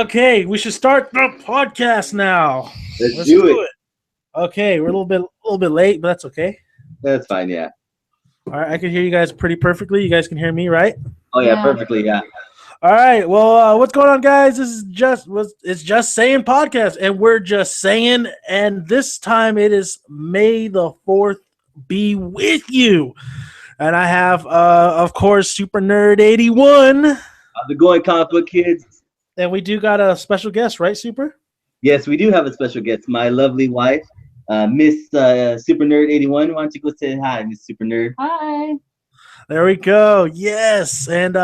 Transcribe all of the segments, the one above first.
Okay, we should start the podcast now. Let's Let's do it. do it. Okay, we're a little bit late, but that's okay. That's fine. Yeah. All right, I can hear you guys pretty perfectly. You guys can hear me, right? Oh yeah, Yeah. perfectly. Yeah. All right. Well, what's going on, guys? It's Just Saying podcast, and we're just saying. And this time it is May the 4th be with you. And I have, of course, Supernerd 81, How's it going, comic book kids? and we do got a special guest, right, Super? Yes, we do have a special guest. My lovely wife, Miss Super Nerd 81. Why don't you go say hi, Miss Super Nerd? Hi. There we go. Yes, and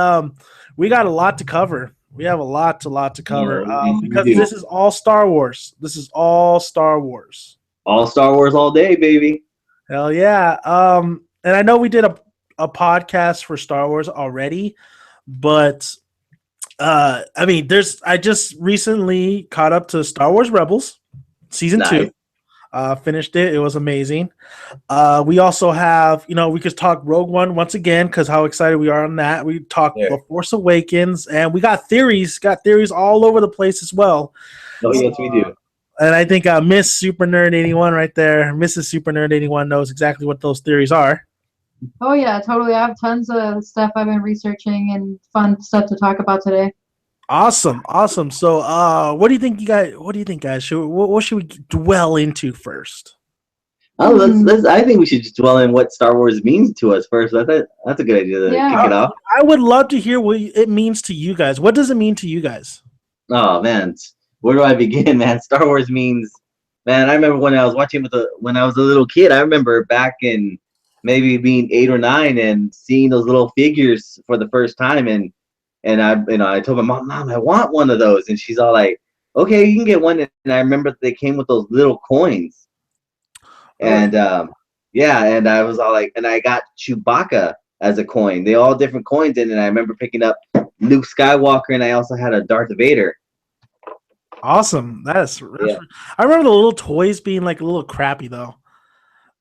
we got a lot to cover. We have a lot to cover we because do. this is all Star Wars. This is all Star Wars. All Star Wars all day, baby. Hell yeah. And I know we did a podcast for Star Wars already, but I mean, I just recently caught up to Star Wars Rebels season Nice. 2. Finished it. It was amazing. We also have, we could talk Rogue One once again because how excited we are on that. We talked Yeah. The Force Awakens, and we got theories all over the place as well. Oh yes, we do. And I think Miss Super Nerd 81 right there, Mrs. Super Nerd 81 knows exactly what those theories are. Oh yeah, totally. I have tons of stuff I've been researching and fun stuff to talk about today. Awesome. So, what do you think, guys? What should we dwell into first? Oh, let's. I think we should just dwell in what Star Wars means to us first. That's a good idea to Yeah. kick it off. I would love to hear what it means to you guys. What does it mean to you guys? Oh man, where do I begin, man? Star Wars means, man. I remember when I was watching when I was a little kid. I remember back in maybe being 8 or 9 and seeing those little figures for the first time, and I told my mom, I want one of those, and she's all like, okay, you can get one. And I remember they came with those little coins, and and I was all like, and I got Chewbacca as a coin. They all different coins in, and I remember picking up Luke Skywalker, and I also had a Darth Vader. Awesome. Yeah. I remember the little toys being like a little crappy though.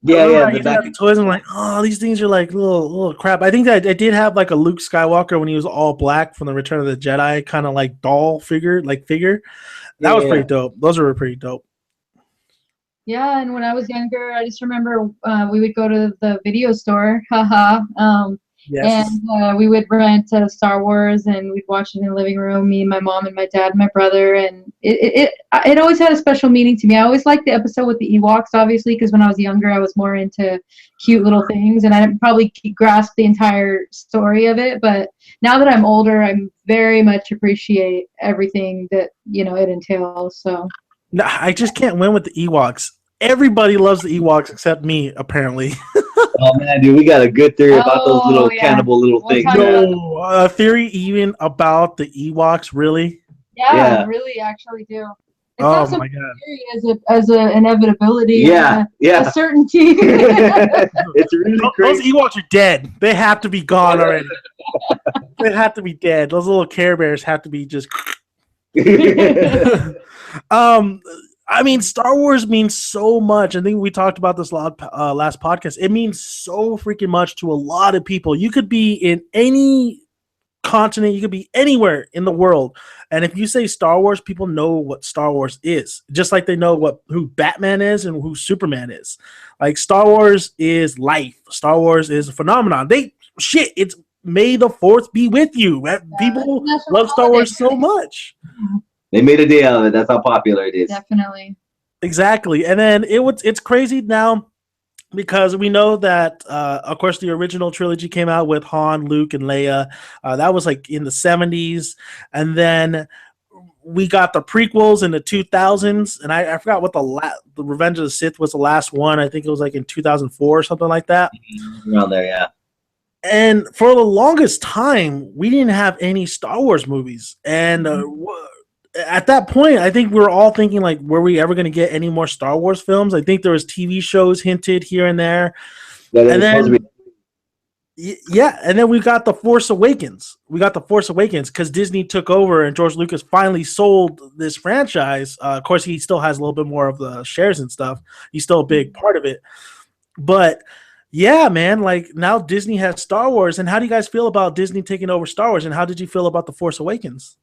Yeah, yeah. The back toys. I'm like, oh, these things are like little crap. I think that I did have like a Luke Skywalker when he was all black from the Return of the Jedi, kind of like doll figure. That was pretty dope. Those were pretty dope. Yeah, and when I was younger, I just remember we would go to the video store, haha, Yes. and we would rent Star Wars, and we'd watch it in the living room. Me and my mom and my dad and my brother, and it always had a special meaning to me. I always liked the episode with the Ewoks, obviously, because when I was younger, I was more into cute little things, and I didn't probably grasp the entire story of it. But now that I'm older, I very much appreciate everything that it entails. So. No, I just can't win with the Ewoks. Everybody loves the Ewoks except me, apparently. Oh man, dude, we got a good theory about those little cannibal little We'll things. talk Man. about No, a theory even about the Ewoks, really? Yeah, Yeah. I really actually do. It's Oh not so my god. scary as an inevitability. Yeah, A yeah. certainty. It's really Those crazy. Ewoks are dead. They have to be gone already. They have to be dead. Those little Care Bears have to be just. I mean, Star Wars means so much. I think we talked about this last podcast. It means so freaking much to a lot of people. You could be in any continent, you could be anywhere in the world, and if you say Star Wars, people know what Star Wars is, just like they know who Batman is and who Superman is. Like, Star Wars is life. Star Wars is a phenomenon. It's May the 4th be with you. People National love Star Wars so holiday. much. They made a day out of it. That's how popular it is. Definitely. Exactly. And then it's crazy now because we know that of course the original trilogy came out with Han, Luke, and Leia. That was like in the 70s, and then we got the prequels in the 2000s, and I forgot what the Revenge of the Sith was the last one. I think it was like in 2004 or something like that. Around there, yeah. And for the longest time, we didn't have any Star Wars movies. And at that point, I think we were all thinking, like, were we ever going to get any more Star Wars films? I think there was TV shows hinted here and there. And then, yeah, and then we got The Force Awakens. Because Disney took over and George Lucas finally sold this franchise. Of course, he still has a little bit more of the shares and stuff. He's still a big part of it. But yeah, man, like, now Disney has Star Wars. And how do you guys feel about Disney taking over Star Wars? And how did you feel about The Force Awakens?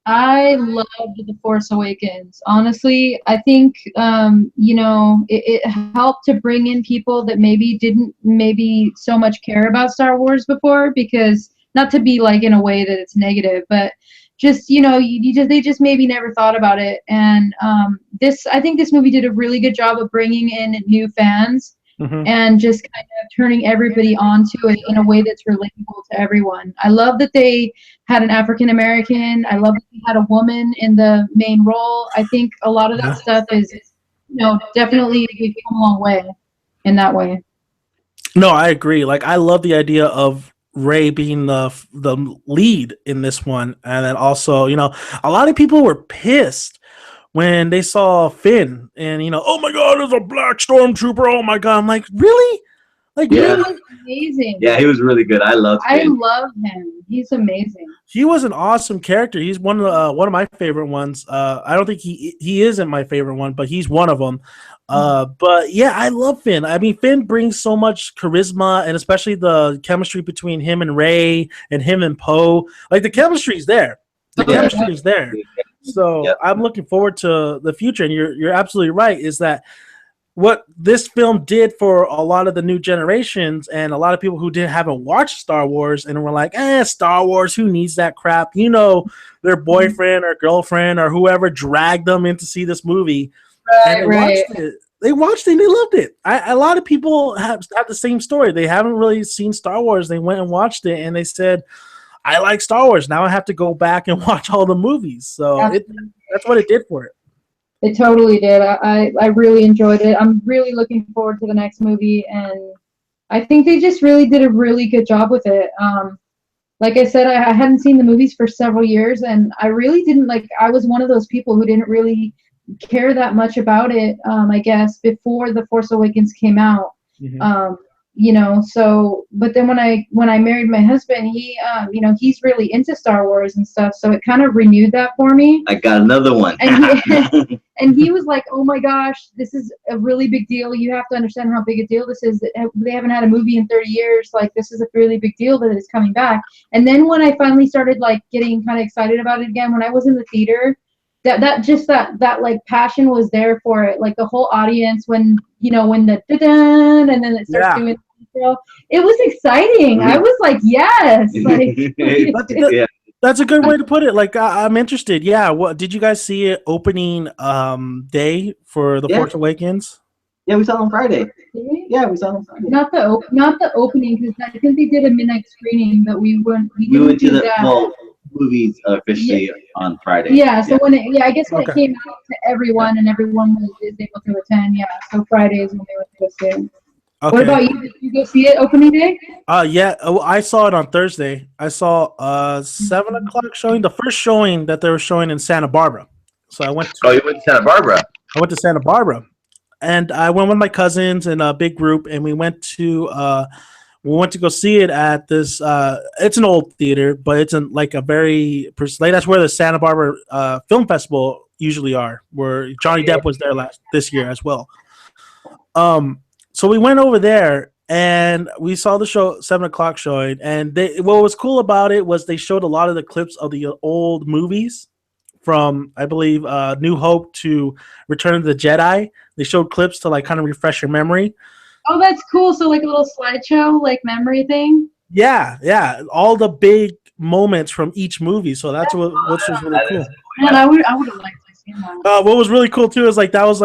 I loved The Force Awakens. Honestly, I think it helped to bring in people that maybe didn't maybe so much care about Star Wars before, because not to be like in a way that it's negative, but just you just they just maybe never thought about it. And this I think this movie did a really good job of bringing in new fans Mm-hmm. and just kind of turning everybody onto it in a way that's relatable to everyone. I love that they had an African American. I love that they had a woman in the main role. I think a lot of that Yeah. stuff is, definitely we've come a long way in that way. No, I agree. Like, I love the idea of Ray being the lead in this one, and then also, a lot of people were pissed when they saw Finn, and oh my god, there's a black stormtrooper. Oh my god, I'm like, really? Like, Yeah. He really? was amazing. Yeah, he was really good. I loved I him. love him. He's amazing. He was an awesome character. He's one of my favorite ones. I don't think he isn't my favorite one, but he's one of them. But yeah, I love Finn. I mean, Finn brings so much charisma, and especially the chemistry between him and Ray and him and Poe. Like, the chemistry's there. The Yeah. chemistry is there. So Yep. I'm looking forward to the future. And you're absolutely right. Is that what this film did for a lot of the new generations and a lot of people who haven't watched Star Wars and were like, Star Wars, who needs that crap? Their boyfriend or girlfriend or whoever dragged them in to see this movie. And watched it. They watched it and they loved it. A lot of people have the same story. They haven't really seen Star Wars. They went and watched it and they said, I like Star Wars. Now I have to go back and watch all the movies. So that's what it did for it. It totally did. I really enjoyed it. I'm really looking forward to the next movie, and I think they just really did a really good job with it. Like I said, I hadn't seen the movies for several years, and I really didn't I was one of those people who didn't really care that much about it, I guess, before The Force Awakens came out. Mm-hmm. So but then when I married my husband, he's really into Star Wars and stuff, so it kind of renewed that for me. I got another one. And he was like, oh my gosh, this is a really big deal. You have to understand how big a deal this is. They haven't had a movie in 30 years. Like, this is a really big deal that it's coming back. And then when I finally started getting kind of excited about it again, when I was in the theater, that passion was there for it. Like, the whole audience, when the da-dun, and then it starts doing the intro, it was exciting. I was like, yes. Like, That's a good way to put it. Like, I'm interested. Yeah. What did you guys see it opening day for The Force Awakens? Yeah, we saw it on Friday. Yeah, we saw it on Friday. Not the opening, because I think they did a midnight screening, but we went to the movies officially on Friday. Yeah, so I guess when it came out to everyone and everyone was able to attend. Yeah, so Friday is when they went to go see it. Okay. What about you? Did you go see it opening day? Yeah, I saw it on Thursday. I saw 7:00 showing, the first showing that they were showing in Santa Barbara. So I went. You went to Santa Barbara? I went to Santa Barbara, and I went with my cousins in a big group, and we went to go see it at this. It's an old theater, but it's in like a very that's where the Santa Barbara Film Festival usually are, where Johnny Depp was there this year as well. So we went over there and we saw the show 7:00 showing, and what was cool about it was they showed a lot of the clips of the old movies from, I believe, New Hope to Return of the Jedi. They showed clips to kind of refresh your memory. Oh, that's cool. So like a little slideshow, like memory thing. Yeah, all the big moments from each movie. So that's what was really cool. Man, I would have liked to see that. What was really cool too is that was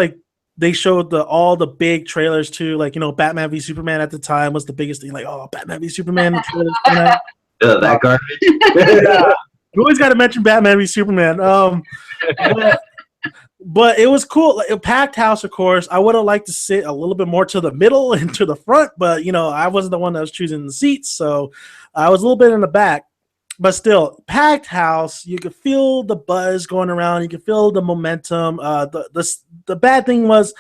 they showed all the big trailers too, Batman v Superman at the time was the biggest thing. Like, oh, Batman v Superman, the trailers. That garbage. Yeah. We always got to mention Batman v Superman. But it was cool. A packed house, of course. I would have liked to sit a little bit more to the middle and to the front, but I wasn't the one that was choosing the seats, so I was a little bit in the back. But still, packed house. You could feel the buzz going around. You could feel the momentum. The bad thing was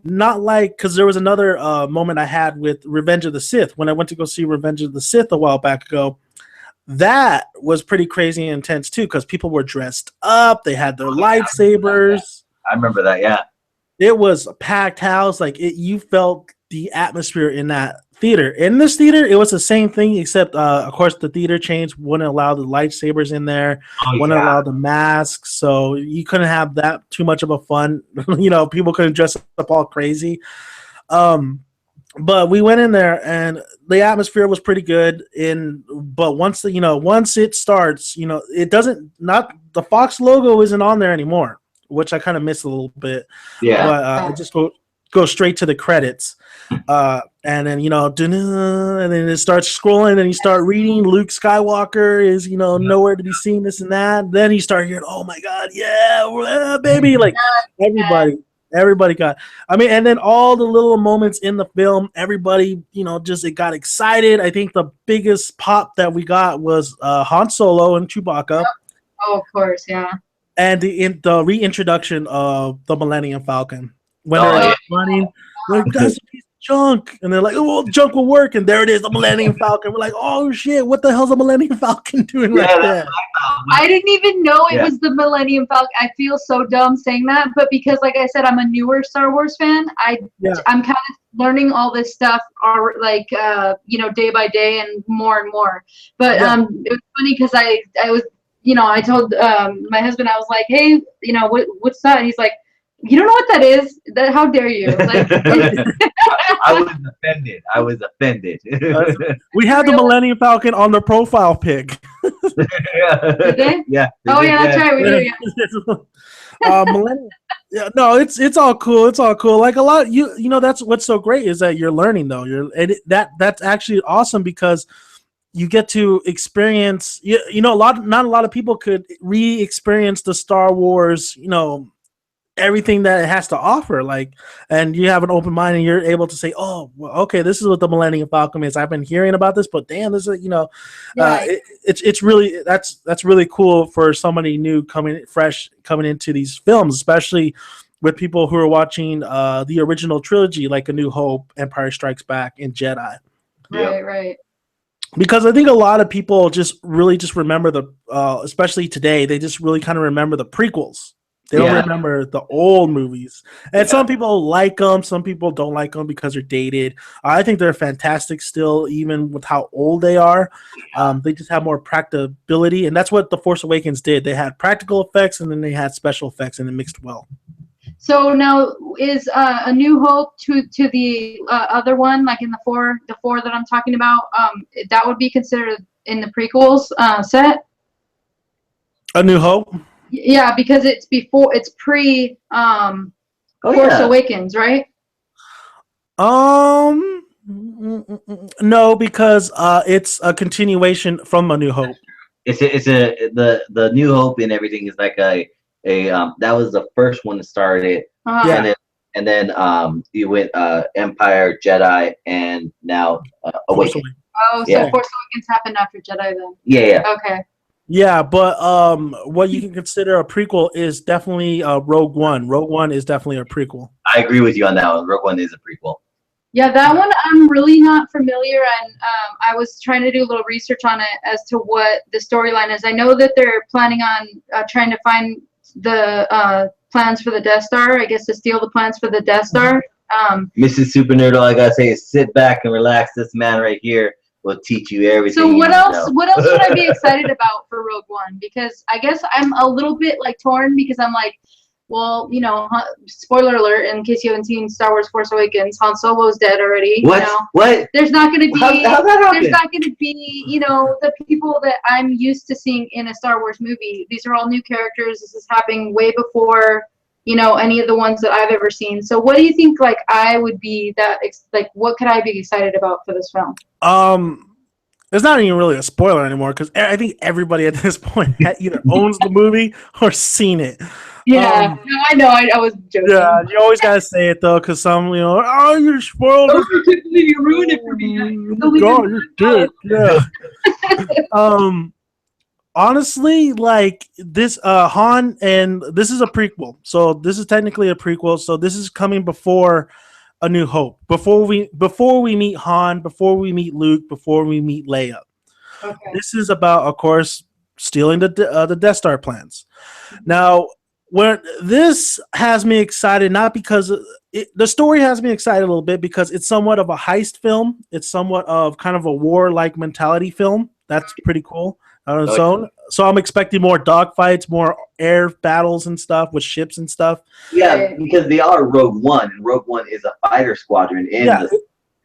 not because there was another moment I had with Revenge of the Sith when I went to go see Revenge of the Sith a while back ago. That was pretty crazy and intense too, because people were dressed up. They had their lightsabers. I remember that. Yeah, it was a packed house. You felt the atmosphere in that theater. In this theater, it was the same thing, except of course the theater chains wouldn't allow the lightsabers in there, Oh wouldn't yeah. allow the masks, so you couldn't have that too much of a fun. People couldn't dress up all crazy. Um, but we went in there and the atmosphere was pretty good. But once it starts, it doesn't not the Fox logo isn't on there anymore, which I kind of missed a little bit. Yeah. But I just go straight to the credits. And then and then it starts scrolling, and you start reading. Luke Skywalker is nowhere to be seen. This and that. Then you start hearing, "Oh my God, yeah, baby!" Like everybody got. I mean, and then all the little moments in the film, everybody just it got excited. I think the biggest pop that we got was Han Solo and Chewbacca. Yep. Oh, of course, yeah. And the reintroduction of the Millennium Falcon when they're running, like that's a piece of junk, and they're like, "Oh, well, junk will work," and there it is, the Millennium Falcon. We're like, "Oh shit, what the hell's the Millennium Falcon doing right there?" I didn't even know it was the Millennium Falcon. I feel so dumb saying that, but because, like I said, I'm a newer Star Wars fan, I'm kind of learning all this stuff, day by day and more. But it was funny because I was, I told my husband, I was like, "Hey, what's that?" And he's like, "You don't know what that is? How dare you?" Like, I was offended. We had the Millennium Falcon on the profile pic. Did they? Yeah. Oh yeah, that's right. We do. Yeah. Millennium. Yeah, no, it's all cool. It's all cool. Like a lot, that's what's so great is that you're learning though. That's actually awesome because you get to experience. Not a lot of people could re-experience the Star Wars. Everything that it has to offer, and you have an open mind and you're able to say, "Oh, well, okay, this is what the Millennium Falcon is. I've been hearing about this, but damn, this is it's really that's really cool for somebody new coming into these films, especially with people who are watching the original trilogy, like A New Hope, Empire Strikes Back, and Jedi. Right. Because I think a lot of people just remember especially today, they just really kind of remember the prequels. They don't remember the old movies. And some people like them. Some people don't like them because they're dated. I think they're fantastic still, even with how old they are. They just have more practicability. And that's what The Force Awakens did. They had practical effects and then they had special effects, and it mixed well. So now is A New Hope to the other one, like in the four that I'm talking about, that would be considered in the prequels set? A New Hope? Yeah, because it's pre Force Awakens, right? No, because it's a continuation from A New Hope. The New Hope and everything is like a that was the first one to start it. And then you went Empire, Jedi, and now Awakens. Oh, so Force Awakens happened after Jedi then? Yeah. Okay. Yeah, but what you can consider a prequel is definitely Rogue One. Rogue One is definitely a prequel. I agree with you on that one. Rogue One is a prequel. Yeah, that one I'm really not familiar, and I was trying to do a little research on it as to what the storyline is. I know that they're planning on trying to find the plans for the Death Star, I guess, to steal the plans for the Death Star. Mrs. Supernerd, all I gotta say is sit back and relax. This man right here will teach you everything. So what else should I be excited about for Rogue One? Because I guess I'm a little bit torn, because I'm like, well, spoiler alert, in case you haven't seen Star Wars Force Awakens, Han Solo's dead already. What? What? There's not going to be How'd that happen? There's not going to be, the people that I'm used to seeing in a Star Wars movie. These are all new characters. This is happening way before, any of the ones that I've ever seen. So what do you think, I would be what could I be excited about for this film? It's not even really a spoiler anymore, because I think everybody at this point either owns the movie or seen it. Yeah, no, I know. I was joking. Yeah, you always gotta say it though, because some, oh, you spoiled it. You ruined it for me. God, you did. Yeah. Honestly, this Han, and this is a prequel, so this is technically a prequel. So this is coming before A New Hope, before we meet Han, before we meet Luke, before we meet Leia. Okay. This is about, of course, stealing the Death Star plans. Now, Where this has me excited, not because the story has me excited a little bit because it's somewhat of a heist film. It's somewhat of kind of a war-like mentality film. That's pretty cool on its own. So I'm expecting more dogfights, more air battles and stuff with ships and stuff. Yeah, because they are Rogue One, and Rogue One is a fighter squadron.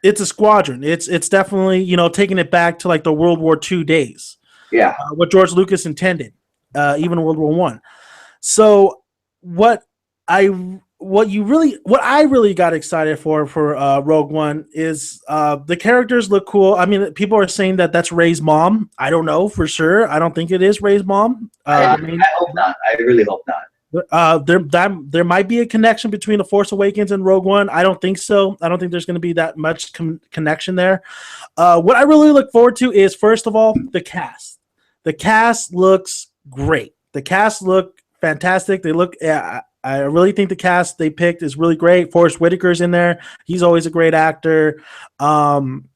It's a squadron. It's definitely, taking it back to like the World War II days. Yeah, what George Lucas intended, even World War One. So what I really got excited for Rogue One is the characters look cool. I mean, people are saying that that's Rey's mom. I don't know for sure. I don't think it is Rey's mom. I hope not. I really hope not. There might be a connection between The Force Awakens and Rogue One. I don't think so. I don't think there's going to be that much connection there. What I really look forward to is, first of all, the cast. The cast looks great. The cast look fantastic. They look. I really think the cast they picked is really great. Forrest Whitaker's in there. He's always a great actor. And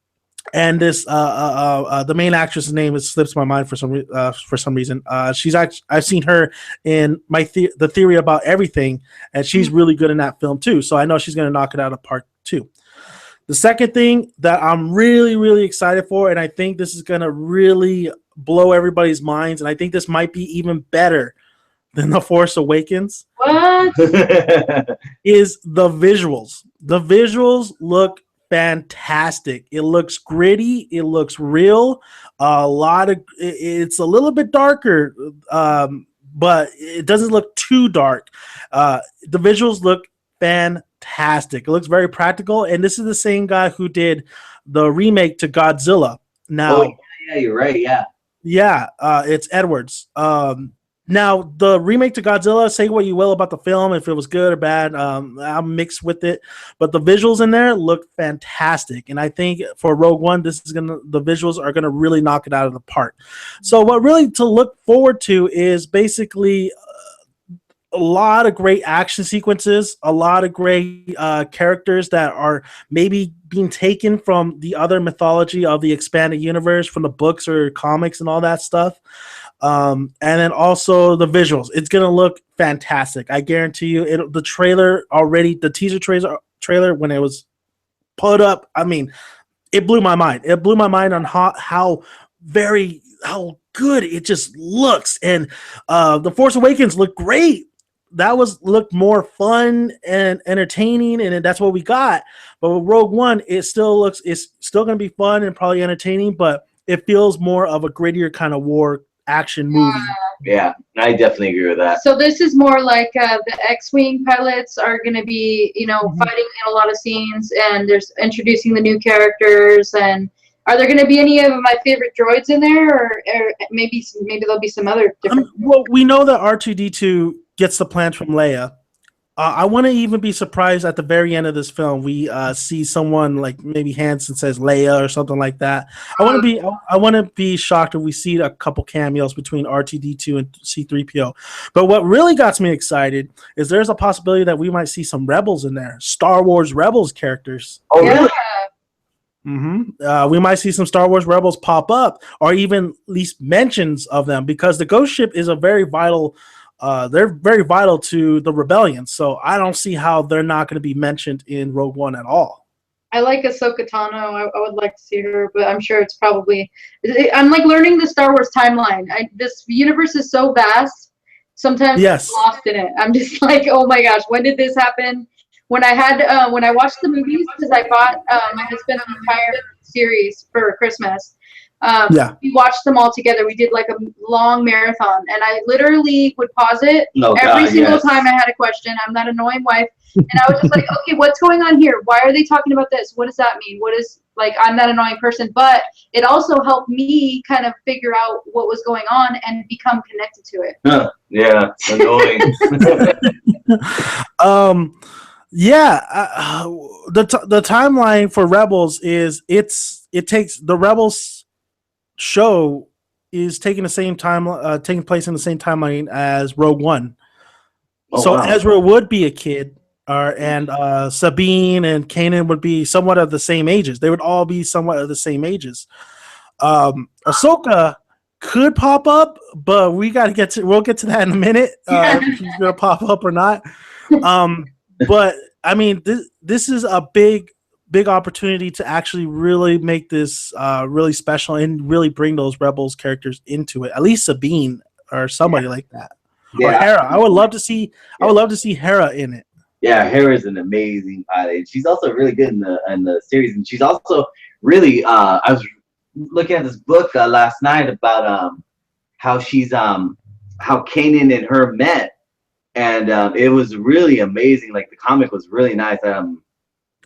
this the main actress's name slips my mind for some reason. I've seen her in the Theory About Everything, and she's really good in that film too. So I know she's going to knock it out of park too. The second thing that I'm really, really excited for, and I think this is going to really blow everybody's minds, and I think this might be even better than The Force Awakens. What? Is the visuals. The visuals look fantastic. It looks gritty. It looks real. It's a little bit darker, but it doesn't look too dark. The visuals look fantastic. It looks very practical, and this is the same guy who did the remake to Godzilla. Now, yeah, you're right. Yeah, it's Edwards. Now, the remake to Godzilla, say what you will about the film, if it was good or bad, I'm mixed with it. But the visuals in there look fantastic. And I think for Rogue One, the visuals are going to really knock it out of the park. So what really to look forward to is basically a lot of great action sequences, a lot of great characters that are maybe being taken from the other mythology of the expanded universe, from the books or comics and all that stuff. And then also the visuals. It's going to look fantastic. I guarantee you the trailer already, the teaser trailer, when it was put up, I mean, it blew my mind. It blew my mind on how good it just looks. And The Force Awakens looked great. That looked more fun and entertaining, and that's what we got. But with Rogue One, it's still going to be fun and probably entertaining, but it feels more of a grittier kind of war action movie. Yeah, I definitely agree with that. So this is more like the X-Wing pilots are going to be, fighting in a lot of scenes, and there's introducing the new characters. And are there going to be any of my favorite droids in there, or maybe there'll be some other different? Well, we know that R2-D2 gets the plans from Leia. I wouldn't even be surprised at the very end of this film we see someone like maybe Hanson says Leia or something like that. I wouldn't be shocked if we see a couple cameos between R2-D2 and C-3PO. But what really got me excited is there's a possibility that we might see some Rebels in there, Star Wars Rebels characters. Oh, really? Mm-hmm. We might see some Star Wars Rebels pop up, or even at least mentions of them, because the Ghost Ship is a very vital. They're very vital to the rebellion, so I don't see how they're not going to be mentioned in Rogue One at all. I like Ahsoka Tano. I would like to see her, but I'm sure it's probably. I'm like learning the Star Wars timeline. This universe is so vast. Sometimes I'm lost in it. I'm just like, oh my gosh, when did this happen? When I watched the movies, because I bought my husband an entire series for Christmas. We watched them all together. We did like a long marathon, and I literally would pause it every single time I had a question. I'm that annoying wife, and I was just like, okay, what's going on here? Why are they talking about this? What does that mean? I'm that annoying person, but it also helped me kind of figure out what was going on and become connected to it. Yeah, annoying. The timeline for Rebels is it takes the Rebels show is taking place in the same timeline as Rogue One. Ezra would be a kid, and Sabine and Kanan would be somewhat of the same ages. They would all be somewhat of the same ages. Ahsoka could pop up, but we'll get to that in a minute. If she's gonna pop up or not. But I mean, this is a big opportunity to actually really make this really special and really bring those Rebels characters into it. At least Sabine or somebody like that, or Hera. I would love to see Hera in it. Yeah, Hera's an amazing pilot. She's also really good in the series, and she's also really. I was looking at this book last night about how she's how Kanan and her met, and it was really amazing. Like the comic was really nice.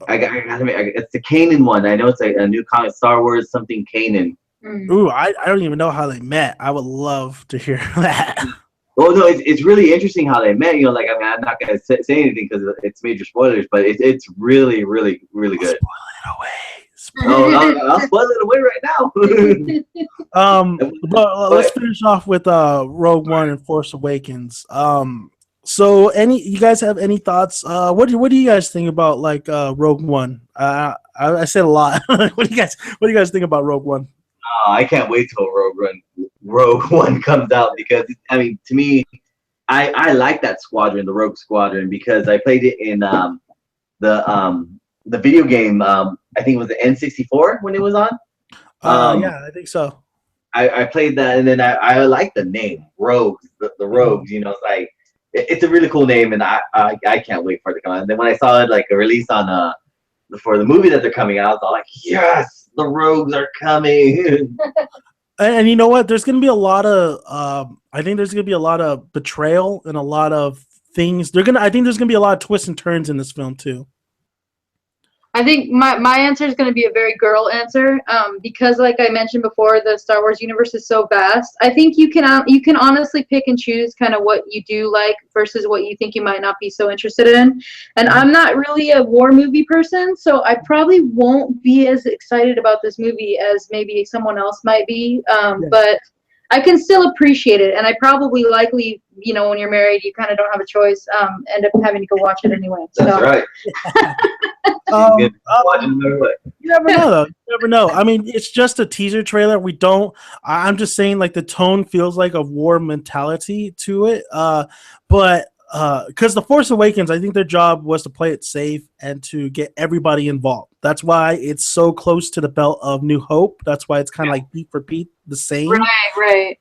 It's the Kanan one. I know it's like a new comic, Star Wars something Kanan. Ooh, I don't even know how they met. I would love to hear that. Oh no, it's really interesting how they met. You know, like I mean, I'm not gonna say anything because it's major spoilers, but it's really, really, really good. Spoil it away. I'll spoil it away right now. But let's finish off with Rogue One and Force Awakens. So you guys have any thoughts? What do you guys think about like Rogue One? I said a lot. What do you guys think about Rogue One? I can't wait till Rogue One comes out because I mean, to me, I like that squadron, the Rogue Squadron, because I played it in the video game. I think it was the N64 when it was on. Yeah, I think so. I played that, and then I like the name Rogues, the Rogues. You know, it's like it's a really cool name, and I can't wait for it to come out. And then when I saw it like a release on for the movie that they're coming out, I was all like, yes, the Rogues are coming. And you know what? There's going to be a lot of I think there's going to be a lot of betrayal and a lot of things. I think there's going to be a lot of twists and turns in this film too. I think my answer is going to be a very girl answer, because like I mentioned before, the Star Wars universe is so vast. I think you can honestly pick and choose kind of what you do like versus what you think you might not be so interested in. And I'm not really a war movie person, so I probably won't be as excited about this movie as maybe someone else might be. But I can still appreciate it, and I probably likely, you know, when you're married, you kind of don't have a choice. End up having to go watch it anyway. That's right. You never know, though. You never know. I mean, it's just a teaser trailer. I'm just saying, like, the tone feels like a war mentality to it. But because The Force Awakens, I think their job was to play it safe and to get everybody involved. That's why it's so close to the belt of New Hope. That's why it's kind of like beat for beat the same. Right.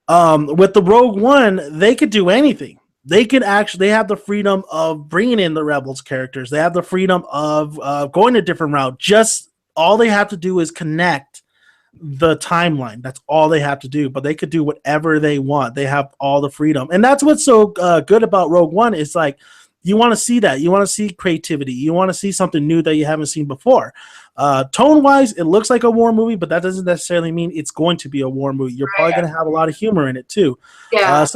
With the Rogue One, they could do anything. They have the freedom of bringing in the Rebels characters. They have the freedom of going a different route. Just all they have to do is connect the timeline. That's all they have to do. But they could do whatever they want. They have all the freedom. And that's what's so good about Rogue One. It's like, you want to see that. You want to see creativity. You want to see something new that you haven't seen before. Tone-wise, it looks like a war movie, but that doesn't necessarily mean it's going to be a war movie. You're probably going to have a lot of humor in it, too. Yeah.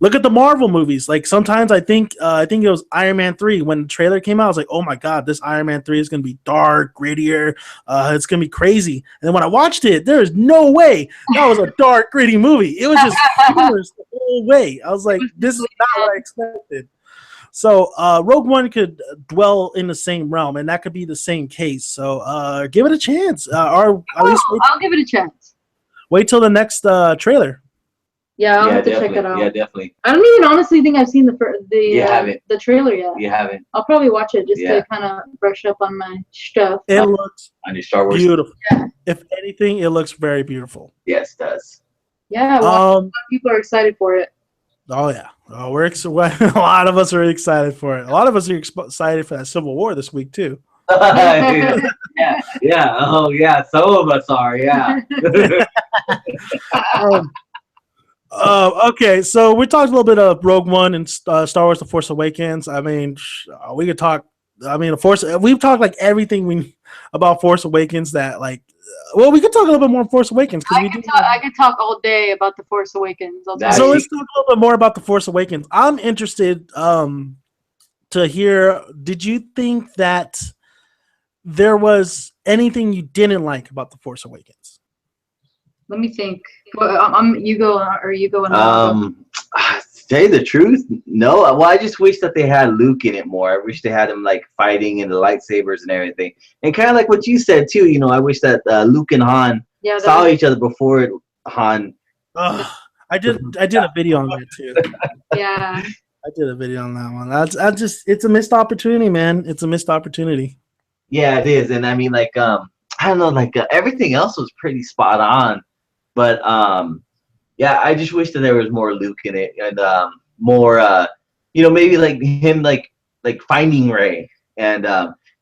Look at the Marvel movies. Like, sometimes I think it was Iron Man 3. When the trailer came out, I was like, oh, my God, this Iron Man 3 is going to be dark, grittier. It's going to be crazy. And then when I watched it, there is no way that was a dark, gritty movie. It was just humorous the whole way. I was like, this is not what I expected. So Rogue One could dwell in the same realm, and that could be the same case. So give it a chance, or at least I'll give it a chance. Wait till the next trailer. Yeah, I'll have to check it out. Yeah, definitely. I don't even honestly think I've seen the trailer yet. You haven't. I'll probably watch it just to kind of brush up on my stuff. It looks on your Star Wars. Beautiful. Yeah. If anything, it looks very beautiful. Yes, it does. Yeah, people are excited for it. Oh yeah, we're a lot of us are excited for it. A lot of us are excited for that Civil War this week too. yeah. Oh yeah, some of us are. Yeah. Okay, so we talked a little bit of Rogue One and Star Wars: The Force Awakens. I mean, we could talk. I mean, we've talked like everything about Force Awakens. That like, well, we could talk a little bit more Force Awakens because I could talk all day about The Force Awakens. So let's talk a little bit more about The Force Awakens. I'm interested to hear. Did you think that there was anything you didn't like about The Force Awakens? Let me think. You go or you go. To tell you the truth, no. Well, I just wish that they had Luke in it more. I wish they had him like fighting and the lightsabers and everything. And kind of like what you said too. You know, I wish that Luke and Han saw each other before Han I did a video on that too. Yeah. I did a video on that one. It's a missed opportunity, man. It's a missed opportunity. Yeah, it is, and I mean, like, I don't know, like everything else was pretty spot on, but yeah, I just wish that there was more Luke in it, and more, maybe like him, like finding Rey, and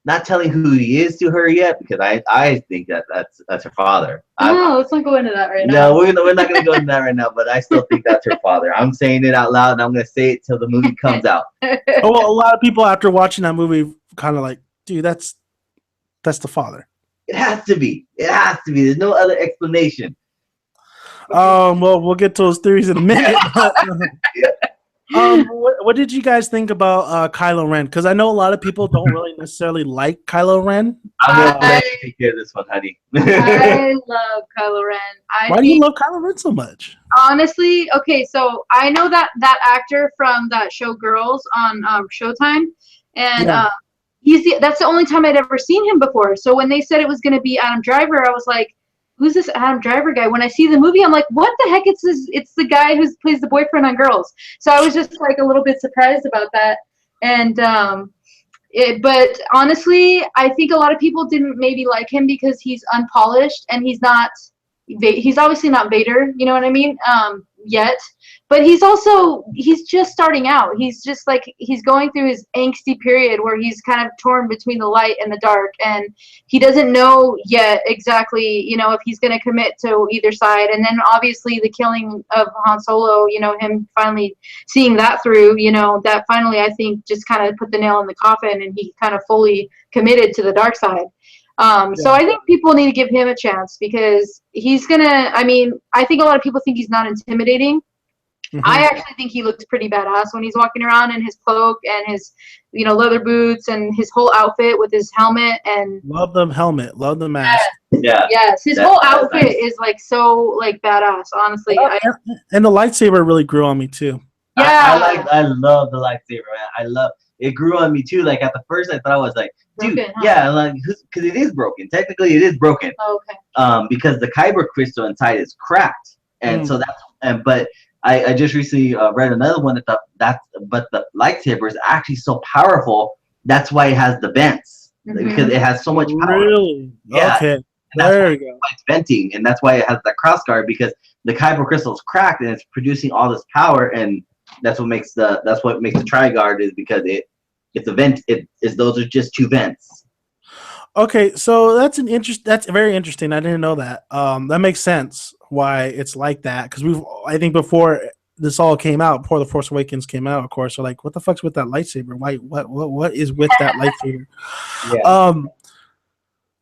not telling who he is to her yet, because I think that's her father. No, let's not go into that right No, now. we're not gonna go into that right now, but I still think that's her father. I'm saying it out loud, and I'm gonna say it till the movie comes out. Oh, well, a lot of people after watching that movie kind of like, dude, that's the father. It has to be. It has to be. There's no other explanation. Well, we'll get to those theories in a minute. What did you guys think about Kylo Ren? Because I know a lot of people don't really necessarily like Kylo Ren. I'm gonna let you take care of this one, honey. I love Kylo Ren. Why do you love Kylo Ren so much? Honestly, okay, so I know that actor from that show Girls on Showtime, and that's the only time I'd ever seen him before. So when they said it was going to be Adam Driver, I was like, who's this Adam Driver guy? When I see the movie, I'm like, what the heck? It's the guy who plays the boyfriend on Girls. So I was just like a little bit surprised about that. And but honestly, I think a lot of people didn't maybe like him because he's unpolished and he's obviously not Vader, you know what I mean? Yet, but he's just starting out. He's just like, he's going through his angsty period where he's kind of torn between the light and the dark, and he doesn't know yet exactly, if he's going to commit to either side. And then obviously the killing of Han Solo, him finally seeing that through, that finally, I think, just kind of put the nail in the coffin, and he kind of fully committed to the dark side. So I think people need to give him a chance because he's I think a lot of people think he's not intimidating. Mm-hmm. I actually think he looks pretty badass when he's walking around in his cloak and his, leather boots and his whole outfit with his helmet and. Love the helmet. Love the mask. Yeah. Yes. His whole outfit is like so like badass, honestly. And the lightsaber really grew on me too. Yeah. I love the lightsaber, man. It grew on me too. Like at the first, I thought I was like, dude, broken, huh? Yeah, like because it is broken. Technically, it is broken. Oh, okay. Because the kyber crystal inside is cracked, and so but I just recently read another one but the lightsaber is actually so powerful. That's why it has the vents because it has so much power. Really? Yeah. Okay. There you go. It's venting, and that's why it has that cross guard because the kyber crystal is cracked and it's producing all this power and. That's what makes the tri-guard is because it's a vent. Those are just two vents. Okay, so that's very interesting. I didn't know that. That makes sense why it's like that because I think before this all came out, before The Force Awakens came out, of course, we're like, what the fuck's with that lightsaber? Why? What is with that lightsaber? Yeah.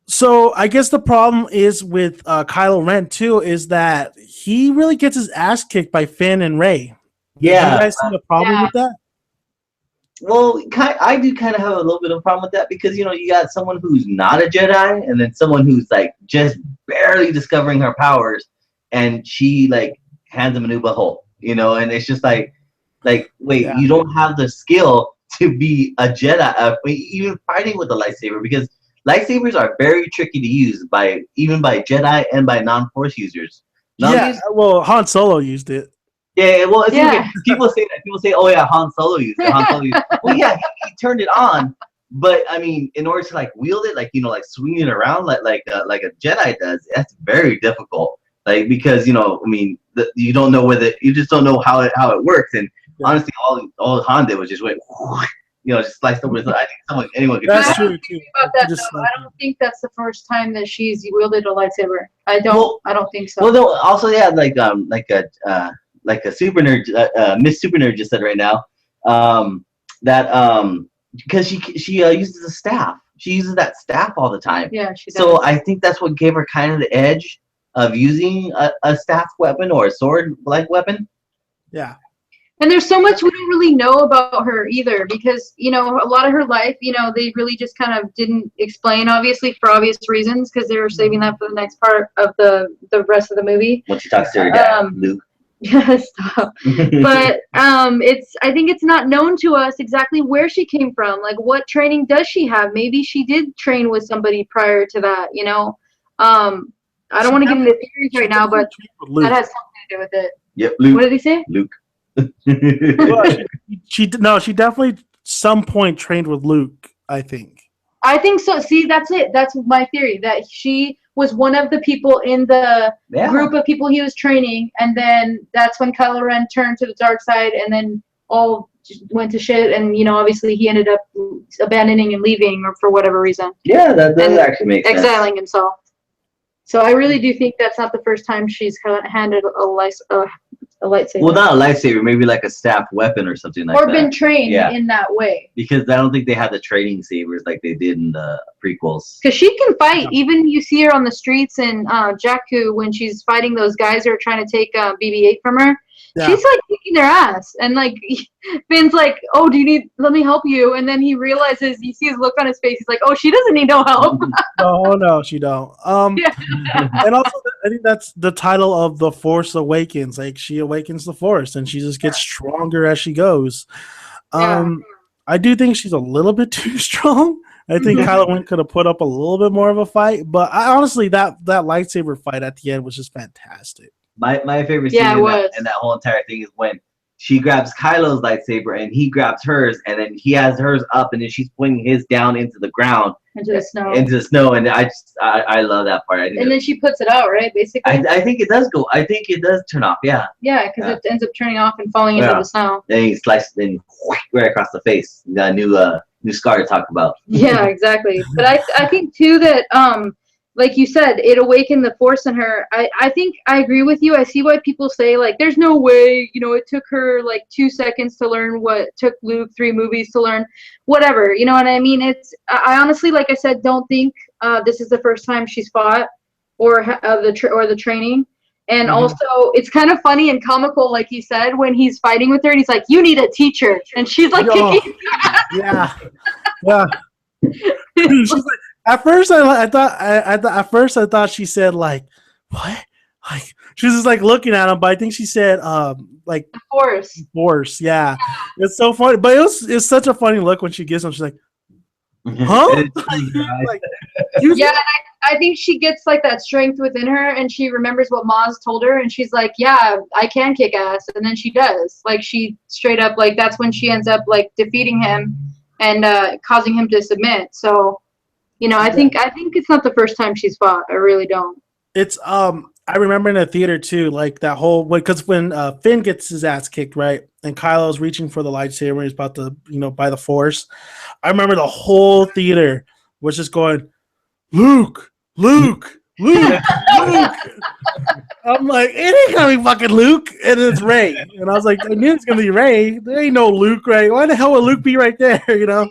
So I guess the problem is with Kylo Ren too is that he really gets his ass kicked by Finn and Rey. Yeah. Do you guys see a problem with that? Well, I do kind of have a little bit of a problem with that because, you got someone who's not a Jedi and then someone who's like just barely discovering her powers and she like hands him a new butthole, and it's just like wait, you don't have the skill to be a Jedi, even fighting with the lightsaber because lightsabers are very tricky to use even by Jedi and by non-Force users. Well, Han Solo used it. Yeah, well, people say that. People say, "Oh yeah, Han Solo used it." Well, yeah, he turned it on, but I mean, in order to like wield it, like swinging it around like a Jedi does, that's very difficult. Like because you don't know you just don't know how it works. And honestly, all Han did was just went, just sliced over. I think anyone could. That's true too. About that, I don't think that's the first time that she's wielded a lightsaber. I don't think so. Well, no, also like a Supernerd, Miss Supernerd just said right now, that because she uses a staff. She uses that staff all the time. Yeah, she does. So I think that's what gave her kind of the edge of using a staff weapon or a sword-like weapon. Yeah. And there's so much we don't really know about her either because, a lot of her life, they really just kind of didn't explain, obviously, for obvious reasons because they were saving that for the next part of the rest of the movie. When she talks to her dad, Luke. Stop. But I think it's not known to us exactly where she came from. Like, what training does she have? Maybe she did train with somebody prior to that. I don't want to get into theories right now, but that has something to do with it. Yep, Luke. What did he say? Luke. Well, she definitely some point trained with Luke, I think. I think so. See, that's it. That's my theory, that she was one of the people in the group of people he was training, and then that's when Kylo Ren turned to the dark side, and then all just went to shit, and obviously he ended up abandoning and leaving, or for whatever reason. Yeah, that does actually make sense. Exiling himself. So I really do think that's not the first time she's handed a lightsaber. Well, not a lightsaber, maybe like a staff weapon or something like that. Or been trained in that way. Because I don't think they had the training sabers like they did in the prequels. Because she can fight. Even you see her on the streets in Jakku when she's fighting those guys who are trying to take BB-8 from her. Yeah. She's like kicking their ass, and like Finn's like, "Oh, let me help you?" And then he realizes, you see his look on his face. He's like, "Oh, she doesn't need no help." No, she don't. And also, I think that's the title of The Force Awakens. Like, she awakens the Force, and she just gets stronger as she goes. I do think she's a little bit too strong. I think Kylo Ren could have put up a little bit more of a fight, but honestly, that lightsaber fight at the end was just fantastic. My favorite scene in that whole entire thing is when she grabs Kylo's lightsaber and he grabs hers, and then he has hers up, and then she's putting his down into the ground, into the snow, and I love that part. And then she puts it out, right? Basically, I think it does go. I think it does turn off. Yeah. Yeah, because it ends up turning off and falling into the snow. Then he slices it right across the face. You got a new scar to talk about. Yeah, exactly. But I think too that like you said, it awakened the Force in her. I think I agree with you. I see why people say, like, there's no way, it took her, like, 2 seconds to learn what took Luke 3 movies to learn. Whatever, you know what I mean? I honestly, like I said, don't think this is the first time she's fought or the training. And also, it's kind of funny and comical, like you said, when he's fighting with her, and he's like, "You need a teacher," and she's like, kicking. Yeah. She's like, At first, I thought she said, like, what? Like, she was just like looking at him, but I think she said like the Force. Yeah. It's so funny, but it's such a funny look when she gives him. She's like, huh? I think she gets like that strength within her, and she remembers what Maz told her, and she's like, yeah, I can kick ass, and then she does. Like, she straight up, like, that's when she ends up like defeating him and causing him to submit. So, I think it's not the first time she's fought. I really don't. It's I remember in the theater too, like that whole, because when Finn gets his ass kicked, right, and Kylo's reaching for the lightsaber, he's about to, by the Force. I remember the whole theater was just going, Luke. I'm like, it ain't gonna be fucking Luke, and it's Rey. And I was like, I knew it's gonna be Rey. There ain't no Luke, right? Why the hell would Luke be right there? He like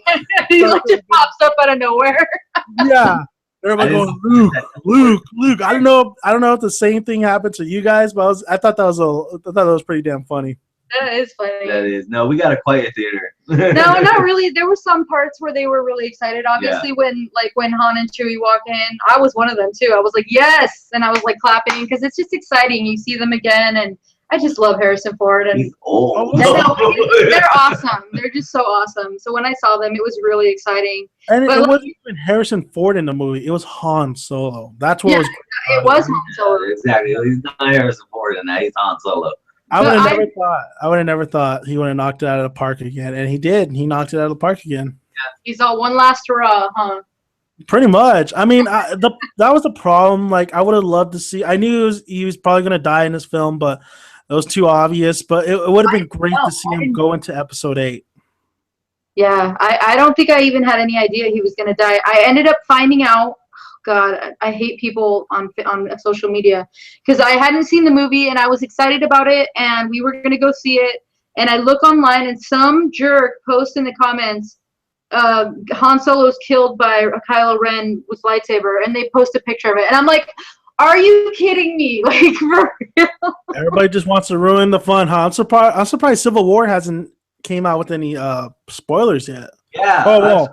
just pops up out of nowhere. Yeah. Everybody going, Luke. I don't know if the same thing happened to you guys, but I thought that was pretty damn funny. That is funny. That is. No, we got a quiet theater. No, not really. There were some parts where they were really excited. Obviously, when Han and Chewie walk in, I was one of them too. I was like, yes, and I was like clapping because it's just exciting. You see them again, and I just love Harrison Ford. And he's old. They're awesome. They're just so awesome. So when I saw them, it was really exciting. And it wasn't even Harrison Ford in the movie. It was Han Solo. That's what it was Han Solo. Exactly. He's not Harrison Ford in that. He's Han Solo. I would have never thought he would have knocked it out of the park again, and he did. He knocked it out of the park again. Yeah, he's all one last hurrah, huh? Pretty much. I mean, that was the problem. Like, I would have loved to see. I knew he was probably going to die in this film, but it was too obvious. But it would have been great to see him go into Episode 8. Yeah, I don't think I even had any idea he was going to die. I ended up finding out. God, I hate people on social media because I hadn't seen the movie and I was excited about it and we were going to go see it. And I look online and some jerk posts in the comments, Han Solo's killed by Kylo Ren with lightsaber, and they post a picture of it. And I'm like, are you kidding me? Like, for real? Everybody just wants to ruin the fun, huh? I'm surprised Civil War hasn't came out with any spoilers yet. Yeah. Oh,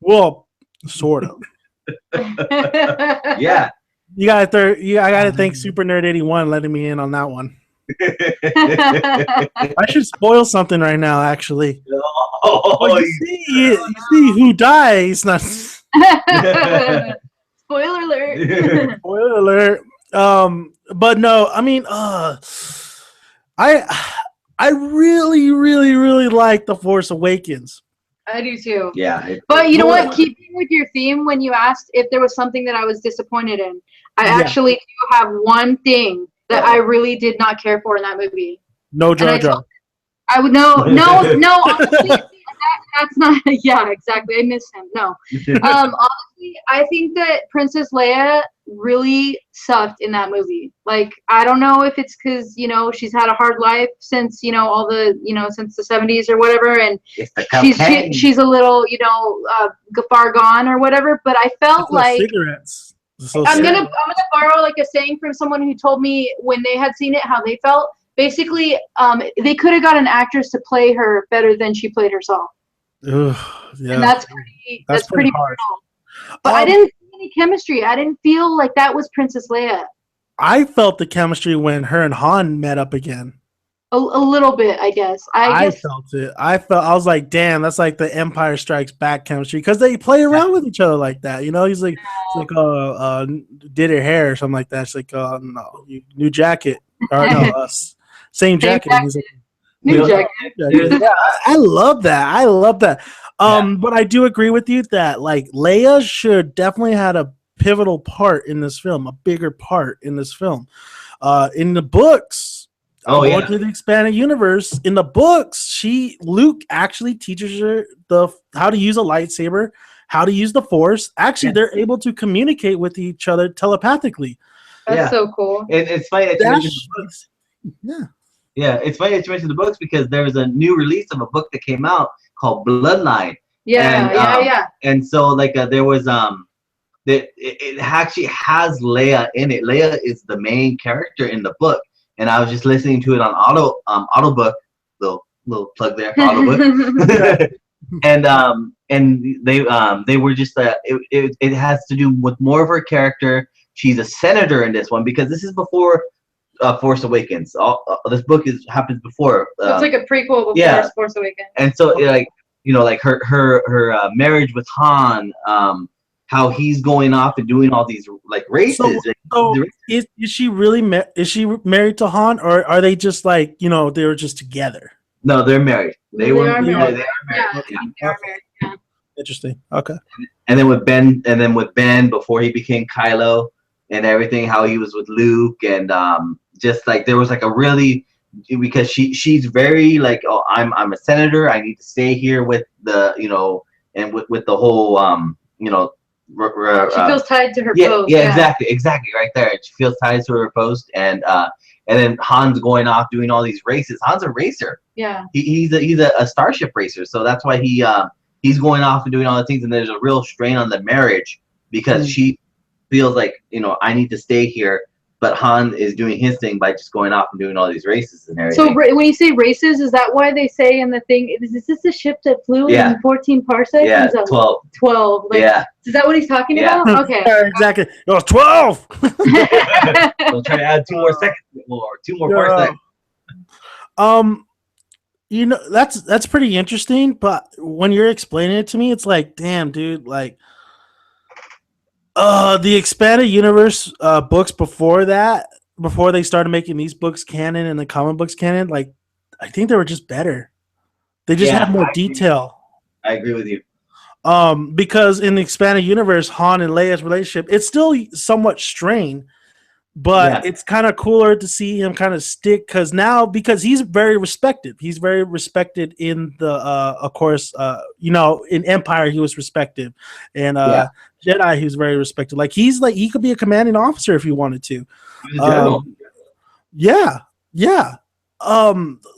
well, sort of. Yeah, I gotta thank Supernerd 81 letting me in on that one. I should spoil something right now, actually. You see who dies? Not spoiler alert. Spoiler alert. But no, I mean, I really, really, really like The Force Awakens. I do too. Yeah. But you know what? Keeping with your theme, when you asked if there was something that I was disappointed in, I actually do have one thing that I really did not care for in that movie. No Jar Jar. I would no. Honestly, that's not. Yeah, exactly. I miss him. No. Honestly, I think that Princess Leia really sucked in that movie. Like, I don't know if it's because she's had a hard life since all the since the 70s or whatever, and she's a little far gone or whatever. But I felt like cigarettes. I'm gonna borrow like a saying from someone who told me when they had seen it how they felt. Basically, they could have got an actress to play her better than she played herself. Ugh, yeah. And that's pretty hard. brutal. But I didn't see any chemistry. I didn't feel like that was Princess Leia. I felt the chemistry when her and Han met up again. A little bit, I guess. I felt it. I was like, damn, that's like the Empire Strikes Back chemistry because they play around with each other like that. He's like, did her hair or something like that. She's like, no, new jacket or no, same jacket. He's like, new jacket. Yeah, I love that. But I do agree with you that like Leia should definitely had a pivotal part in this film, a bigger part in this film. In the books, going to the expanded universe. In the books, Luke actually teaches her how to use a lightsaber, how to use the Force. Actually, they're able to communicate with each other telepathically. That's so cool. It's funny that you mentioned the books. Yeah, it's funny that you mentioned the books because there was a new release of a book that came out called Bloodline. Yeah. And so like there was it actually has Leia in it. Leia is the main character in the book, and I was just listening to it on Autobook. Little plug there, Autobook. and they were just it has to do with more of her character. She's a senator in this one because this is before Force Awakens. This book happens before. So it's like a prequel before Force Awakens. And so like her marriage with Han, how he's going off and doing all these like races. So is she really is she married to Han, or are they just like they were just together? No, they're married. They are married. Yeah. Interesting. Okay. And then with Ben before he became Kylo and everything, how he was with Luke and just like there was like a really because she's very like I'm a senator, I need to stay here with the and with the whole she feels tied to her post. Yeah, exactly right there. She feels tied to her post and then Han's going off doing all these races. Han's a racer. Yeah. He's a starship racer, so that's why he's going off and doing all the things, and there's a real strain on the marriage because she feels like I need to stay here, but Han is doing his thing by just going off and doing all these races and everything. So when you say races, is that why they say in the thing, is this the ship that flew in 14 parsecs? Yeah, 12. 12. Like, is that what he's talking about? Okay. Yeah, exactly. It was 12. We'll try to add 2 more seconds or 2 more parsecs. That's pretty interesting, but when you're explaining it to me, it's like, damn, dude, like the expanded universe books before they started making these books canon and the comic books canon, like I think they were just better. They just had more detail. I agree with you. Because in the expanded universe, Han and Leia's relationship, it's still somewhat strained, but it's kind of cooler to see him kind of stick because he's very respected. He's very respected in the of course, in Empire he was respected, and Jedi he was very respected. Like he could be a commanding officer if he wanted to.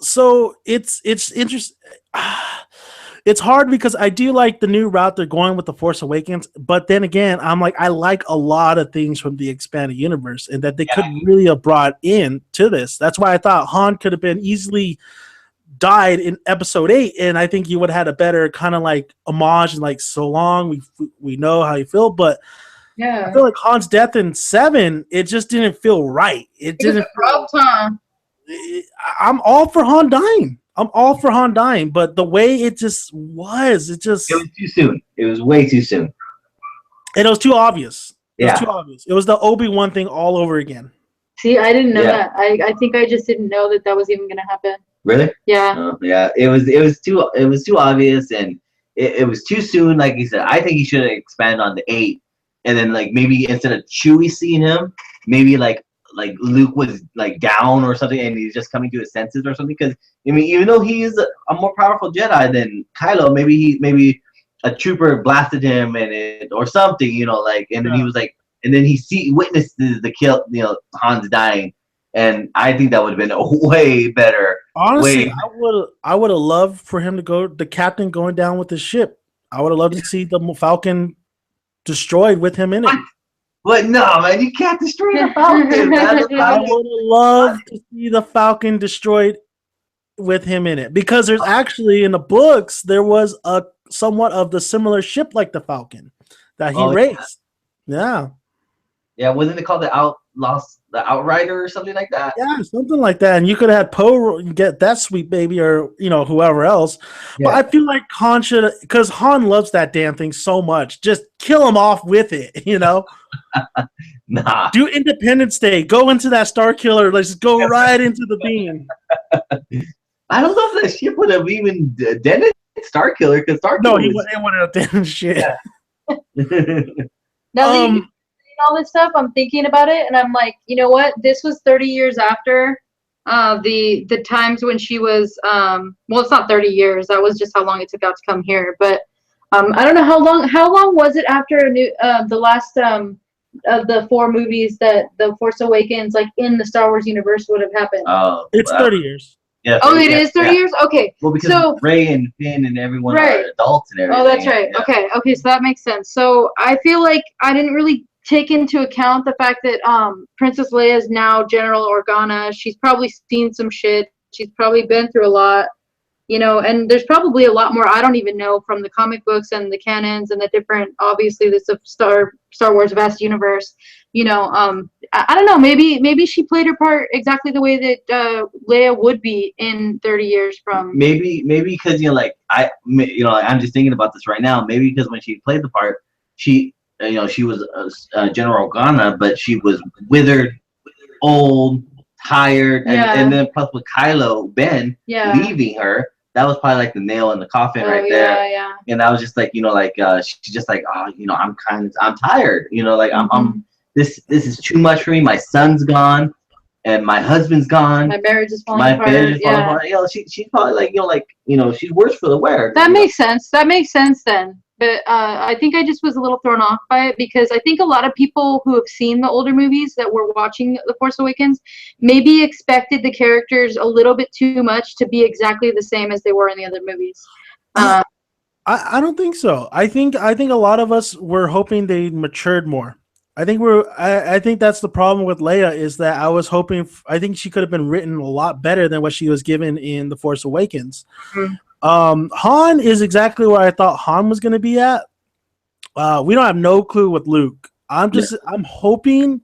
So it's interesting. It's hard because I do like the new route they're going with the Force Awakens, but then again, I'm like, I like a lot of things from the expanded universe and that they could really have brought in to this. That's why I thought Han could have been easily died in episode 8, and I think you would have had a better kind of like homage and like so long we know how you feel, but I feel like Han's death in 7, it just didn't feel right. It didn't. I'm all for Han dying. But the way it was too soon. It was way too soon. And it was too obvious. It was too obvious. It was the Obi-Wan thing all over again. See, I didn't know Yeah. that. I think I just didn't know that was even gonna happen. Really? Yeah. Yeah. It was too obvious, and it was too soon. Like you said, I think he should have expanded on the 8, and then like maybe instead of Chewie seeing him, maybe like Luke was like down or something, and he's just coming to his senses or something. Because I mean, even though he is a more powerful Jedi than Kylo, maybe a trooper blasted him or something, like, and then he was like, and then he witnesses the kill, Han's dying, and I think that would have been a way better. Honestly, I would have loved for him to go, the captain going down with the ship. I would have loved to see the Falcon destroyed with him in it. But no, man, you can't destroy the Falcon, man. The I Falcon- would have loved to see the Falcon destroyed with him in it, because there's actually in the books there was a somewhat of the similar ship like the Falcon that he raised. Yeah. Yeah, wasn't it called the Outrider or something like that? Yeah, something like that. And you could have had Poe get that sweet baby, or whoever else. Yeah. But I feel like Han should, because Han loves that damn thing so much. Just kill him off with it, Nah. Do Independence Day. Go into that Star Killer. Let's go right into the beam. I don't know if that ship would have even dented Star Killer, because Star Killer. No, he wouldn't have done shit. Yeah. Now that you're saying all this stuff, I'm thinking about it, and I'm like, you know what? This was 30 years after the times when she was. Well, it's not 30 years. That was just how long it took out to come here. But I don't know how long. How long was it after the last of the 4 movies that The Force Awakens, like in the Star Wars universe, would have happened? Oh, It's 30 years. Yeah. Oh, it is 30 years? Okay. Well, because Rey and Finn and everyone are adults and everything. Oh, that's right. Yeah. Okay, so that makes sense. So I feel like I didn't really take into account the fact that Princess Leia is now General Organa. She's probably seen some shit. She's probably been through a lot, and there's probably a lot more I don't even know from the comic books and the canons and the different, obviously, this Star Wars vast universe. I don't know. Maybe she played her part exactly the way that Leia would be in 30 years from. Maybe because I'm just thinking about this right now. Maybe because when she played the part, she was General Organa, but she was withered, old, tired, and then plus with Kylo Ben leaving her, that was probably like the nail in the coffin right there. Yeah. And I was just like, she's just like, I'm tired. I'm this is too much for me. My son's gone, and my husband's gone. My marriage is falling apart. She's probably like, she's worse for the wear. That makes sense. That makes sense then. But I think I just was a little thrown off by it, because I think a lot of people who have seen the older movies that were watching The Force Awakens maybe expected the characters a little bit too much to be exactly the same as they were in the other movies. I don't think so. I think a lot of us were hoping they matured more. I think that's the problem with Leia, is that I was hoping. I think she could have been written a lot better than what she was given in The Force Awakens. Mm-hmm. Han is exactly where I thought Han was going to be at. We don't have no clue with Luke. I'm hoping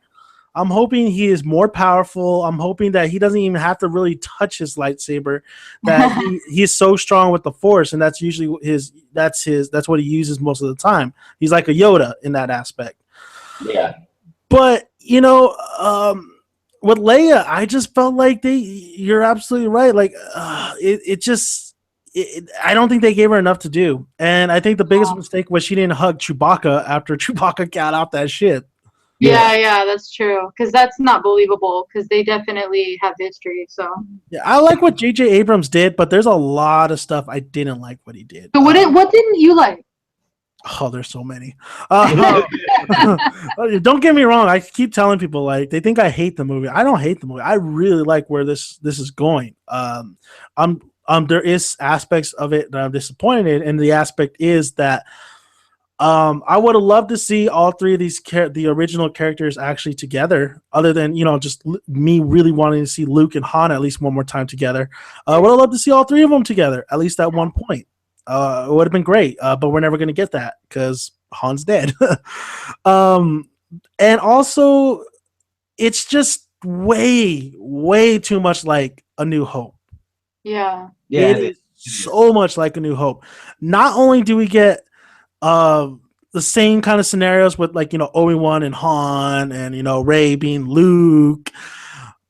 he is more powerful. I'm hoping that he doesn't even have to really touch his lightsaber, that he's so strong with the Force, and that's usually that's what he uses most of the time. He's like a Yoda in that aspect. Yeah. But with Leia, I just felt like you're absolutely right. Like I don't think they gave her enough to do. And I think the biggest mistake was she didn't hug Chewbacca after Chewbacca got out that shit. Yeah, that's true. Because that's not believable, because they definitely have history. So yeah, I like what J.J. Abrams did, but there's a lot of stuff I didn't like what he did. So what didn't you like? Oh, there's so many. Don't get me wrong. I keep telling people, like, they think I hate the movie. I don't hate the movie. I really like where this is going. There is aspects of it that I'm disappointed in, and the aspect is that I would have loved to see all 3 of these the original characters actually together, other than just me really wanting to see Luke and Han at least one more time together. I would have loved to see all 3 of them together at least at one point. It would have been great, but we're never going to get that because Han's dead. And also, it's just way, way too much like A New Hope. Yeah. It is so much like A New Hope. Not only do we get the same kind of scenarios with, like, Obi-Wan and Han and, Rey being Luke,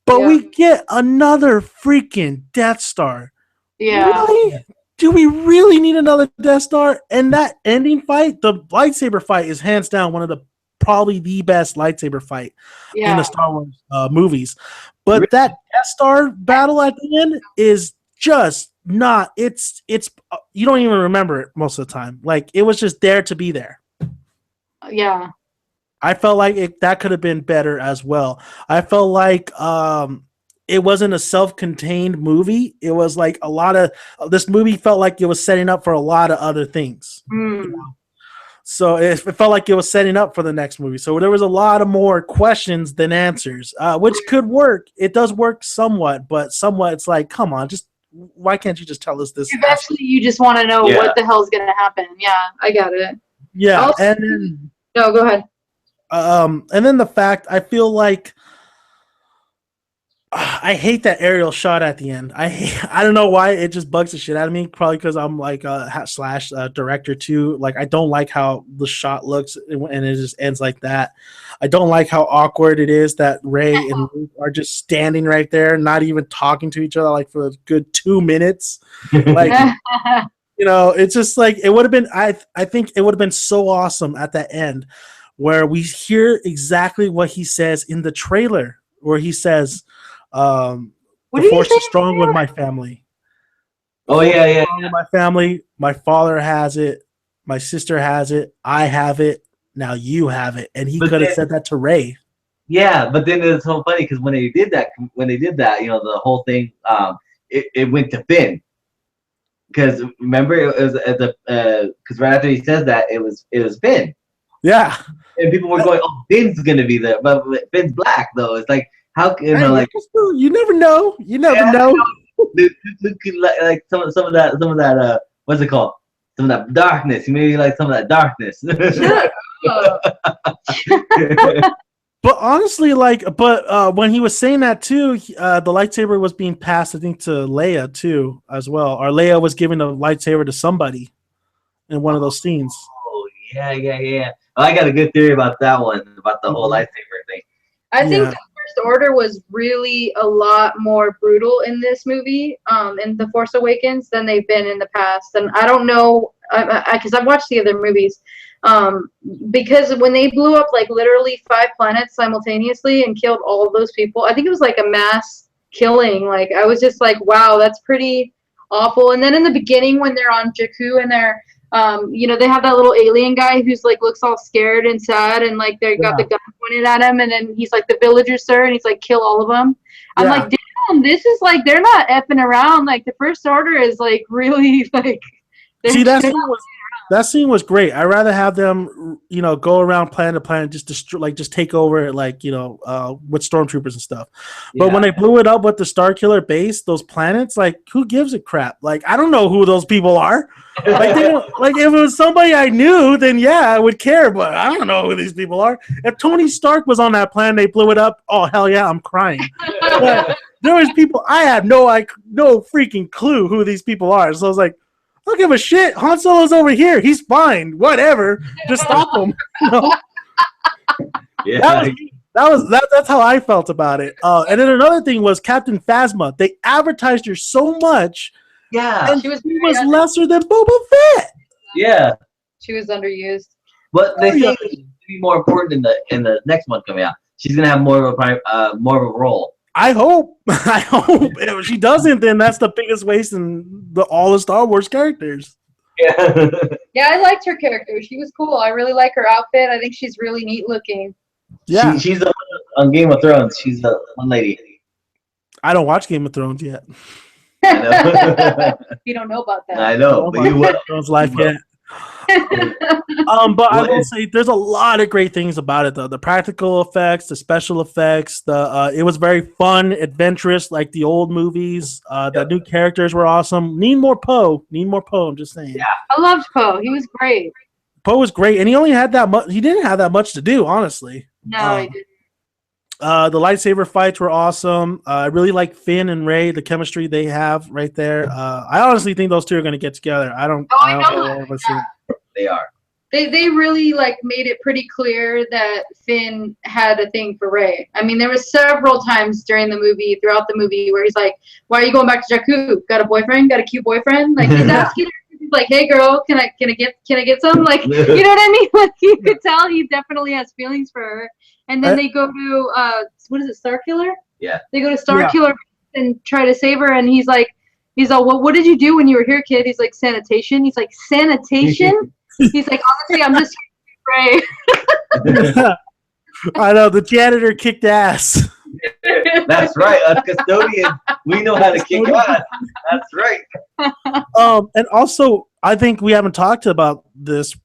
but we get another freaking Death Star. Yeah. Really? Do we really need another Death Star? And that ending fight, the lightsaber fight, is hands down one of the probably the best lightsaber fight in the Star Wars movies. But that Death Star battle at the end is just not. It's you don't even remember it most of the time. Like, it was just there to be there. Yeah. I felt like that could have been better as well. I felt like it wasn't a self-contained movie. It was like a lot of this movie felt like it was setting up for a lot of other things. You know? So it felt like it was setting up for the next movie. So there was a lot of more questions than answers, which could work. It does work somewhat, but somewhat it's like, come on, just why can't you just tell us this? Eventually, you just want to know what the hell's going to happen. Yeah, I got it. Yeah, also, and then, no, go ahead. And then the fact, I feel like I hate that aerial shot at the end. I don't know why, it just bugs the shit out of me. Probably because I'm like a slash director too. Like, I don't like how the shot looks and it just ends like that. I don't like how awkward it is that Rey and Luke are just standing right there, not even talking to each other like for a good 2 minutes. Like, you know, it's just like it would have been. I think it would have been so awesome at that end where we hear exactly what he says in the trailer, where he says, the force is strong with my family. Oh, yeah. With my family, my father has it, my sister has it, I have it, now you have it. And he could have said that to Rey. Yeah, but then it's so funny because when they did that, you know, the whole thing, it went to Finn. Because remember, it was because right after he says that, it was Finn. Yeah. And people were going, "Oh, Finn's gonna be there," but Finn's black though. It's like, how you know, like, you never know. You never know. Like some of that what's it called? Some of that darkness. Maybe like some of that darkness. But honestly, when he was saying that too, the lightsaber was being passed, I think, to Leia too, as well. Or Leia was giving a lightsaber to somebody in one of those scenes. Oh, yeah. Well, I got a good theory about that one, about the whole lightsaber thing. I think the First Order was really a lot more brutal in this movie, in The Force Awakens, than they've been in the past. And I don't know, because I've watched the other movies. Because when they blew up like literally 5 planets simultaneously and killed all of those people, I think it was like a mass killing. Like, I was just like, wow, that's pretty awful. And then in the beginning when they're on Jakku and they're, you know, they have that little alien guy who's like looks all scared and sad and like they got the gun pointed at him and then he's like, the villagers, sir, and he's like, kill all of them. I'm like, damn, this is like, they're not effing around. Like, the First Order is like really like. See, that scene was great. I'd rather have them, you know, go around planet to planet, just take over, like, you know, with stormtroopers and stuff. But when they blew it up with the Starkiller base, those planets, like, who gives a crap? Like, I don't know who those people are. Like, like, if it was somebody I knew, then yeah, I would care. But I don't know who these people are. If Tony Stark was on that planet, they blew it up. Oh, hell yeah, I'm crying. But there was people I had no freaking clue who these people are. So I was like, I don't give a shit. Han Solo's over here. He's fine. Whatever. Just stop him. You know? Yeah. That's how I felt about it. And then another thing was Captain Phasma. They advertised her so much. Yeah. And she was lesser than Boba Fett. Yeah. She was underused. But they think she's gonna be more important in the next one coming out. She's gonna have more of a role. I hope. If she doesn't, then that's the biggest waste in all the Star Wars characters. Yeah. Yeah, I liked her character. She was cool. I really like her outfit. I think she's really neat looking. Yeah. She's on Game of Thrones. She's the one lady. I don't watch Game of Thrones yet. You don't know about that. I know, but you will. Thrones life yet. But I will say there's a lot of great things about it though. The practical effects, the special effects, it was very fun, adventurous, like the old movies. The new characters were awesome. Need more Poe. I'm just saying. Yeah, I loved Poe. He was great. Poe was great, and he only had that much. He didn't have that much to do, honestly. No, he didn't. The lightsaber fights were awesome. I really like Finn and Rey, the chemistry they have right there. I honestly think those two are going to get together. I don't know. They are. They really like made it pretty clear that Finn had a thing for Rey. I mean, there was several times throughout the movie, where he's like, "Why are you going back to Jakku? Got a boyfriend? Got a cute boyfriend?" Like he's asking her, he's like, "Hey girl, can I get some?" Like, you know what I mean? Like you could tell he definitely has feelings for her. And then they go to what is it, Starkiller? Yeah. They go to Starkiller and try to save her, and he's like, "Well, what did you do when you were here, kid?" He's like, "Sanitation." He's like, "Sanitation?" He's like, "Honestly, I'm just trying to pray." I know, the janitor kicked ass. That's right. Us custodians, we know how to kick ass. That's right. And also, I think we haven't talked about this,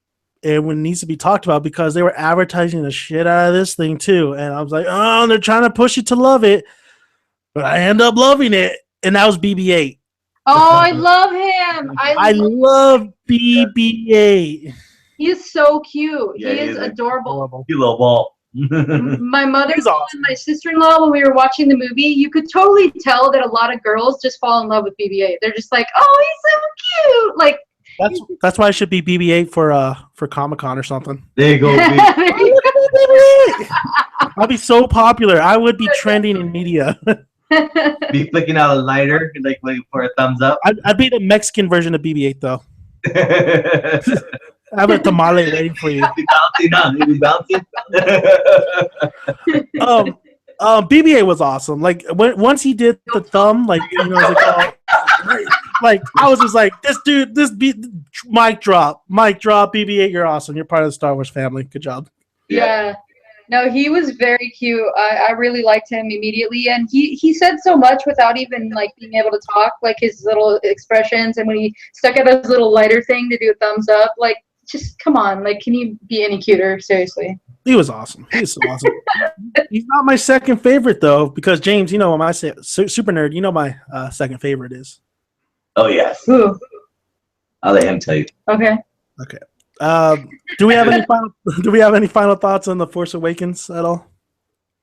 and it needs to be talked about because they were advertising the shit out of this thing too. And I was like, oh, they're trying to push you to love it, but I end up loving it, and that was BB-8. Oh, I love him. I love BB-8. He is so cute. Yeah, he is adorable. You little ball. My mother-in-law awesome. and my sister-in-law, when we were watching the movie, you could totally tell that a lot of girls just fall in love with BB-8. They're just like, "Oh, he's so cute!" Like that's why I should be BB-8 for Comic-Con or something. There you go. I'll be so popular. I would be trending in media. Be flicking out a lighter, like waiting for a thumbs up. I'd be the Mexican version of BB-8 though. I have a tamale waiting for you. You bouncing? BB-8 was awesome. Like once he did the thumb, like like I was just like, mic drop, BB-8, you're awesome. You're part of the Star Wars family. Good job. Yeah. No, he was very cute. I really liked him immediately, and he said so much without even like being able to talk, like his little expressions, and when he stuck out his little lighter thing to do a thumbs up, like just come on, like can you be any cuter? Seriously. He was awesome. He's so awesome. He's not my second favorite though, because James, you know, when I say super nerd, you know my second favorite is. Oh yes. Who? I'll let him tell you. Okay. Do we have any final thoughts on The Force Awakens at all?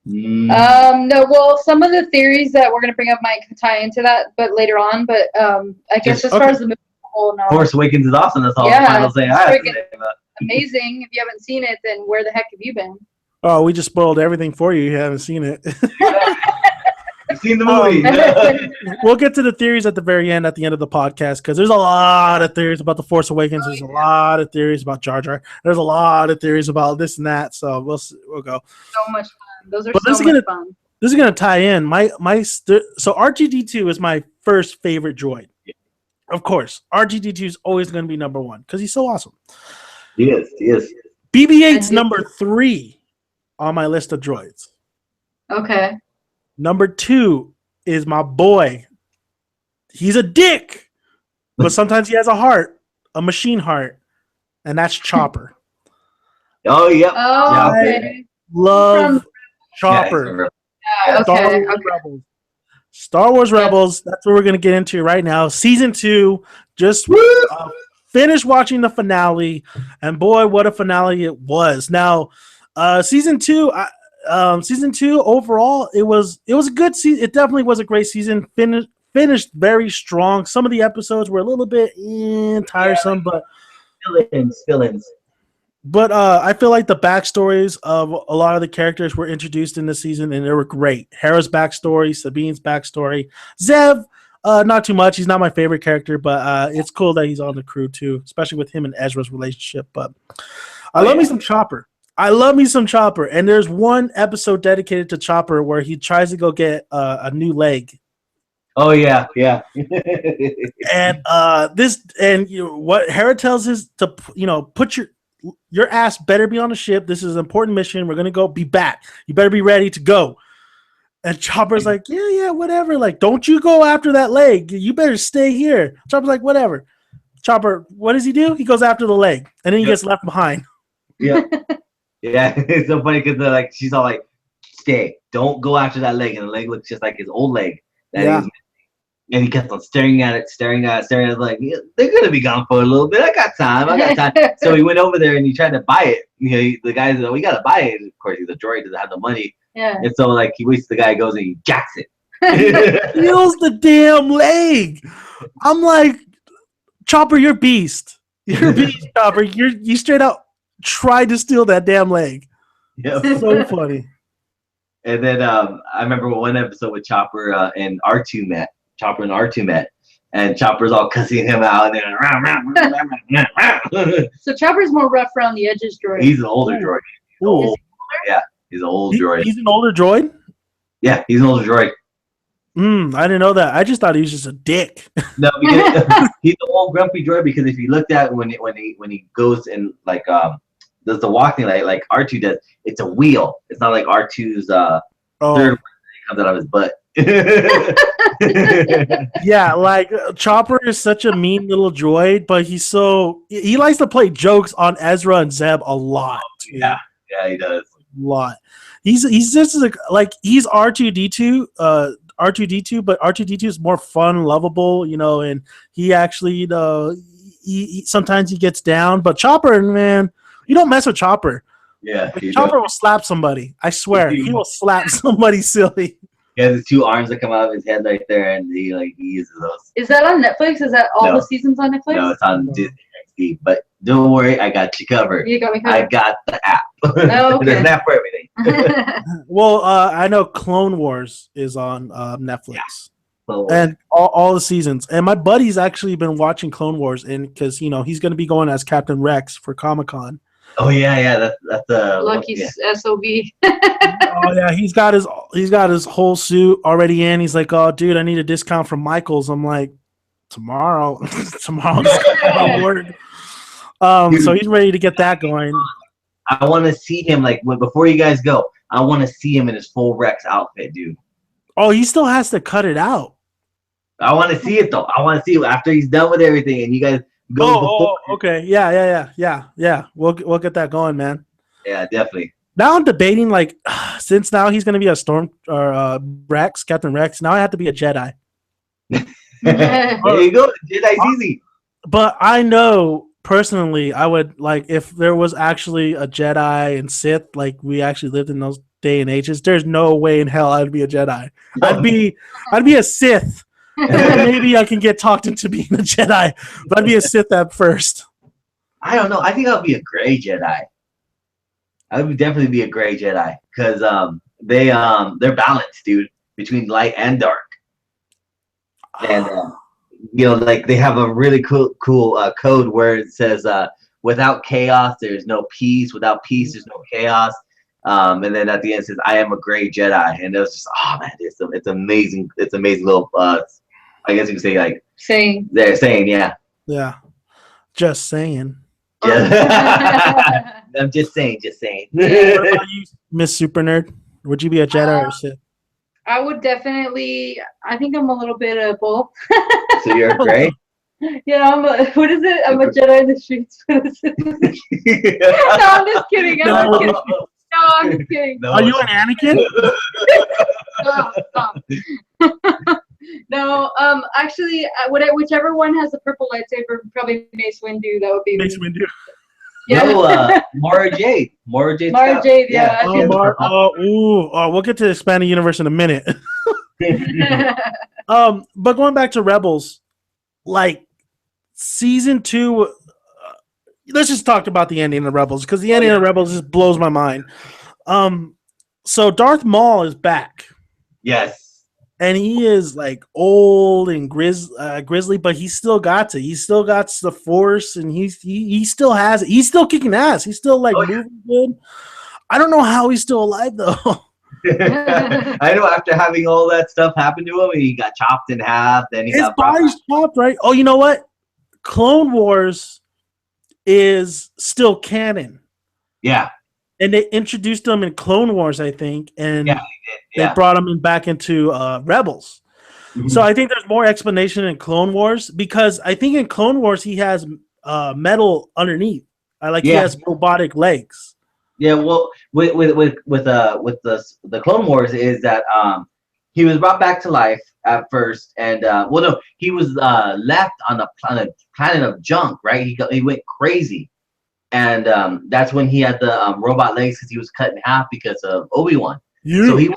No. Well, some of the theories that we're gonna bring up might tie into that, but later on. But I guess as far as the movie as a whole, no. Force Awakens is awesome. That's all the final thing I have to say about it. Amazing. If you haven't seen it, then where the heck have you been? Oh, we just spoiled everything for you. You haven't seen it. You've seen the movie. We'll get to the theories at the end of the podcast, because there's a lot of theories about The Force Awakens. There's a lot of theories about Jar Jar. There's a lot of theories about this and that. So we'll go. So much fun. Those are so much fun. This is gonna tie in. So RGD2 is my first favorite droid. Yeah. Of course, RGD2 is always gonna be number one because he's so awesome. He is. BB-8's number 3 on my list of droids. Okay. Number 2 is my boy. He's a dick, but sometimes he has a heart, a machine heart, and that's Chopper. Oh, yep. Oh, okay. Love Chopper. Yeah, okay. Star Wars Rebels. That's what we're going to get into right now. Season 2. Just finished watching the finale, and boy, what a finale it was. Now, season 2 overall, it was a good season. It definitely was a great season. Finished very strong. Some of the episodes were a little bit tiresome, but fill-ins. But I feel like the backstories of a lot of the characters were introduced in this season, and they were great. Hera's backstory, Sabine's backstory, Zev, not too much. He's not my favorite character, but it's cool that he's on the crew too, especially with him and Ezra's relationship. But I love me some Chopper. And there's one episode dedicated to Chopper where he tries to go get a new leg. Oh yeah. And what Hera tells is to put your ass better be on the ship. This is an important mission. We're gonna go. Be back. You better be ready to go. And Chopper's like, yeah, whatever. Like, don't you go after that leg. You better stay here. Chopper's like, whatever. Chopper, what does he do? He goes after the leg, and then he gets left behind. Yeah. Yeah, it's so funny because she's all like, "Stay, don't go after that leg," and the leg looks just like his old leg. And he kept on staring at it, like, they're gonna be gone for a little bit. I got time. So he went over there and he tried to buy it. The guy's like, "We gotta buy it." Of course, he's a droid, doesn't have the money. Yeah. And so he waits. The guy goes and he jacks it. Steals the damn leg. I'm like, Chopper, you're beast. You're beast, Chopper. You straight out tried to steal that damn leg. Yep. So funny. And then I remember one episode with Chopper and R2 met. Chopper and R2 met. And Chopper's all cussing him out. And So Chopper's more rough around the edges droid. he's an older droid. Yeah, he's an old droid. He's an older droid? Yeah, he's an older droid. I didn't know that. I just thought he was just a dick. No, because he's an old grumpy droid. Because if you looked at when he goes and like does the walking like R2 does, it's a wheel. It's not like R2's third one comes out of his butt. Yeah, like Chopper is such a mean little droid, but he likes to play jokes on Ezra and Zeb a lot. Yeah, he does a lot. He's just like he's R2D2, R2D2, but R2D2 is more fun, lovable, and he actually he sometimes he gets down, but Chopper, man, you don't mess with Chopper. Yeah, Chopper will slap somebody. I swear, he will slap somebody silly. He has his two arms that come out of his head right there, and he uses those. Is that on Netflix? Is that all the seasons on Netflix? No, it's on Disney XD. But don't worry, I got you covered. You got me covered. I got the app. Oh, okay. There's an app for everything. Well, I know Clone Wars is on Netflix. Yeah. And all the seasons. And my buddy's actually been watching Clone Wars, and because he's going to be going as Captain Rex for Comic-Con. Oh yeah, that's Lucky SOB. Oh yeah, he's got his whole suit already in. He's like, "Oh, dude, I need a discount from Michaels." I'm like, "Tomorrow's work." So he's ready to get that going. I want to see him before you guys go. I want to see him in his full Rex outfit, dude. Oh, he still has to cut it out. I want to see it though. I want to see it after he's done with everything, and you guys. Okay. Yeah. We'll get that going, man. Yeah, definitely. Now I'm debating, since now he's gonna be a Storm or Rex, Captain Rex. Now I have to be a Jedi. There you go. Jedi's easy. But I know personally, I would if there was actually a Jedi and Sith, we actually lived in those day and ages. There's no way in hell I'd be a Jedi. I'd be a Sith. Maybe I can get talked into being a Jedi, but I'd be a Sith at first. I don't know. I think I'll be a gray Jedi. I would definitely be a gray Jedi because they're balanced, dude, between light and dark. And they have a really cool code where it says without chaos there's no peace, without peace there's no chaos. And then at the end it says I am a gray Jedi, and it was just man, it's amazing. It's amazing little I guess you could say saying. They're saying, yeah. Yeah. Just saying. Yeah. I'm just saying. What about you, Miss Supernerd? Would you be a Jedi or a Sith? I would definitely. I think I'm a little bit of both. So you're a gray? Yeah, what is it? I'm a Jedi in the streets. No, I'm just kidding. I'm just kidding. No. Are you an Anakin? Stop. No, actually, whichever one has a purple lightsaber, probably Mace Windu. That would be Mace Windu. Yeah. No, Mara Jade. Mara Jade, yeah. We'll get to the expanded universe in a minute. But going back to Rebels, season 2. Let's just talk about the ending of Rebels, because the ending of Rebels just blows my mind. So Darth Maul is back. Yes. And he is old and grizzly, but he still got it. He still got the Force, and he still has it. He's still kicking ass. He's still moving good. I don't know how he's still alive though. I know after having all that stuff happen to him, he got chopped in half. Then his body's chopped, right? Oh, you know what? Clone Wars is still canon. Yeah. And they introduced him in Clone Wars, I think, and they brought him back into Rebels. Mm-hmm. So I think there's more explanation in Clone Wars, because I think in Clone Wars he has metal underneath. He has robotic legs. Yeah, well, with the Clone Wars is that he was brought back to life at first, and he was left on a planet of junk, right? He went crazy. And that's when he had the robot legs, because he was cut in half because of Obi-Wan. Yeah. So he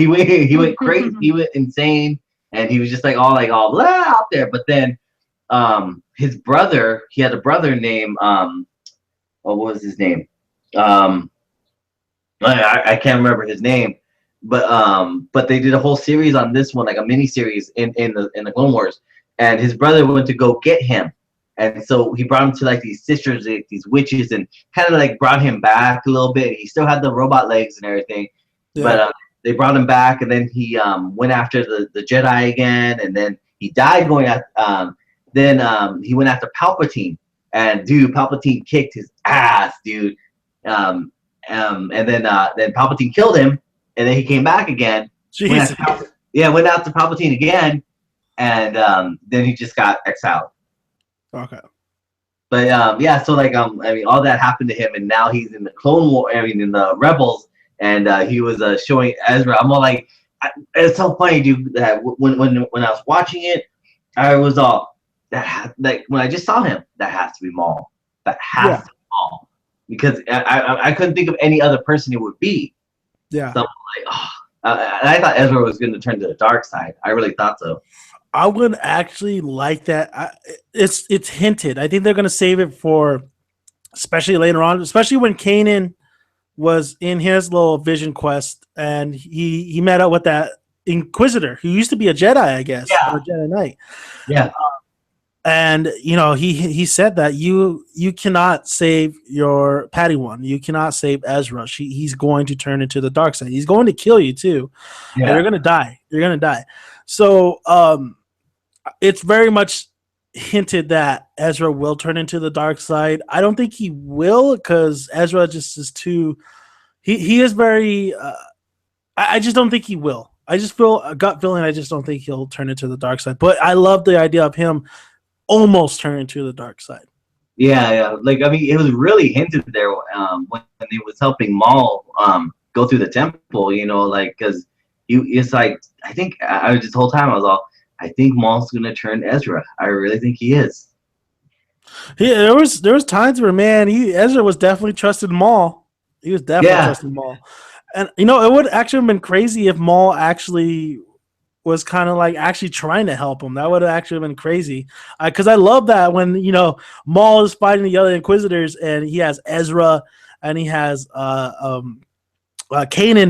went crazy, he went insane, and he was just all blah out there. But then his brother, he had a brother named what was his name? I can't remember his name, but they did a whole series on this one, like a mini series in the Clone Wars, and his brother went to go get him, and so he brought him to like these sisters, like, these witches, and kind of like brought him back a little bit. He still had the robot legs and everything, but they brought him back, and then he went after the Jedi again, and then he died going at then he went after Palpatine, and dude, Palpatine kicked his ass, dude. And then Palpatine killed him, and then he came back again. Went after Palpatine again, and then he just got exiled. Okay. But yeah, so like I mean, all that happened to him, and now he's in the Clone War. I mean, in the Rebels, and he was showing Ezra. I'm all like, it's so funny, dude. That when I was watching it, I was all like when I just saw him, that has to be Maul. That has to be Maul. Because I couldn't think of any other person it would be. Yeah. So I'm like, oh. I thought Ezra was going to turn to the dark side. I really thought so. I would actually like that. It's hinted. I think they're going to save it for, especially later on, especially when Kanan was in his little vision quest and he met up with that Inquisitor who used to be a Jedi, I guess, or a Jedi Knight. Yeah. And he said that you cannot save your Padawan. You cannot save Ezra. He's going to turn into the dark side. He's going to kill you too. Yeah. You're gonna die. You're gonna die. So it's very much hinted that Ezra will turn into the dark side. I don't think he will because Ezra just is too. He is very. I just don't think he will. I just feel a gut feeling. I just don't think he'll turn into the dark side. But I love the idea of him almost turn into the dark side. Yeah. Like, I mean, it was really hinted there when he was helping Maul go through the temple, like, because it's like, I think, I was just the whole time, I was all, I think Maul's going to turn Ezra. I really think he is. Yeah, there was times where, man, Ezra was definitely trusting Maul. He was definitely trusting Maul. And, it would actually have been crazy if Maul actually was kind of like actually trying to help him. That would have actually been crazy. Because I love that when, Maul is fighting the other Inquisitors and he has Ezra and he has Kanan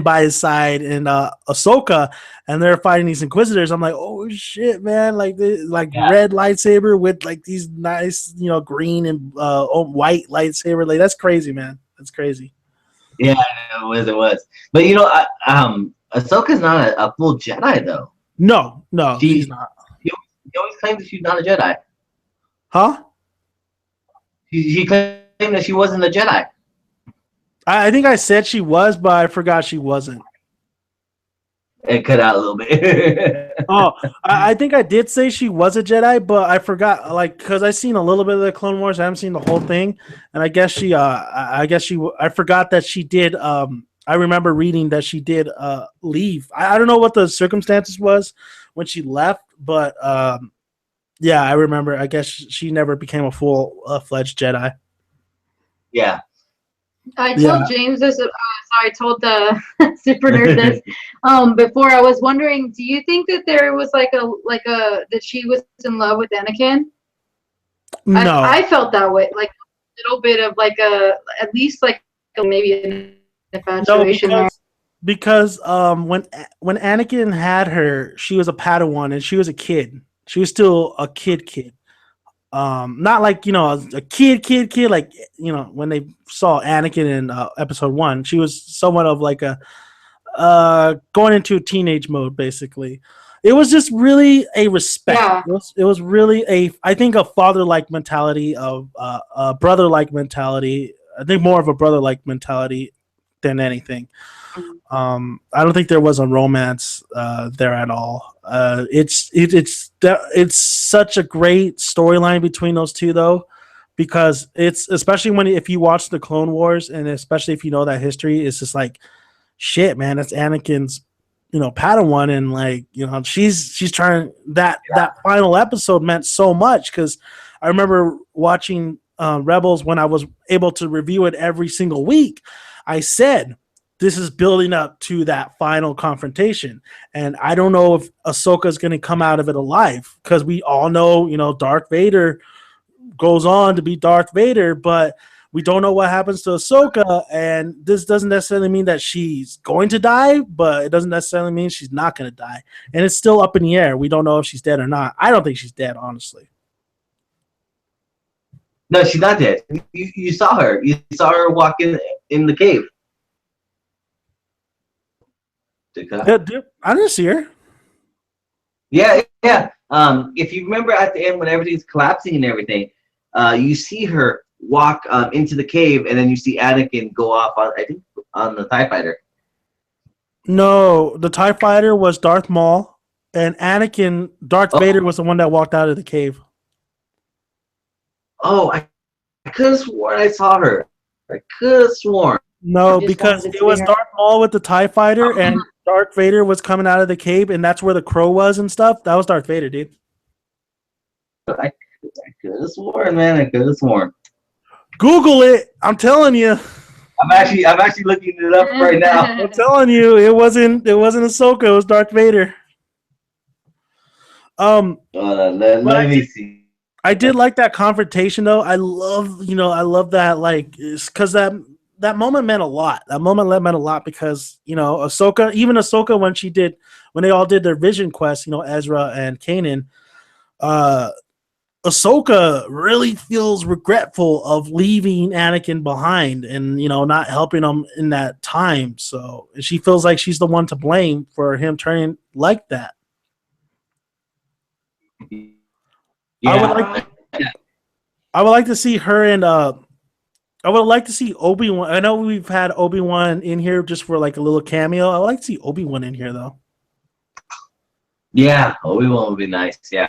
by his side and Ahsoka and they're fighting these Inquisitors. I'm like, oh shit, man. Like red lightsaber with like these nice, green and white lightsaber. Like that's crazy, man. That's crazy. Yeah, it was. But Ahsoka's not a full Jedi though. No, she's not. He always claims that she's not a Jedi. Huh? She claimed that she wasn't a Jedi. I think I said she was, but I forgot she wasn't. It cut out a little bit. I think I did say she was a Jedi, but I forgot, because I seen a little bit of the Clone Wars. I haven't seen the whole thing, and I guess I forgot that she did. I remember reading that she did leave. I don't know what the circumstances was when she left, but yeah, I remember. I guess she never became a full-fledged Jedi. Yeah. I told James this. I told the Supernerd this before. I was wondering, do you think that there was that she was in love with Anakin? No, I felt that way. Like a little bit of at least maybe an infatuation. No, because when Anakin had her, she was a Padawan and she was a kid. She was still a kid. Not like, a kid, like, when they saw Anakin in episode 1, she was somewhat of like a going into teenage mode, basically. It was just really a respect. Yeah. It was really I think a father-like mentality, of a brother-like mentality. I think more of a brother-like mentality than anything. I don't think there was a romance there at all. It's such a great storyline between those two, though, because it's especially if you watch the Clone Wars and especially if you know that history, it's just like, shit, man, that's Anakin's Padawan, and she's trying that final episode meant so much because I remember watching Rebels when I was able to review it every single week. I said, this is building up to that final confrontation. And I don't know if Ahsoka is going to come out of it alive because we all know, Darth Vader goes on to be Darth Vader. But We don't know what happens to Ahsoka, and this doesn't necessarily mean that she's going to die, but it doesn't necessarily mean she's not going to die. And it's still up in the air. We don't know if she's dead or not. I don't think she's dead, honestly. No, she's not dead. You saw her. You saw her walk in the cave. Yeah, dude, I didn't see her. Yeah. If you remember at the end when everything's collapsing and everything, you see her walk into the cave, and then you see Anakin go off on the TIE fighter. No, the TIE fighter was Darth Maul, and Darth Vader was the one that walked out of the cave. Oh, I could have sworn I saw her. I could have sworn. No, because it was Darth Maul with the TIE fighter, and Darth Vader was coming out of the cave, and that's where the crow was and stuff. That was Darth Vader, dude. I could have sworn, man. I could have sworn. Google it. I'm telling you. I'm actually looking it up right now. I'm telling you, it wasn't Ahsoka. It was Darth Vader. Let me see. I did like that confrontation though. I love that, like, because that moment meant a lot. That moment meant a lot because Ahsoka when they all did their vision quest, Ezra and Kanan, Ahsoka really feels regretful of leaving Anakin behind and not helping him in that time. So she feels like she's the one to blame for him turning like that. Yeah. I would like to see her and I would like to see Obi-Wan. I know we've had Obi-Wan in here just for like a little cameo. I would like to see Obi-Wan in here though. Yeah, Obi-Wan would be nice. Yeah.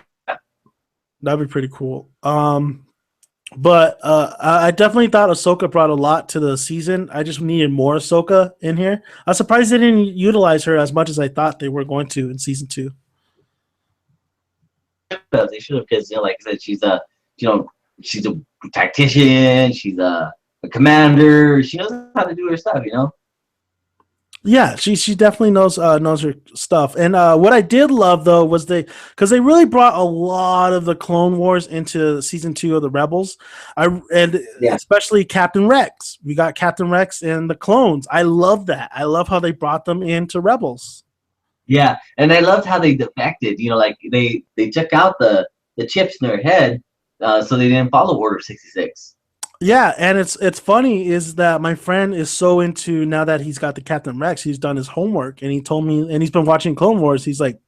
That'd be pretty cool. But I definitely thought Ahsoka brought a lot to the season. I just needed more Ahsoka in here. I was surprised they didn't utilize her as much as I thought they were going to in season 2. They should have, because like I said, she's a tactician. She's a commander. She knows how to do her stuff. Yeah, she definitely knows her stuff. And what I did love though was because they really brought a lot of the Clone Wars into season 2 of the Rebels. Especially Captain Rex. We got Captain Rex and the clones. I love that. I love how they brought them into Rebels. Yeah, and I loved how they defected. Like they took out the chips in their head, so they didn't follow Order 66. Yeah, and it's funny is that my friend is so into, now that he's got the Captain Rex, he's done his homework, and he told me, and he's been watching Clone Wars. He's like,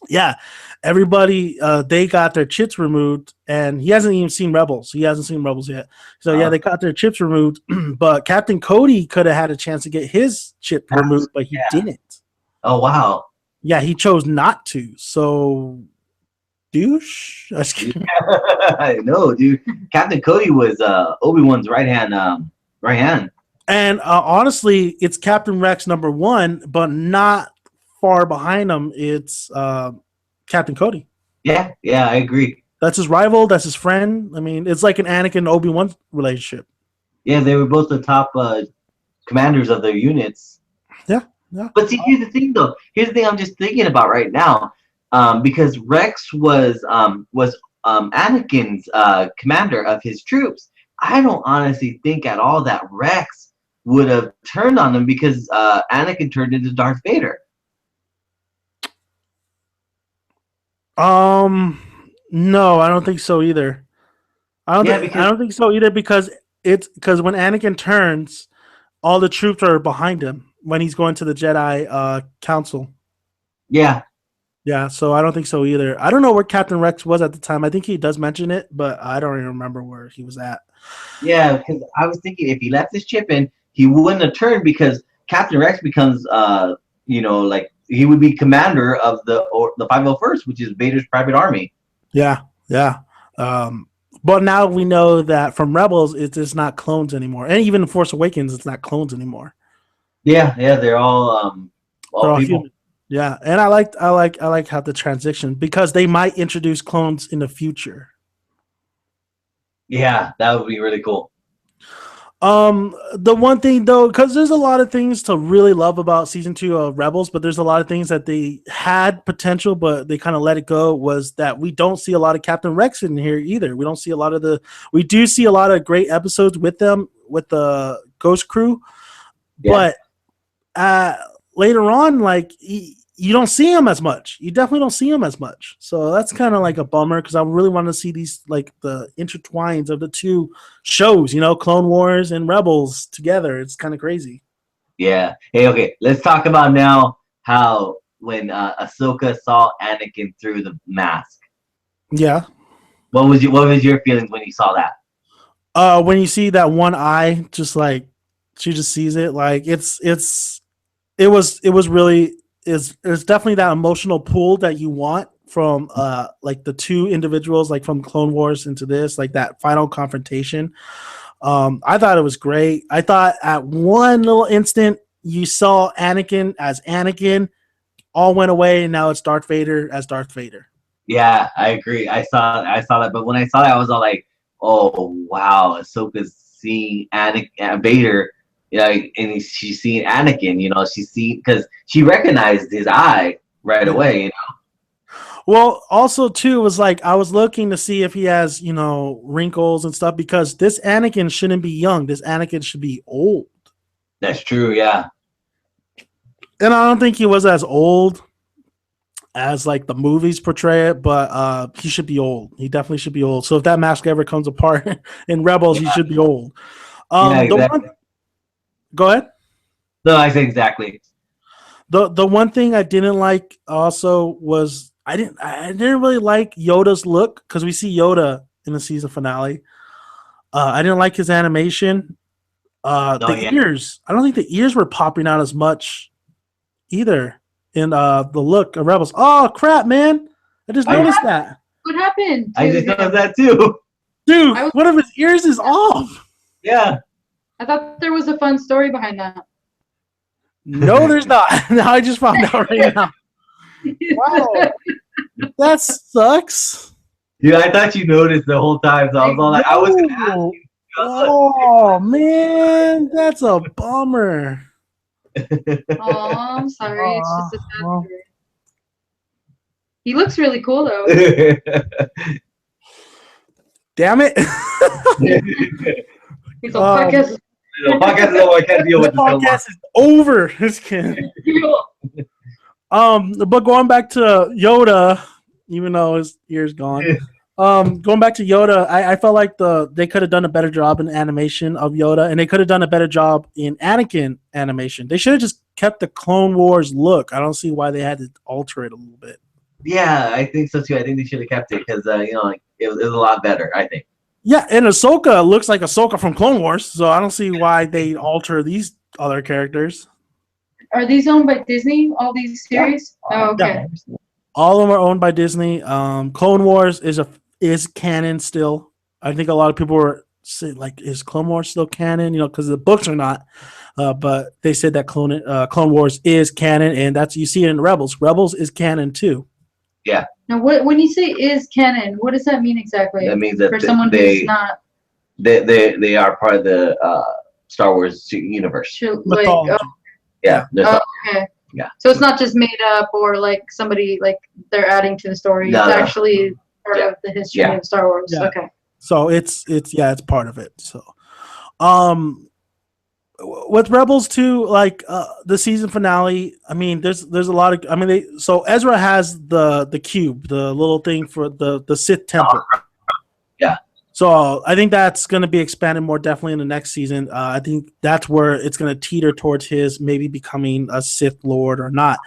yeah, everybody they got their chips removed, and he hasn't even seen Rebels. He hasn't seen Rebels yet. So yeah, they got their chips removed, but Captain Cody could have had a chance to get his chip removed, but he didn't. Oh wow. Yeah, he chose not to. So douche. I know, dude. Captain Cody was Obi-Wan's right hand. And honestly, it's Captain Rex number 1, but not far behind him. It's Captain Cody. Yeah, I agree. That's his rival. That's his friend. I mean, it's like an Anakin and Obi-Wan relationship. Yeah, they were both the top commanders of their units. Yeah. But see, here's the thing, though. Here's the thing I'm just thinking about right now. Because Rex was Anakin's commander of his troops. I don't honestly think at all that Rex would have turned on him, because Anakin turned into Darth Vader. No, I don't think so either. I don't think so either, because when Anakin turns, all the troops are behind him when he's going to the Jedi Council. Yeah, so I don't think so either. I don't know where Captain Rex was at the time. I think he does mention it, but I don't even remember where he was at. Yeah, because I was thinking if he left his chip in, he wouldn't have turned, because Captain Rex becomes, like he would be commander of the 501st, which is Vader's private army. Yeah. But now we know that from Rebels, it's not clones anymore, and even in Force Awakens, it's not clones anymore. Yeah, they're all people. Human. Yeah, and I like how the transition, because they might introduce clones in the future. Yeah, that would be really cool. The one thing though, because there's a lot of things to really love about season 2 of Rebels, but there's a lot of things that they had potential, but they kind of let it go. Was that we don't see a lot of Captain Rex in here either. We don't see a lot of we do see a lot of great episodes with them with the Ghost Crew, but later on, like you don't see him as much. You definitely don't see him as much. So that's kind of like a bummer because I really want to see these like the intertwines of the two shows, Clone Wars and Rebels together. It's kind of crazy. Yeah. Hey, okay. Let's talk about now how when Ahsoka saw Anakin through the mask. Yeah. What was your feelings when you saw that? When you see that one eye, just like she just sees it, like it was really. Is definitely that emotional pull that you want from like the two individuals, like from Clone Wars into this, like that final confrontation. I thought it was great. I thought at one little instant you saw Anakin as Anakin, all went away, and now it's Darth Vader as Darth Vader. Yeah, I agree. I saw that, but when I saw that, I was all like, "Oh wow, Ahsoka's seeing Anakin Vader." And she's seeing Anakin, she's seeing because she recognized his eye right away, Well, also too was like I was looking to see if he has, wrinkles and stuff because this Anakin shouldn't be young. This Anakin should be old. That's true, yeah. And I don't think he was as old as like the movies portray it, but he should be old. He definitely should be old. So if that mask ever comes apart in Rebels, he should be old. Exactly. Go ahead. No, I say exactly. The one thing I didn't like also was I didn't really like Yoda's look because we see Yoda in the season finale. I didn't like his animation. Ears. I don't think the ears were popping out as much either in the look of Rebels. Oh crap, man! I just noticed that. What happened? I just noticed that too. Dude, one of his ears is off. Yeah. I thought there was a fun story behind that. No, there's not. Now I just found out right now. Wow. That sucks. Dude, I thought you noticed the whole time, so I was all like, I was gonna ask you. Oh man, that's a bummer. Oh, I'm sorry. It's just a sad story. He looks really cool though. Damn it. He's a podcast. The podcast is over. I can't deal with this. The podcast is over. This kid. But going back to Yoda, even though his ear's gone. Going back to Yoda, I felt like they could have done a better job in animation of Yoda, and they could have done a better job in Anakin animation. They should have just kept the Clone Wars look. I don't see why they had to alter it a little bit. Yeah, I think so too. I think they should have kept it because it was a lot better, I think. Yeah, and Ahsoka looks like Ahsoka from Clone Wars, so I don't see why they alter these other characters. Are these owned by Disney, all these series? Yeah. Oh, okay. Yeah. All of them are owned by Disney. Clone Wars is canon still. I think a lot of people were saying, like, is Clone Wars still canon? Because the books are not. But they said that Clone Wars is canon, and that's you see it in Rebels. Rebels is canon too. Yeah. Now, when you say is canon, what does that mean exactly? That means that for someone who's not. They are part of the Star Wars universe. Yeah. Okay. Yeah. So it's not just made up or like somebody like they're adding to the story. No, it's actually part of the history of Star Wars. Yeah. Okay. So it's part of it. So, with Rebels too, like the season finale. I mean, there's a lot of. I mean, so Ezra has the cube, the little thing for the Sith temple. Yeah. So I think that's going to be expanded more definitely in the next season. I think that's where it's going to teeter towards his maybe becoming a Sith Lord or not.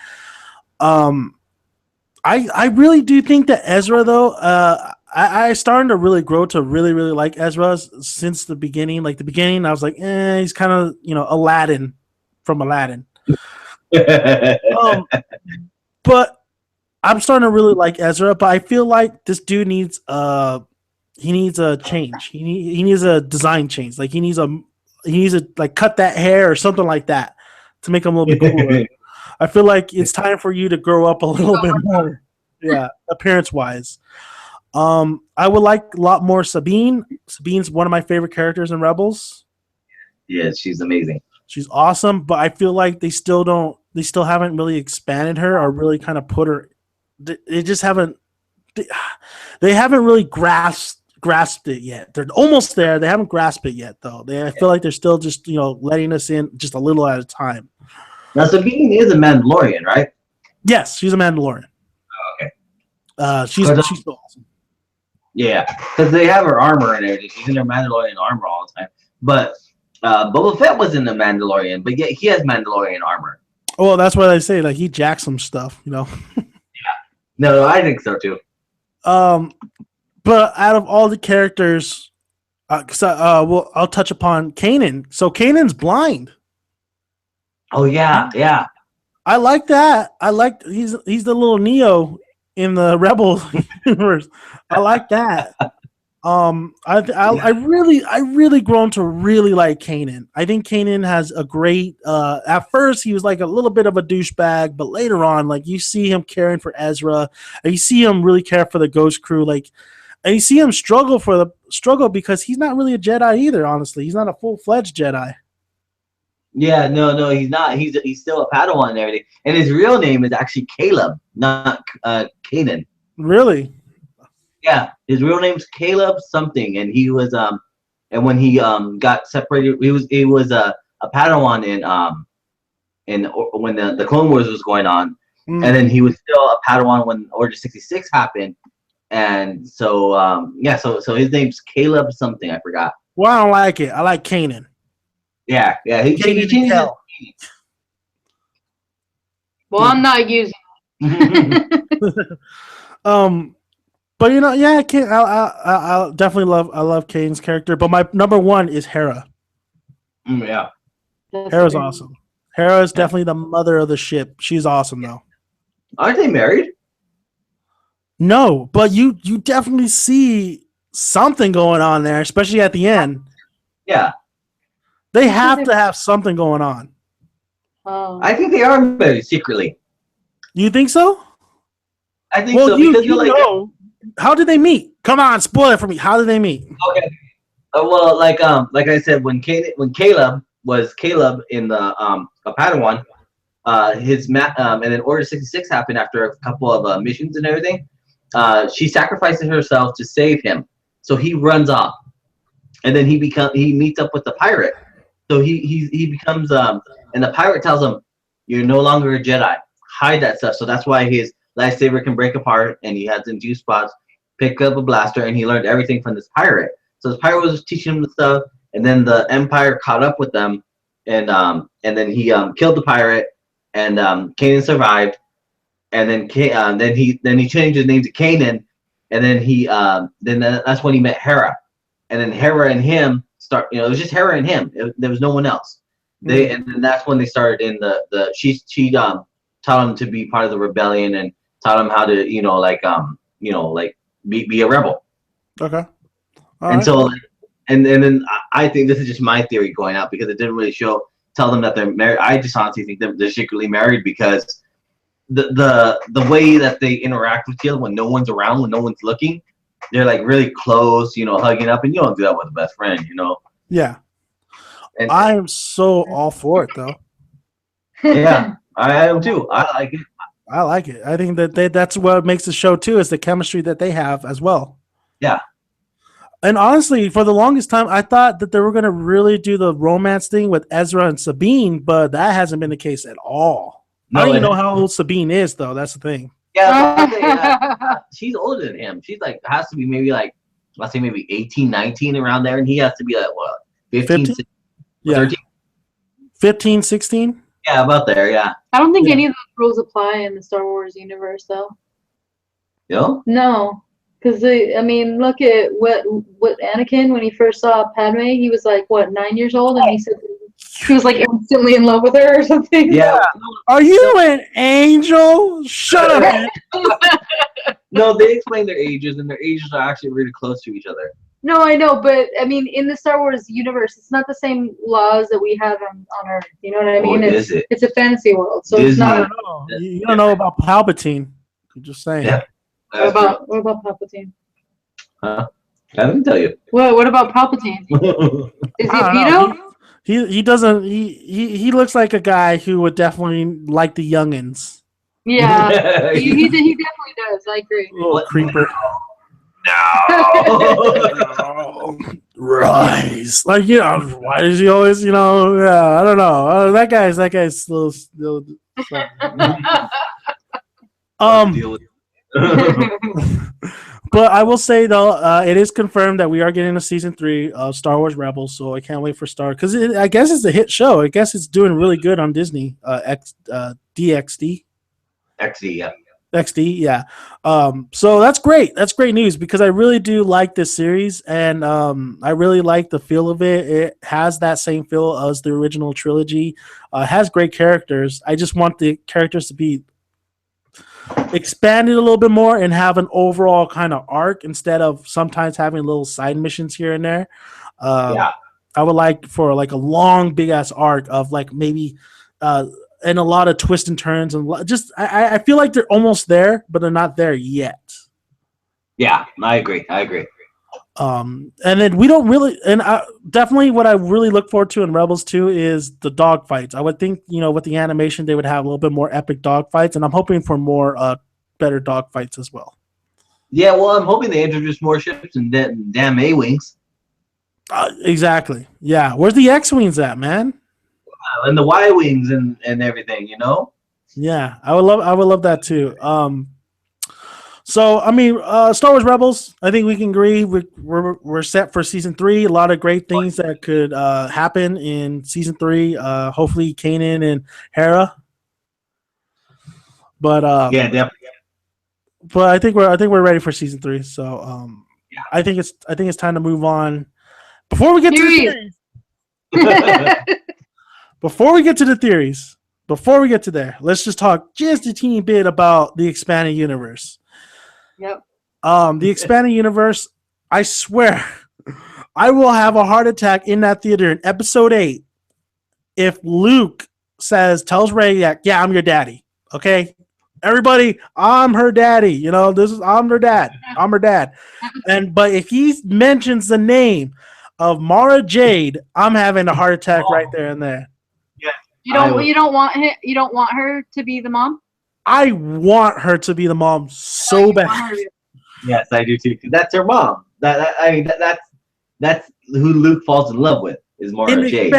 I really do think that Ezra though. I started to really grow to really like Ezra since the beginning. Like the beginning, I was like, he's kind of Aladdin from Aladdin. But I'm starting to really like Ezra. But I feel like this dude needs a change. He needs a design change. Like he needs to like cut that hair or something like that to make him a little bit cooler. I feel like it's time for you to grow up a little bit more. Yeah, appearance wise. I would like a lot more Sabine. Sabine's one of my favorite characters in Rebels. Yeah, she's amazing. She's awesome, but I feel like they still haven't really expanded her or really kind of put her. They just haven't. They haven't really grasped it yet. They're almost there. They haven't grasped it yet, though. I feel like they're still just letting us in just a little at a time. Now Sabine is a Mandalorian, right? Yes, she's a Mandalorian. Okay. She's so awesome. Yeah, because they have her armor and everything. She's in her Mandalorian armor all the time. But Boba Fett was in the Mandalorian, but yet he has Mandalorian armor. Oh, well, that's what I say. Like he jacks some stuff, Yeah. No, I think so too. But out of all the characters, I'll touch upon Kanan. So Kanan's blind. Oh yeah. I like that. He's the little Neo in the Rebel universe. I like that. I really grown to really like Kanan. I think Kanan has a great. At first, he was like a little bit of a douchebag, but later on, like you see him caring for Ezra, and you see him really care for the Ghost Crew, like, and you see him struggle because he's not really a Jedi either. Honestly, he's not a full-fledged Jedi. Yeah, no, he's not. He's still a Padawan and everything. And his real name is actually Caleb, not Kanan. Really? Yeah, his real name's Caleb something, and he was and when he got separated, he was a Padawan in when the Clone Wars was going on, and then he was still a Padawan when Order 66 happened, and so so his name's Caleb something, I forgot. Well, I don't like it. I like Kanan. Yeah, he changed his. Well, I'm not using. But yeah, I definitely love Kane's character. But my number one is Hera. Yeah, Hera's awesome. Hera is definitely the mother of the ship. She's awesome though. Aren't they married? No, but you definitely see something going on there, especially at the end. Yeah, they have to have something going on. Oh. I think they are married secretly. You think so? I think so because you know. How did they meet? Come on, spoil it for me. How did they meet? Okay. Well, like I said, when Caleb was Caleb in the a Padawan, and then Order 66 happened after a couple of missions and everything. She sacrifices herself to save him, so he runs off, and then he meets up with the pirate. So he becomes and the pirate tells him, "You're no longer a Jedi. Hide that stuff." So that's why his lightsaber can break apart, and he has in 2 spots, pick up a blaster, and he learned everything from this pirate. So this pirate was teaching him the stuff, and then the Empire caught up with them, and then he killed the pirate, and Kanan survived, and then he changed his name to Kanan, and then that's when he met Hera, and then Hera and him it was just Hera and him. There was no one else. And then that's when they started in she taught him to be part of the rebellion and taught him how to be a rebel. Okay. So and then I think this is just my theory going out because it didn't really tell them that they're married. I just honestly think they're secretly married because the way that they interact with each other when no one's around, when no one's looking, they're like really close, hugging up, and you don't do that with a best friend, Yeah. And I am so all for it though. Yeah, I am too. I like it. I like it. I think that's what makes the show too, is the chemistry that they have as well. Yeah. And honestly, for the longest time, I thought that they were going to really do the romance thing with Ezra and Sabine, but that hasn't been the case at all. I don't even know how old Sabine is, though. That's the thing. Yeah, she's older than him. She's like, has to be maybe like, let's say maybe 18, 19 around there, and he has to be like, what, 15? 16, yeah. 13? 15, 16? Yeah, about there, yeah. I don't think any of those rules apply in the Star Wars universe, though. No, because look at what Anakin, when he first saw Padme, he was like, what, 9 years old, and he said he was like instantly in love with her or something. Yeah. Are you an angel? Shut up, man. No, they explain their ages, and their ages are actually really close to each other. No, I know, but in the Star Wars universe, it's not the same laws that we have on Earth. You know what I mean? It's a fantasy world, so Disney. it's not. You don't know about Palpatine. I'm just saying. Yeah. What about Palpatine? I didn't tell you. What about Palpatine? Is he a pedo? He doesn't he looks like a guy who would definitely like the youngins. Yeah, he definitely does. I agree. Little creeper. No. Rise. Like, why does he always, I don't know. That guy's still Deal with but I will say though, it is confirmed that we are getting a season 3 of Star Wars Rebels, so I can't wait for because I guess it's a hit show. I guess it's doing really good on Disney. DXD. XD, yeah. XD, yeah. So that's great. That's great news because I really do like this series, and I really like the feel of it. It has that same feel as the original trilogy. It has great characters. I just want the characters to be expanded a little bit more and have an overall kind of arc instead of sometimes having little side missions here and there. Yeah. I would like for like a long, big ass arc of like maybe and a lot of twists and turns and just I feel like they're almost there, but they're not there yet. Yeah, I agree. And then we don't really, and definitely what I really look forward to in Rebels 2 is the dog fights. I would think, with the animation, they would have a little bit more epic dog fights, and I'm hoping for more better dog fights as well. Yeah, well, I'm hoping they introduce more ships and damn A-Wings. Exactly. Yeah. Where's the X-Wings at, man? And the Y-Wings and everything, Yeah, I would love that too. So I mean, Star Wars Rebels. I think we can agree we're set for season 3. A lot of great things that could happen in season 3. Hopefully, Kanan and Hera. But yeah, definitely. But I think we're ready for season 3. So yeah. I think it's time to move on. Before we get to the theories, before we get to there, let's just talk just a teeny bit about the expanded universe. Yep. The expanded universe, I swear, I will have a heart attack in that theater in episode 8 if Luke tells Rey, yeah, I'm your daddy. Okay? Everybody, I'm her daddy. I'm her dad. I'm her dad. But if he mentions the name of Mara Jade, I'm having a heart attack right there and there. Yeah. You don't want her to be the mom? I want her to be the mom so bad. Yes, I do too. That's her mom. That's who Luke falls in love with is Mara Jade.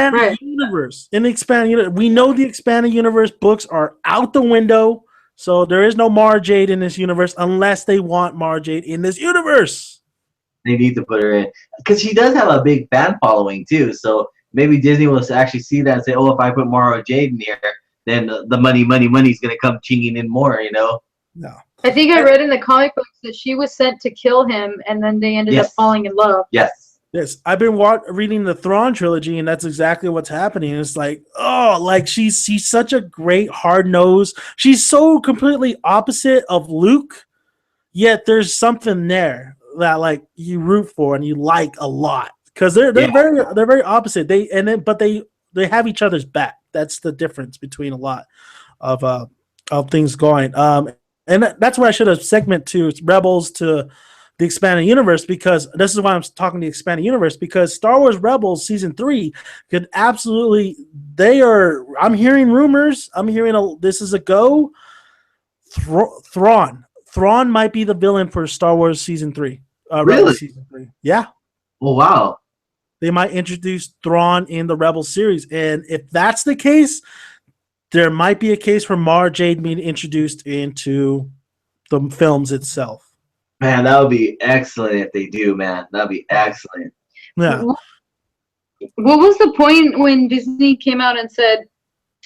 In the expanded universe, we know the expanded universe books are out the window, so there is no Mara Jade in this universe unless they want Mara Jade in this universe. They need to put her in because she does have a big fan following too. So maybe Disney will actually see that and say, "Oh, if I put Mara Jade in here, then the money's gonna come chinging in more." No. I think I read in the comic books that she was sent to kill him, and then they ended up falling in love. Yes. I've been reading the Thrawn trilogy, and that's exactly what's happening. It's like, she's such a great hard nose. She's so completely opposite of Luke, yet there's something there that like you root for and you like a lot because they're very opposite. They have each other's back. That's the difference between a lot of things going. And that's why I should have segment to Rebels to the expanded universe, because this is why I'm talking the expanded universe, because Star Wars Rebels season 3 could absolutely, I'm hearing rumors. This is a go. Thrawn might be the villain for Star Wars season 3. Really? Season 3. Yeah. Oh, wow. They might introduce Thrawn in the Rebel series. And if that's the case, there might be a case for Mara Jade being introduced into the films itself. Man, that would be excellent if they do, man. That would be excellent. Yeah. What was the point when Disney came out and said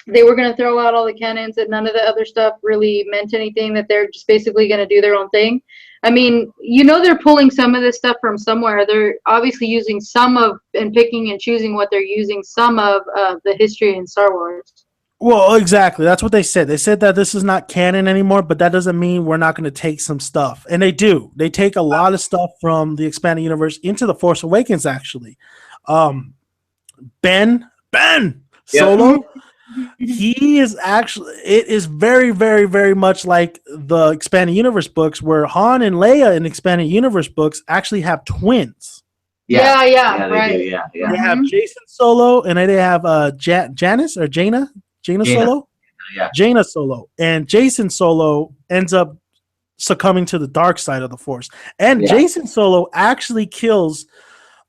they were going to throw out all the canons, that none of the other stuff really meant anything, that they're just basically going to do their own thing? I mean, they're pulling some of this stuff from somewhere. They're obviously using some of and picking and choosing what they're using some of the history in Star Wars. Well, exactly. That's what they said. They said that this is not canon anymore, but that doesn't mean we're not going to take some stuff. And they do. They take a lot of stuff from the expanded universe into The Force Awakens, actually. Ben Solo, he is actually, it is very, very, very much like the expanded universe books, where Han and Leia in expanded universe books actually have twins. Yeah, They right. do. Yeah, yeah, They have Mhm. Jason Solo, and then they have Janice or Jaina Jaina. Solo, yeah. Jaina Solo, and Jason Solo ends up succumbing to the dark side of the Force. And Yeah. Jason Solo actually kills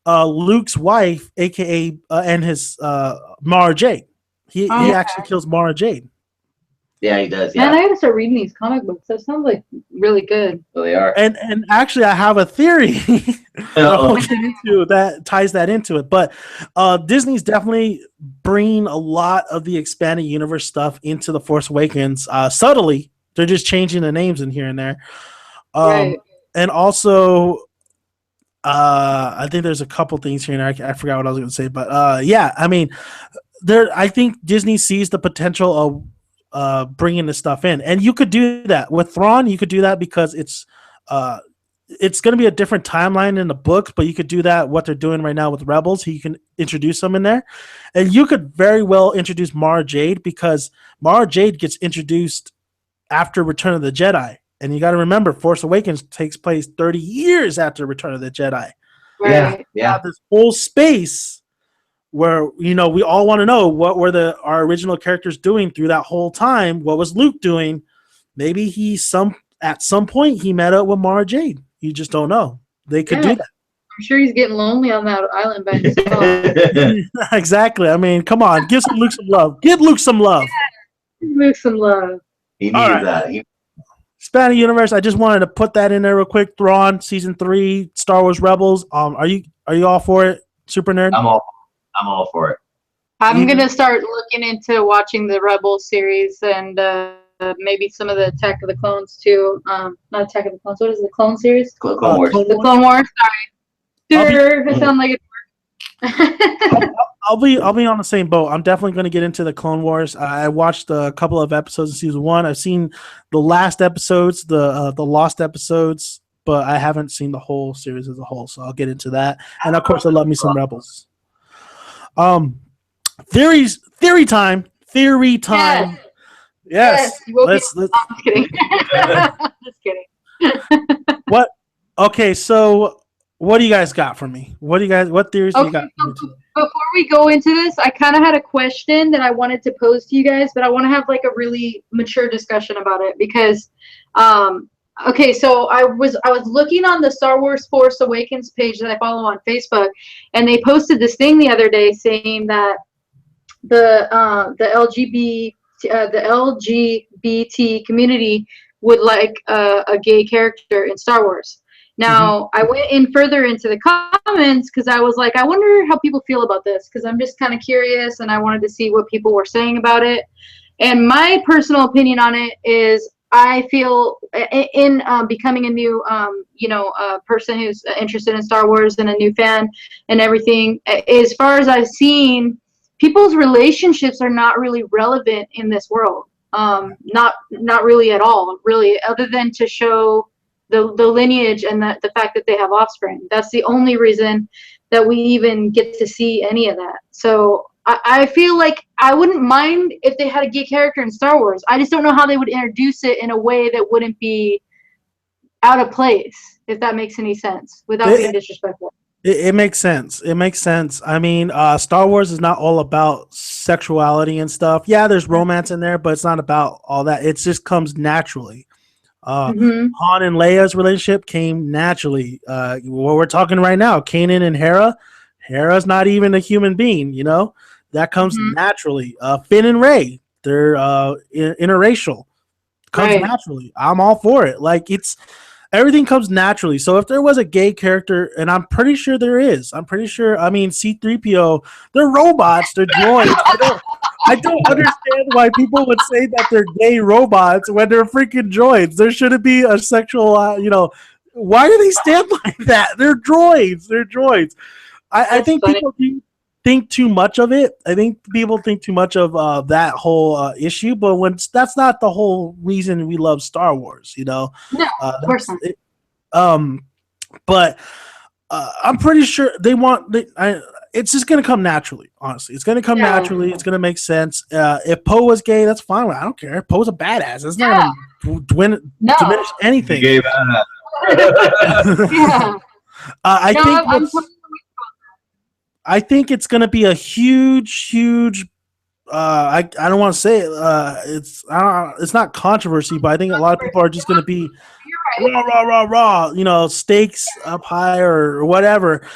Luke's wife, aka and his Mara Jade. He Oh, actually kills Mara Jade. Yeah, he does. man, Yeah, I gotta start reading these comic books. That sounds like really good. so they are. And actually, I have a theory that we'll Uh-oh. get into that ties that into it. But Disney's definitely bringing a lot of the expanded universe stuff into the Force Awakens subtly. They're just changing the names in here and there. Right. And also, I think there's a couple things here, and I forgot what I was going to say. But yeah, I mean, I think Disney sees the potential of bringing this stuff in, and you could do that with Thrawn. You could do that because it's going to be a different timeline in the books, but you could do that what they're doing right now with Rebels. You can introduce them in there, and you could very well introduce Mara Jade because Mara Jade gets introduced after Return of the Jedi, and you got to remember Force Awakens takes place 30 years after Return of the Jedi. Yeah, Right. yeah. This whole space where we all want to know what were our original characters doing through that whole time. What was Luke doing? Maybe at some point he met up with Mara Jade. You just don't know. They could do that. I'm sure he's getting lonely on that island by himself. Exactly. I mean, come on, give Luke some love. Give Luke some love. Luke some love. He All needed right. that. He, Expanded universe. I just wanted to put that in there real quick. Thrawn season 3, Star Wars Rebels. Are you all for it, Super Nerd? I'm all for it. I'm gonna start looking into watching the Rebels series and maybe some of the Attack of the Clones too. Not Attack of the Clones. What is the Clone series? Clone Wars. The Clone Wars. Sorry. I sound like it. I'll be on the same boat. I'm definitely going to get into the Clone Wars. I watched a couple of episodes of season 1. I've seen the last episodes, the lost episodes, but I haven't seen the whole series as a whole. So I'll get into that. And of course, I love me some Rebels. Theory time. Yes. Let's. I'm just kidding. Just kidding. What? Okay, so what do you guys got for me? What theories do you got? Before we go into this, I kind of had a question that I wanted to pose to you guys, but I want to have like a really mature discussion about it because, okay, so I was looking on the Star Wars Force Awakens page that I follow on Facebook, and they posted this thing the other day saying that the LGBT community would like a gay character in Star Wars. Now, I went in further into the comments because I was like, I wonder how people feel about this because I'm just kind of curious and I wanted to see what people were saying about it. And my personal opinion on it is I feel in becoming a new, person who's interested in Star Wars and a new fan and everything, as far as I've seen, people's relationships are not really relevant in this world. Not really at all, really, other than to show the lineage and the fact that they have offspring. That's the only reason that we even get to see any of that. So I feel like I wouldn't mind if they had a gay character in Star Wars. I just don't know how they would introduce it in a way that wouldn't be out of place, if that makes any sense, without being disrespectful. It makes sense. It makes sense. I mean, Star Wars is not all about sexuality and stuff. Yeah, there's romance in there, but it's not about all that. It just comes naturally. Han and Leia's relationship came naturally. What we're talking right now, Kanan and Hera. Hera's not even a human being, that comes naturally. Finn and Rey, they're interracial. Comes naturally. I'm all for it. Like everything comes naturally. So if there was a gay character, and I'm pretty sure there is, C-3PO, they're robots, they're droids. I don't understand why people would say that they're gay robots when they're freaking droids. There shouldn't be a sexual, why do they stand like that? They're droids. I think people do think too much of it. I think people think too much of that whole issue, but that's not the whole reason we love Star Wars, No, of course not. But I'm pretty sure it's just going to come naturally, honestly. It's going to come naturally. It's going to make sense. If Poe was gay, that's fine. I don't care. Poe's a badass. It's not going to diminish anything. Gay badass. Yeah. I think I think it's going to be a huge. I don't want to say it. It's not controversy, but I think a lot of people are just going to be You're right. raw. You know, stakes up high or whatever.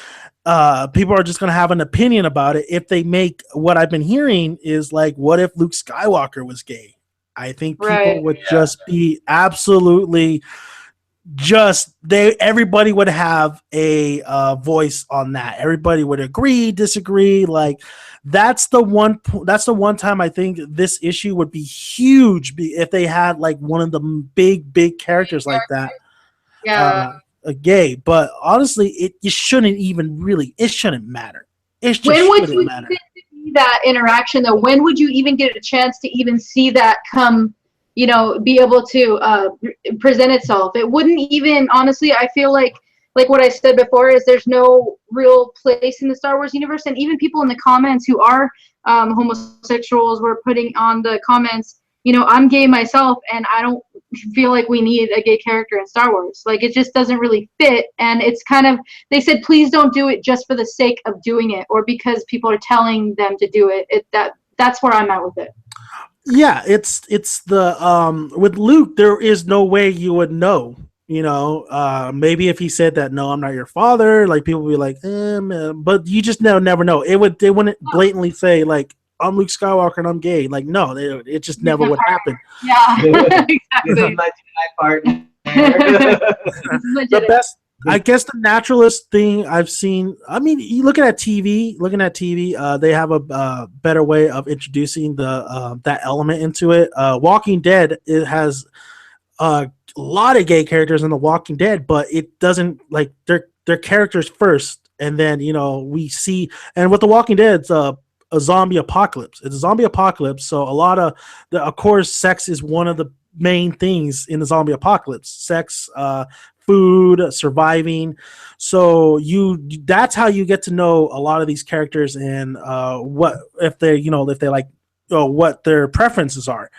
People are just going to have an opinion about it. If they make what I've been hearing is like, what if Luke Skywalker was gay? I think people Right. would just be absolutely everybody would have a voice on that. Everybody would agree, disagree. Like that's the one time I think this issue would be huge if they had like one of the big characters like that. Yeah. A gay, but honestly, it shouldn't even really. It shouldn't matter. It just When would shouldn't you matter. even see that interaction though? When would you even get a chance to even see that come, be able to present itself? It wouldn't even, honestly, I feel like what I said before is there's no real place in the Star Wars universe, and even people in the comments who are homosexuals were putting on the comments, I'm gay myself, and I don't feel like we need a gay character in Star Wars. Like, it just doesn't really fit, and it's kind of, they said, please don't do it just for the sake of doing it, or because people are telling them to do it. That's where I'm at with it. Yeah, it's the with Luke, there is no way you would know. Maybe if he said that, no, I'm not your father, like people would be like, man, but you just never know. They wouldn't blatantly say like, I'm Luke Skywalker and I'm gay. Like, no, it just never would happen. Yeah, This exactly. is my partner. The best, I guess, the naturalist thing I've seen. I mean, you looking at TV, they have a better way of introducing the that element into it. Walking Dead, it has a lot of gay characters in The Walking Dead, but it doesn't like their characters first, and then we see. And with The Walking Dead, it's a zombie apocalypse. It's a zombie apocalypse, so a lot of of course, sex is one of the main things in the zombie apocalypse. Sex, food, surviving. So that's how you get to know a lot of these characters and what if they like what their preferences are.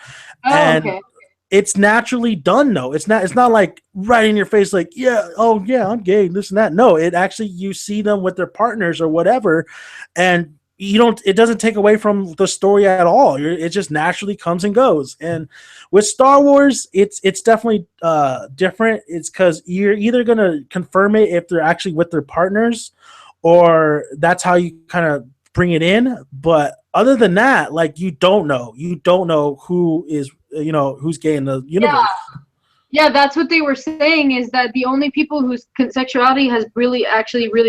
Oh, And okay. it's naturally done though. It's not like right in your face like, yeah, oh yeah, I'm gay, this and that. No, it actually, you see them with their partners or whatever, and it doesn't take away from the story at all. It just naturally comes and goes. And with Star Wars, it's definitely different. It's because you're either gonna confirm it if they're actually with their partners, or that's how you kind of bring it in. But other than that, like, you don't know who is who's gay in the universe. Yeah, that's what they were saying, is that the only people whose sexuality has really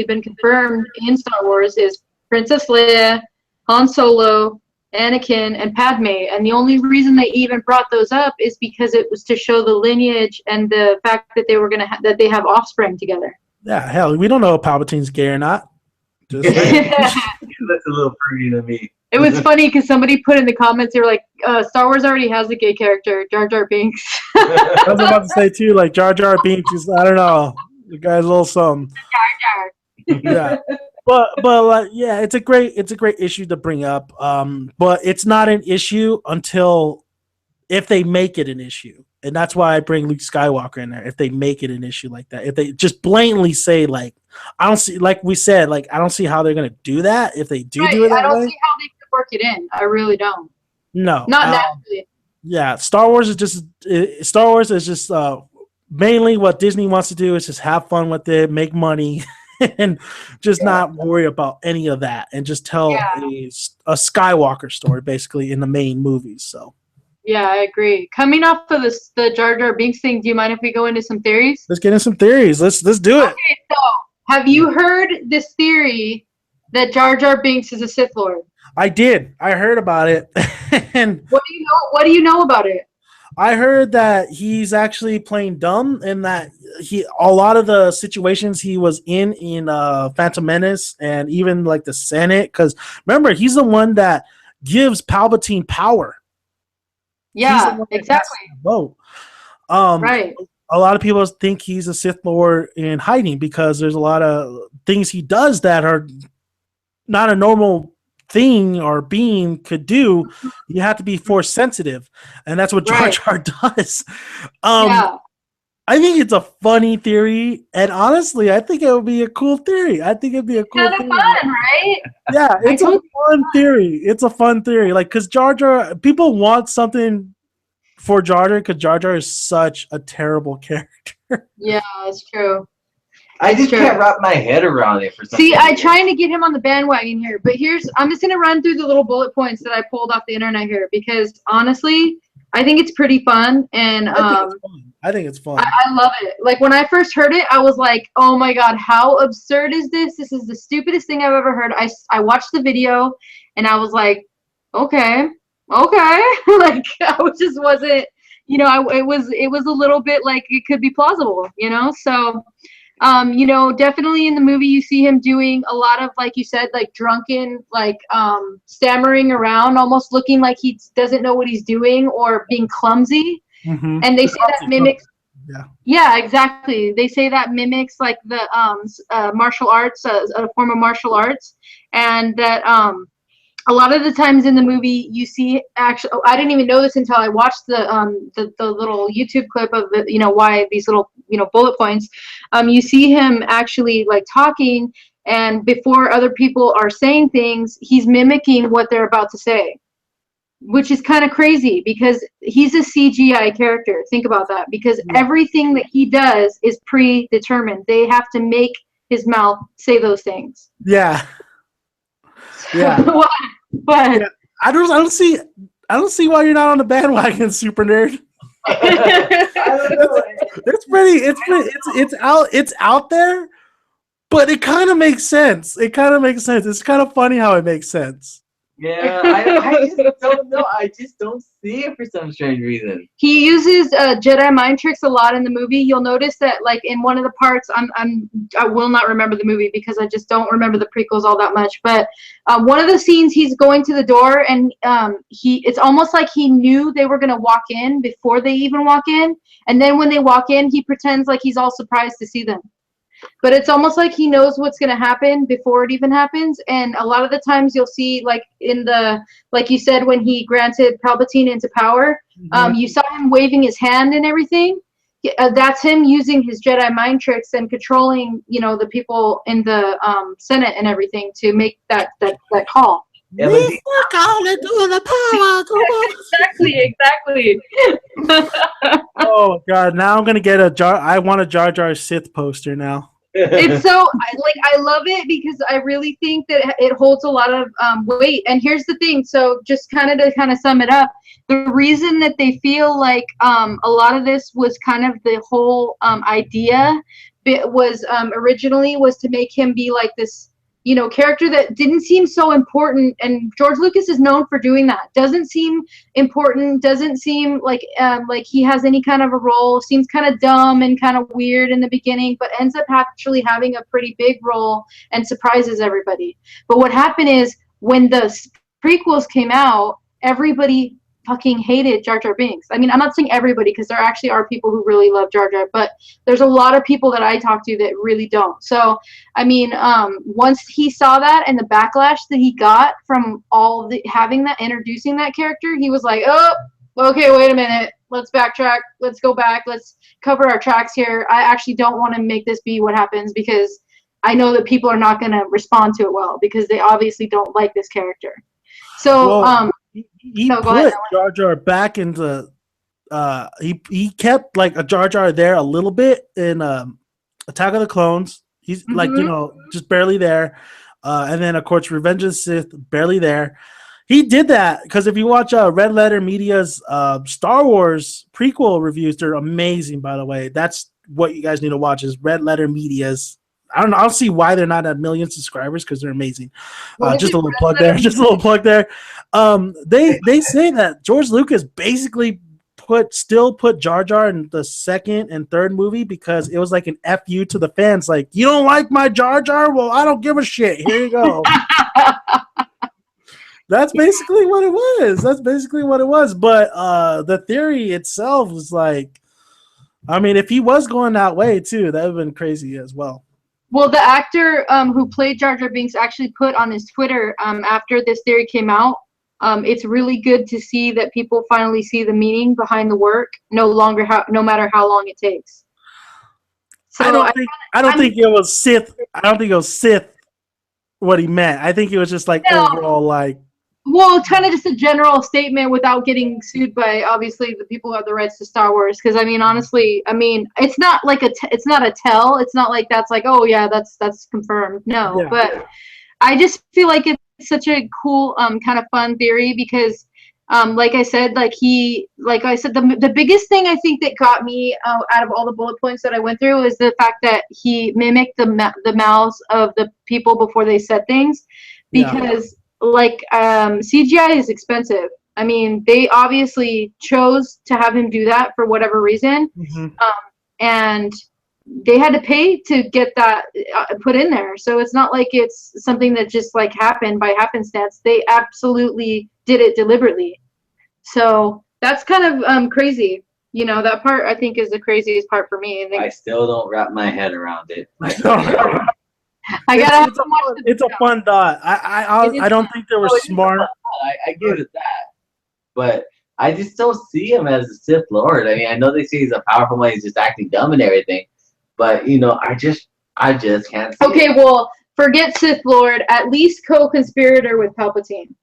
been confirmed in Star Wars is Princess Leia, Han Solo, Anakin, and Padme. And the only reason they even brought those up is because it was to show the lineage and the fact that they were that they have offspring together. Yeah, hell, we don't know if Palpatine's gay or not. Just He looks a little fruity to me. It was funny because somebody put in the comments, they were like, Star Wars already has a gay character, Jar Jar Binks. I was about to say too, like Jar Jar Binks is, I don't know, the guy's a little something. Yeah, but like, yeah, it's a great issue to bring up. But it's not an issue until if they make it an issue, and that's why I bring Luke Skywalker in there. If they make it an issue like that, if they just blatantly say like, I don't see, like we said, like I don't see how they're gonna do that. If they do it that I don't way, see how they could work it in. I really don't. no, Not naturally. yeah, Star Wars is just mainly what Disney wants to do is just have fun with it, make money, and just not worry about any of that, and just tell a Skywalker story basically in the main movies. So yeah, I agree. Coming off of the Jar Jar Binks thing, do you mind if we go into some theories? let's get in some theories. Let's do it. Okay, so have you heard this theory that Jar Jar Binks is a Sith Lord? I did. I heard about it. And what do you know about it? I heard that he's actually playing dumb, and that a lot of the situations he was in Phantom Menace and even like the Senate, because remember, he's the one that gives Palpatine power. Yeah, exactly. Vote. Right. A lot of people think he's a Sith Lord in hiding because there's a lot of things he does that are not a normal thing or being could do. You have to be force sensitive, and that's what Jar Jar does. I I think it's a funny theory, and honestly, I think it would be a cool theory. I think it'd be a cool Kind of theory. fun, right? Yeah, it's a told fun theory. It's a fun theory. Like, because Jar Jar, people want something for Jar Jar because Jar Jar is such a terrible character. Yeah, it's true. I just True. can't wrap my head around it for some See, I'm reason. trying to get him on the bandwagon here, but I'm just gonna run through the little bullet points that I pulled off the internet here because honestly, I think it's pretty fun and I think it's fun. I love it. Like when I first heard it, I was like, "Oh my god, how absurd is this? This is the stupidest thing I've ever heard." I watched the video, and I was like, "Okay, like just wasn't, it was a little bit like it could be plausible, So, definitely in the movie you see him doing a lot of, like you said, like drunken, like stammering around, almost looking like he doesn't know what he's doing or being clumsy. Mm-hmm. And they say that mimics. Yeah, exactly. They say that mimics like the martial arts, a form of martial arts, and that a lot of the times in the movie you see actually. I didn't even know this until I watched the little YouTube clip of the why these little bullet points. You see him actually like talking, and before other people are saying things, he's mimicking what they're about to say. Which is kind of crazy because he's a CGI character. Think about that. Because everything that he does is predetermined. They have to make his mouth say those things. Yeah. Yeah. But yeah. I don't see why you're not on the bandwagon, Super Nerd. It's out there, but it kind of makes sense. It's kind of funny how it makes sense. Yeah, I just don't know. I just don't see it for some strange reason. He uses Jedi mind tricks a lot in the movie. You'll notice that, like in one of the parts, I will not remember the movie because I just don't remember the prequels all that much. But one of the scenes, he's going to the door, and it's almost like he knew they were gonna walk in before they even walk in, and then when they walk in, he pretends like he's all surprised to see them. But it's almost like he knows what's going to happen before it even happens. And a lot of the times you'll see, like like you said, when he granted Palpatine into power, you saw him waving his hand and everything. That's him using his Jedi mind tricks and controlling, the people in the Senate and everything to make that call. Yeah, Exactly. Oh God! Now I'm gonna get I want a Jar Jar Sith poster now. It's so I love it because I really think that it holds a lot of weight. And here's the thing. So just to sum it up, the reason that they feel like a lot of this was kind of the whole idea was originally was to make him be like this character that didn't seem so important, and George Lucas is known for doing that. Doesn't seem important, doesn't seem like he has any kind of a role, seems kind of dumb and kind of weird in the beginning, but ends up actually having a pretty big role and surprises everybody. But what happened is when the prequels came out, everybody fucking hated Jar Jar Binks. I mean, I'm not saying everybody because there actually are people who really love Jar Jar, but there's a lot of people that I talk to that really don't. So, I mean, once he saw that and the backlash that he got from introducing that character, he was like, oh, okay, wait a minute. Let's backtrack. Let's go back. Let's cover our tracks here. I actually don't want to make this be what happens because I know that people are not going to respond to it well because they obviously don't like this character. So, he put Jar Jar back into he kept like a Jar Jar there a little bit in Attack of the Clones. He's like just barely there, and then of course Revenge of the Sith barely there. He did that because if you watch Red Letter Media's Star Wars prequel reviews, they're amazing. By the way, that's what you guys need to watch is Red Letter Media's. I don't know. I'll see why they're not at 1 million subscribers because they're amazing. Just a little plug there. Just a little plug there. They say that George Lucas basically put Jar Jar in the second and third movie because it was like an FU to the fans. Like, you don't like my Jar Jar? Well, I don't give a shit. Here you go. That's basically what it was. But the theory itself was like, I mean, if he was going that way too, that would have been crazy as well. Well, the actor who played Jar Jar Binks actually put on his Twitter after this theory came out, it's really good to see that people finally see the meaning behind the work, no matter how long it takes. So I don't think it was Sith. I don't think it was Sith what he meant. I think it was just like overall like. Well, it's kind of just a general statement without getting sued by obviously the people who have the rights to Star Wars. Because I mean, honestly, I mean, it's not like it's not a tell. It's not like that's like, oh yeah, that's confirmed. No, but I just feel like it's such a cool, kind of fun theory because, like I said, the biggest thing I think that got me out of all the bullet points that I went through is the fact that he mimicked the mouths of the people before they said things, because CGI is expensive. I mean, they obviously chose to have him do that for whatever reason, and they had to pay to get that put in there. So it's not like it's something that just like happened by happenstance. They absolutely did it deliberately. So that's kind of crazy. You know, that part I think is the craziest part for me. I still don't wrap my head around it. It's a fun thought. I don't think they were smart. I give it that, but I just don't see him as a Sith Lord. I mean, I know they say he's a powerful one. He's just acting dumb and everything, but you know, I just can't see it. Well, forget Sith Lord. At least co-conspirator with Palpatine.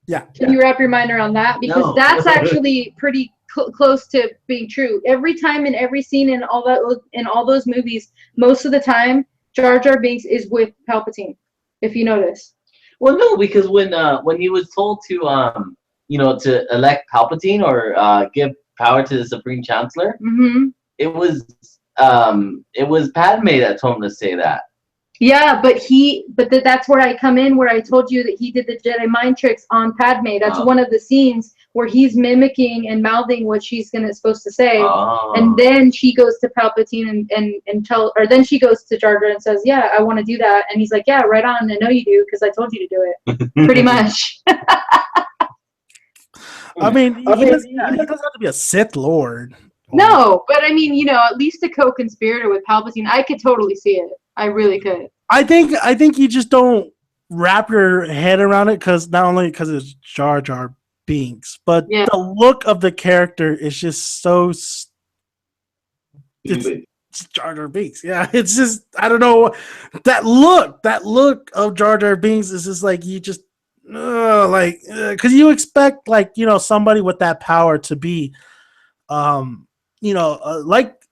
Yeah. Can you wrap your mind around that? Because that's actually pretty close to being true. Every time in every scene in all those movies, most of the time, Jar Jar Binks is with Palpatine. If you notice. Well, no, because when he was told to to elect Palpatine or give power to the Supreme Chancellor, it was Padme that told him to say that. Yeah, but that's where I come in, where I told you that he did the Jedi mind tricks on Padme. That's one of the scenes where he's mimicking and mouthing what she's supposed to say, and then she goes to Palpatine and then she goes to Jar Jar and says, "Yeah, I want to do that," and he's like, "Yeah, right on. I know you do because I told you to do it." Pretty much. I mean, he doesn't have to be a Sith Lord. No, but I mean, you know, at least a co-conspirator with Palpatine, I could totally see it. I really could. I think you just don't wrap your head around it not only because it's Jar Jar Binks, but the look of the character is just so. It's Jar Jar Binks. Yeah, it's just I don't know that look of Jar Jar Binks is just like you just because you expect somebody with that power to be,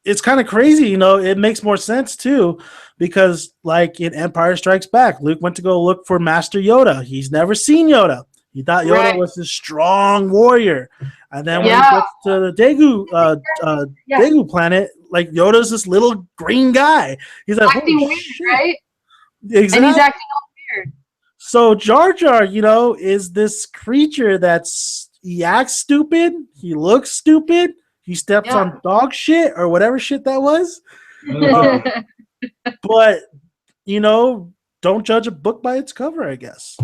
it's kind of crazy. It makes more sense too. Because, like in Empire Strikes Back, Luke went to go look for Master Yoda. He's never seen Yoda. He thought Yoda was this strong warrior. And then when he gets to the Daegu planet, like Yoda's this little green guy. He's like, acting weird, right? Exactly. And he's acting all weird. So Jar Jar, is this creature he acts stupid. He looks stupid. He steps on dog shit or whatever shit that was. But don't judge a book by its cover, I guess.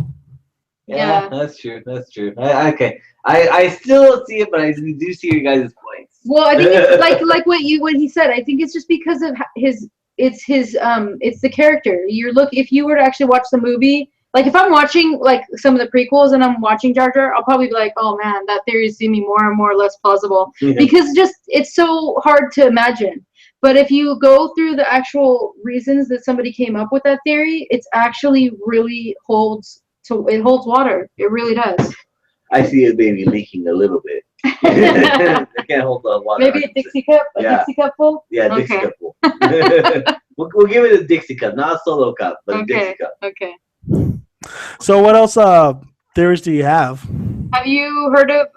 Yeah, that's true. Okay, I still see it, but I do see your guys' points. Well, I think it's like what he said. I think it's just because of it's the character. If you were to actually watch the movie, like if I'm watching like some of the prequels and I'm watching Jar Jar, I'll probably be like, oh man, that theory is seeming more and more less plausible because it's so hard to imagine. But if you go through the actual reasons that somebody came up with that theory, it's actually really holds water. It really does. I see it maybe leaking a little bit. It can't hold the water. Maybe a Dixie cup? Dixie cup full? Yeah, Dixie cup full. we'll give it a Dixie cup, not a solo cup, but a Dixie cup. Okay. So what else theories do you have? Have you heard of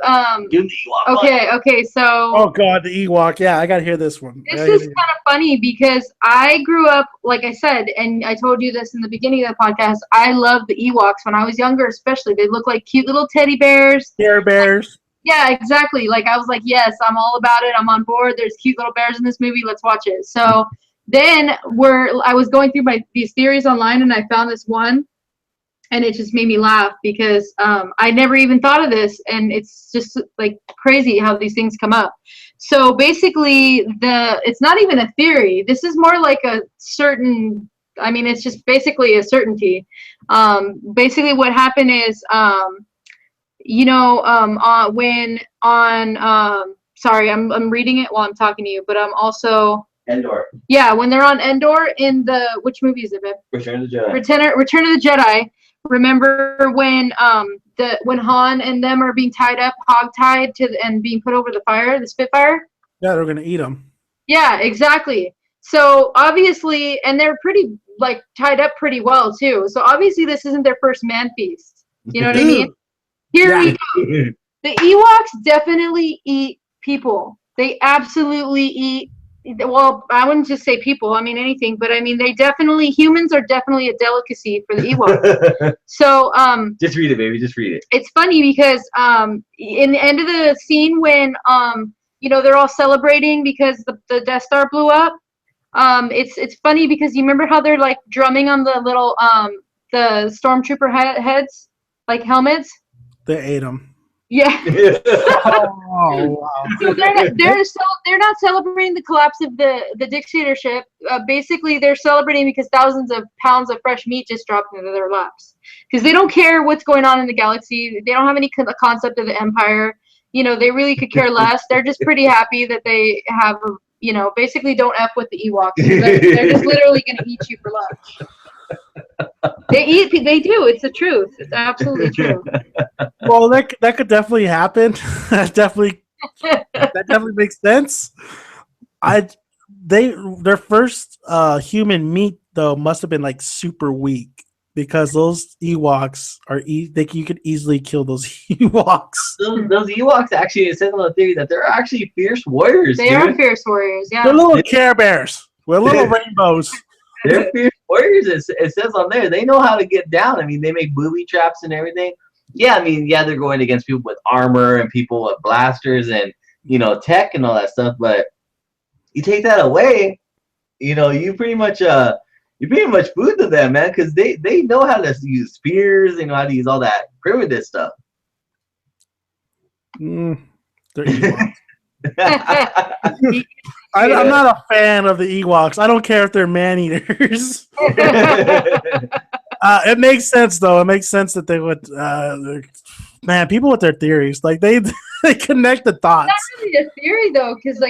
the Ewok okay, so oh god, the Ewok. Yeah, I gotta hear this one. This is kind of funny because I grew up, like I said, and I told you this in the beginning of the podcast, I loved the Ewoks when I was younger, especially. They look like cute little teddy bears. Care bears. Yeah, exactly. Like I was like, yes, I'm all about it. I'm on board. There's cute little bears in this movie. Let's watch it. So then I was going through these theories online and I found this one. And it just made me laugh because I never even thought of this, and it's just like crazy how these things come up. So basically, it's not even a theory. This is more like a certain. I mean, it's just basically a certainty. Basically, what happened is, sorry, I'm reading it while I'm talking to you, but I'm also Endor. Yeah, when they're on Endor in the which movie is it, babe? Return of the Jedi. Return of the Jedi. Remember when when Han and them are being tied up, hog-tied and being put over the fire, the Spitfire? Yeah, they're gonna eat them. Yeah, exactly. So obviously, and they're pretty like tied up pretty well too. So obviously, this isn't their first man feast. You know what I mean? Here we go. The Ewoks definitely eat people. They absolutely eat. Well, I wouldn't just say people. I mean anything, but I mean humans are definitely a delicacy for the Ewoks. So just read it, baby. Just read it. It's funny because in the end of the scene when they're all celebrating because the Death Star blew up. It's funny because you remember how they're like drumming on the little the stormtrooper heads, like helmets. They ate them. Yeah. Oh, wow. So they're not celebrating the collapse of the dictatorship. Basically, they're celebrating because thousands of pounds of fresh meat just dropped into their laps. Because they don't care what's going on in the galaxy. They don't have any concept of the Empire. They really could care less. They're just pretty happy that they have, basically don't F with the Ewoks. They're just literally going to eat you for lunch. They do. It's the truth. It's absolutely true. Well, that could definitely happen. that definitely makes sense. Their first human meat though must have been like super weak because those Ewoks you could easily kill those Ewoks. Those Ewoks actually, it says on the theory that they're actually fierce warriors. They are fierce warriors. Yeah, they're little Care Bears with little rainbows. They're fierce warriors. It says on there. They know how to get down. I mean, they make booby traps and everything. Yeah, I mean, yeah, they're going against people with armor and people with blasters and tech and all that stuff. But you take that away, you pretty much food to them, man, because they know how to use spears. They know how to use all that primitive stuff. They're Ewoks. I'm not a fan of the Ewoks. I don't care if they're man-eaters. It makes sense, though. It makes sense that they would. Man, people with their theories, like they connect the dots. It's not really a theory, though, because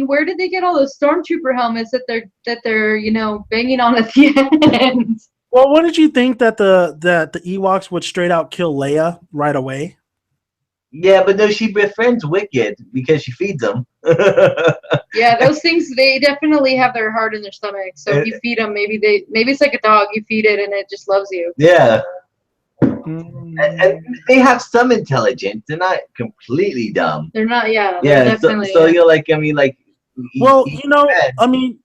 where did they get all those stormtrooper helmets that they're banging on at the end? Well, wouldn't you think that the Ewoks would straight out kill Leia right away? Yeah, but no, she befriends Wicked because she feeds them. Yeah, those things, they definitely have their heart in their stomach. So if you feed them, maybe it's like a dog. You feed it and it just loves you. Yeah. And they have some intelligence. They're not completely dumb. They're not, yeah. Yeah, definitely, so you're like, I mean, like. Well, I mean,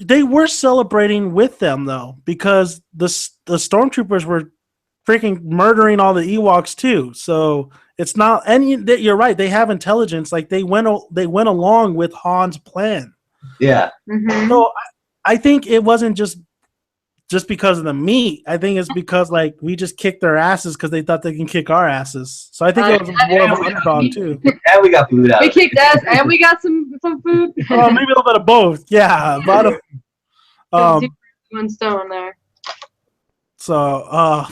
they were celebrating with them, though, because the stormtroopers were freaking murdering all the Ewoks, too. So it's not, and you're right, they have intelligence. Like, they went along with Han's plan. Yeah. Mm-hmm. So I think it wasn't just because of the meat. I think it's because we just kicked their asses because they thought they can kick our asses. So I think it was more of an underdog too. And we got food out. We kicked ass and we got some food. Maybe a little bit of both. Yeah, one stone there. So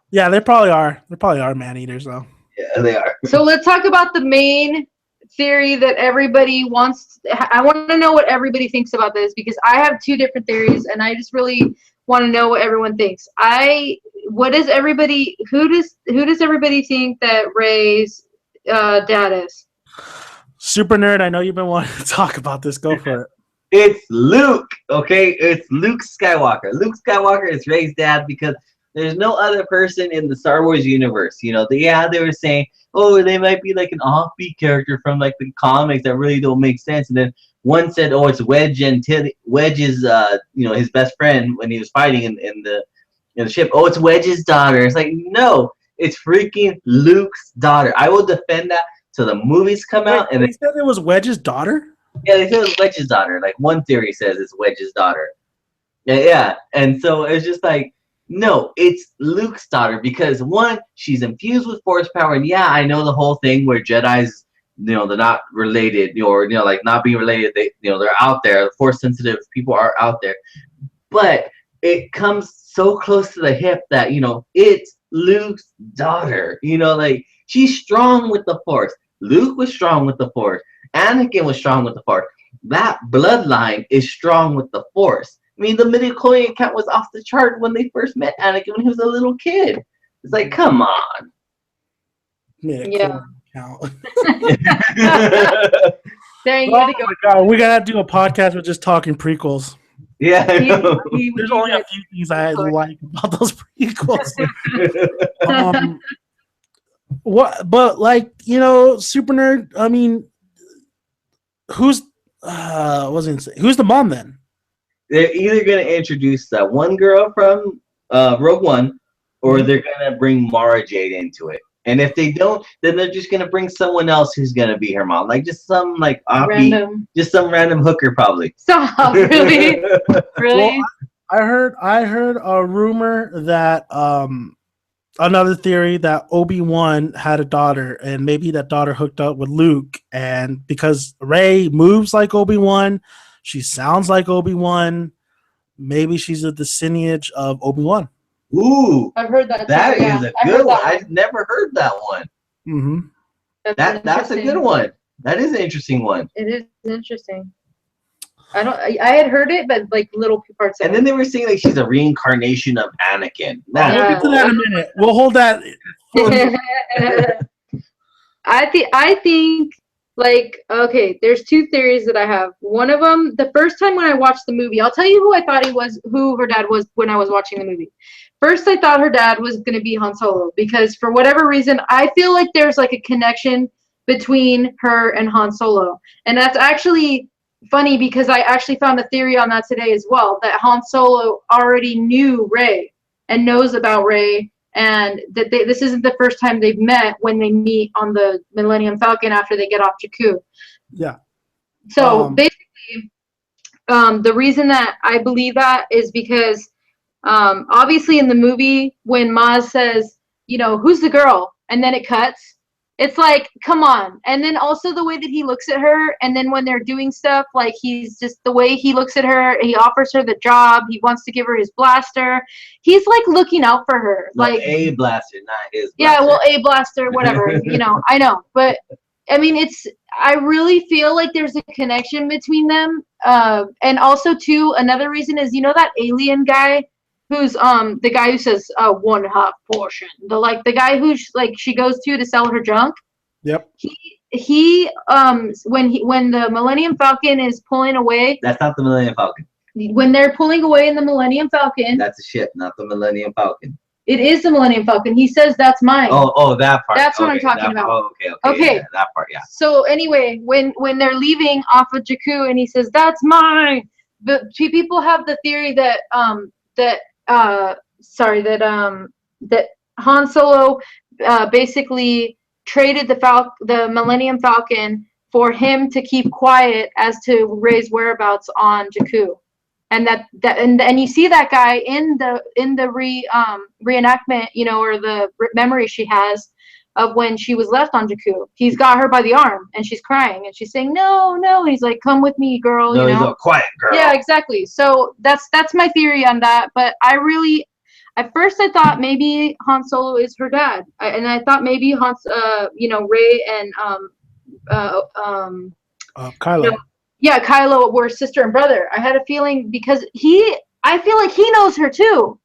yeah, they probably are. They probably are man eaters though. Yeah, they are. So let's talk about the main theory that everybody wants. I want to know what everybody thinks about this because I have two different theories and I just really want to know what everyone thinks. Who does everybody think that Rey's dad is? Supernerd, I know you've been wanting to talk about this. Go for it. It's Luke, okay? It's Luke Skywalker. Luke Skywalker is Rey's dad because there's no other person in the Star Wars universe. They were saying, oh, they might be like an offbeat character from like the comics that really don't make sense. And then one said, oh, it's Wedge and Wedge is his best friend when he was fighting in the ship. Oh, it's Wedge's daughter. It's like, no, it's freaking Luke's daughter. I will defend that till the movies come out. And they said it was Wedge's daughter? Yeah, they said it was Wedge's daughter. Like one theory says it's Wedge's daughter. Yeah. And so it's just like, no, it's Luke's daughter because one, she's infused with force power, and yeah, I know the whole thing where Jedi's, they're not related, or like not being related. They, they're out there. Force sensitive people are out there, but it comes so close to the hip that it's Luke's daughter. Like she's strong with the force. Luke was strong with the force. Anakin was strong with the force. that bloodline is strong with the Force. I mean, the midichlorian count was off the chart when they first met Anakin when he was a little kid. It's like, come on. Yeah. Count. Dang, Oh my god, we gotta do a podcast with just talking prequels. Yeah, I know. There's only a few things I like about those prequels. What? But like, you know, Super Nerd. I mean, who's who's the mom then? They're either gonna introduce that one girl from Rogue One, or they're gonna bring Mara Jade into it. And if they don't, then they're just gonna bring someone else who's gonna be her mom, like just some like random, just some random hooker probably. Stop, really, really. Well, I heard a rumor that another theory that Obi-Wan had a daughter, and maybe that daughter hooked up with Luke, and because Rey moves like Obi-Wan, she sounds like Obi-Wan. Maybe she's a descendant of Obi-Wan. Ooh, I've heard that. That is a good one. One. I've never heard that one. Mm-hmm. That's a good one. That is an interesting one. It is interesting. I had heard it, but like little parts. And then they were saying like she's a reincarnation of Anakin. We'll get to that in a minute. We'll hold that. I think like, okay, there's two theories that I have. One of them, the first time when I watched the movie, I'll tell you who I thought who her dad was when I was watching the movie. First, I thought her dad was going to be Han Solo because for whatever reason, I feel like there's like a connection between her and Han Solo. And that's actually funny because I actually found a theory on that today as well, that Han Solo already knew Rey and knows about Rey, and that this isn't the first time they've met when they meet on the Millennium Falcon after they get off Jakku. Yeah. So basically, the reason that I believe that is because obviously in the movie when Maz says, you know, who's the girl? And then it cuts. It's like, come on. And then also the way that he looks at her, and then when they're doing stuff, like he's just the way he looks at her, he offers her the job, he wants to give her his blaster. He's like looking out for her. No, like a blaster, not his blaster. Yeah, well, a blaster, whatever, you know, I know. But I mean, I really feel like there's a connection between them. And also too, another reason is, you know, that alien guy who's the guy who says 1/2 portion, the guy who she goes to sell her junk. Yep. He when the Millennium Falcon is pulling away. That's not the Millennium Falcon. When they're pulling away in the Millennium Falcon. That's a ship, not the Millennium Falcon. It is the Millennium Falcon. He says that's mine. Oh, that part. That's what I'm talking about. Oh, okay. Yeah, that part, yeah. So anyway, when they're leaving off of Jakku and he says that's mine, but people have the theory that that Han Solo basically traded the Millennium Falcon for him to keep quiet as to Rey's whereabouts on Jakku, and and you see that guy in the reenactment, you know, or the memory she has of when she was left on Jakku. He's got her by the arm and she's crying and she's saying no. He's like, come with me, girl. No, you know? he's a quiet girl. Yeah, exactly. So that's my theory on that. But at first I thought maybe Han Solo is her dad, and I thought maybe Rey and Kylo. You know, yeah, Kylo were sister and brother. I had a feeling because I feel like he knows her too,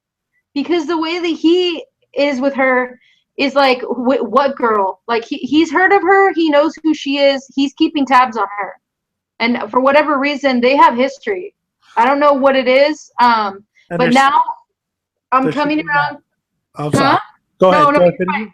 because the way that he is with her is like, what girl? Like he's heard of her. He knows who she is. He's keeping tabs on her, and for whatever reason, they have history. I don't know what it is. But now I'm coming around. I'm sorry. Go ahead. No,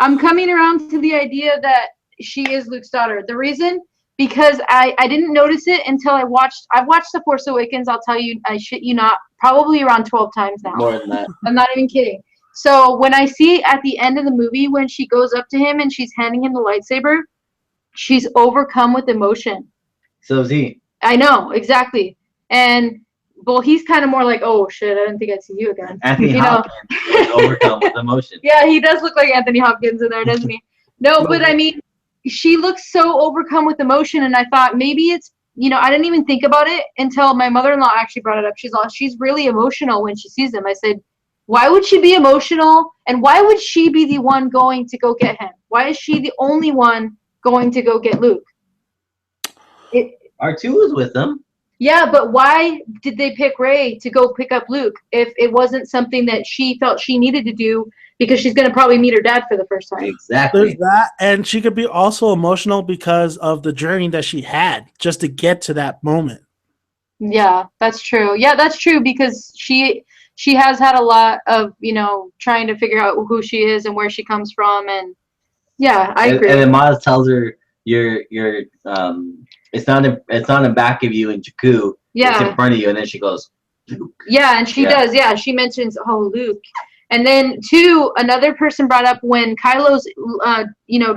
I'm coming around to the idea that she is Luke's daughter. The reason, because I didn't notice it until I've watched The Force Awakens. I'll tell you, I shit you not, probably around 12 times now. More than that. I'm not even kidding. So when I see at the end of the movie when she goes up to him and she's handing him the lightsaber, she's overcome with emotion. So is he. I know, exactly. And well, he's kind of more like, oh shit, I didn't think I'd see you again. Anthony Hopkins is overcome with emotion. Yeah, he does look like Anthony Hopkins in there, doesn't he? No, but I mean, she looks so overcome with emotion, and I thought maybe it's, you know, I didn't even think about it until my mother-in-law actually brought it up. She's really emotional when she sees him. I said, why would she be emotional, and why would she be the one going to go get him? Why is she the only one going to go get Luke? R2 was with them. Yeah, but why did they pick Rey to go pick up Luke if it wasn't something that she felt she needed to do because she's going to probably meet her dad for the first time? Exactly. There's that, and she could be also emotional because of the journey that she had just to get to that moment. Yeah, that's true. Yeah, that's true because she has had a lot of, trying to figure out who she is and where she comes from, and yeah, I agree. And then Maz tells her, "You're it's not in the back of you in Jakku. Yeah. It's in front of you." And then she goes, "Luke." Yeah, and she does. Yeah, she mentions, "Oh, Luke." And then two, another person brought up when Kylo's,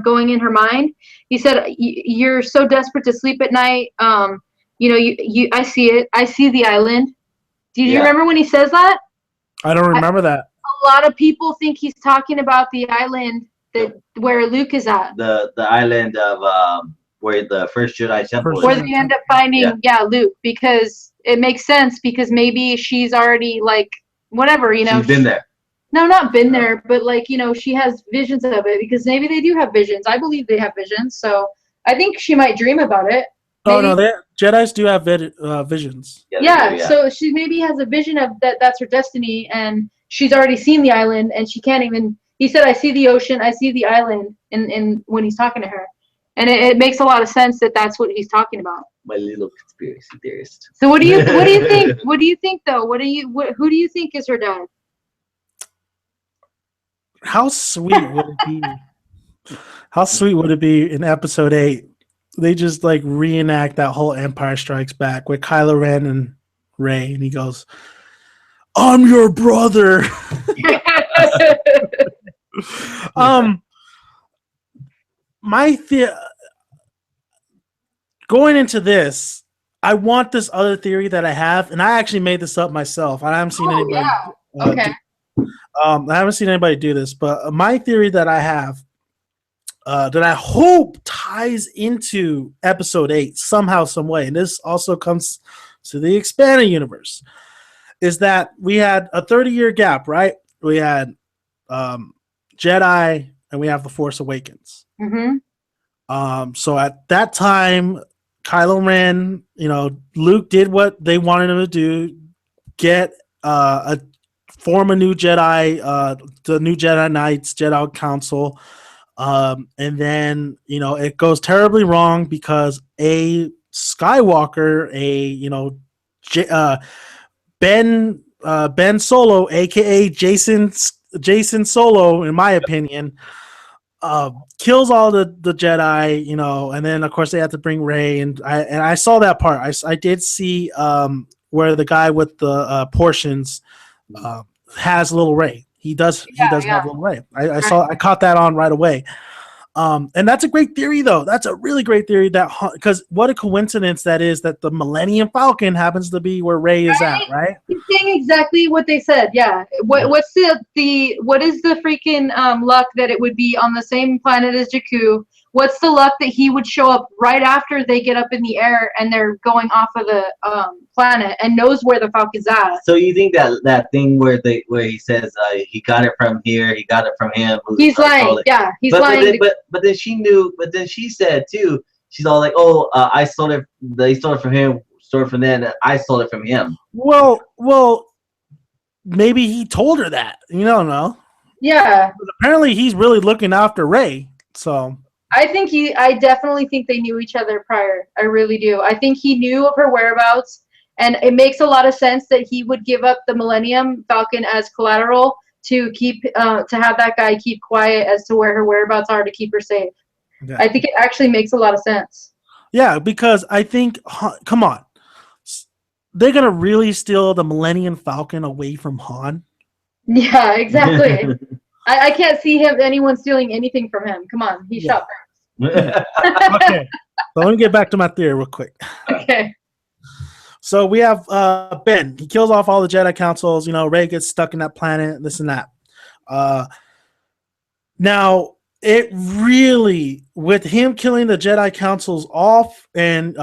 going in her mind. He said, "You're so desperate to sleep at night. I see it. I see the island." Do you remember when he says that? I don't remember that. A lot of people think he's talking about the island where Luke is at. The island of where the first Jedi temple is. Where they end up finding, Luke, because it makes sense because maybe she's already like whatever, She's been there. No, not been there, but like, she has visions of it because maybe they do have visions. I believe they have visions, so I think she might dream about it. Maybe. Oh no, Jedis do have visions. Yeah, so she maybe has a vision of that's her destiny, and she's already seen the island, and she can't even. He said, "I see the ocean, I see the island," in when he's talking to her, and it makes a lot of sense that that's what he's talking about. My little conspiracy theorist. So what do you think? What do you think though? Who do you think is her dad? How sweet would it be? How sweet would it be in Episode 8? They just like reenact that whole Empire Strikes Back with Kylo Ren and Rey, and he goes, "I'm your brother." Going into this, I want this other theory that I have, and I actually made this up myself. I haven't seen anybody. Yeah. Okay. I haven't seen anybody do this, but my theory that I have, that I hope ties into Episode 8 somehow, some way, and this also comes to the expanded universe, is that we had a 30-year gap, right? We had Jedi, and we have The Force Awakens. Mm-hmm. So at that time, Kylo Ren, Luke did what they wanted him to do, form a new Jedi, the new Jedi Knights, Jedi Council. And then, it goes terribly wrong because a Skywalker, Ben Solo, aka Jason Solo, in my opinion, kills all the Jedi, and then of course they have to bring Rey, and I saw that part. I did see where the guy with the portions has little Rey. He does have little Rey. I caught that on right away. And that's a great theory, though. That's a really great theory, because what a coincidence that is that the Millennium Falcon happens to be where Rey is at, right? He's saying exactly what they said. Yeah. What's what is the freaking luck that it would be on the same planet as Jakku? What's the luck that he would show up right after they get up in the air and they're going off of the planet and knows where the Falcon's at? So you think that thing where he says he got it from here, he got it from him? He's lying. Yeah, he's lying. But then she knew. But then she said too. She's all like, "Oh, I stole it. They stole it from him. Stole it from them. I stole it from him." Well, maybe he told her that. You don't know. Yeah. But apparently, he's really looking after Rey. So. I definitely think they knew each other prior. I really do. I think he knew of her whereabouts, and it makes a lot of sense that he would give up the Millennium Falcon as collateral to keep to have that guy keep quiet as to where her whereabouts are to keep her safe. Yeah. I think it actually makes a lot of sense. Yeah, because I think, come on, they're gonna really steal the Millennium Falcon away from Han. Yeah, exactly. I can't see anyone stealing anything from him. Come on, he shot first. Okay, so let me get back to my theory real quick. Okay. So we have Ben. He kills off all the Jedi councils. Rey gets stuck in that planet, this and that. Now, it really, with him killing the Jedi councils off and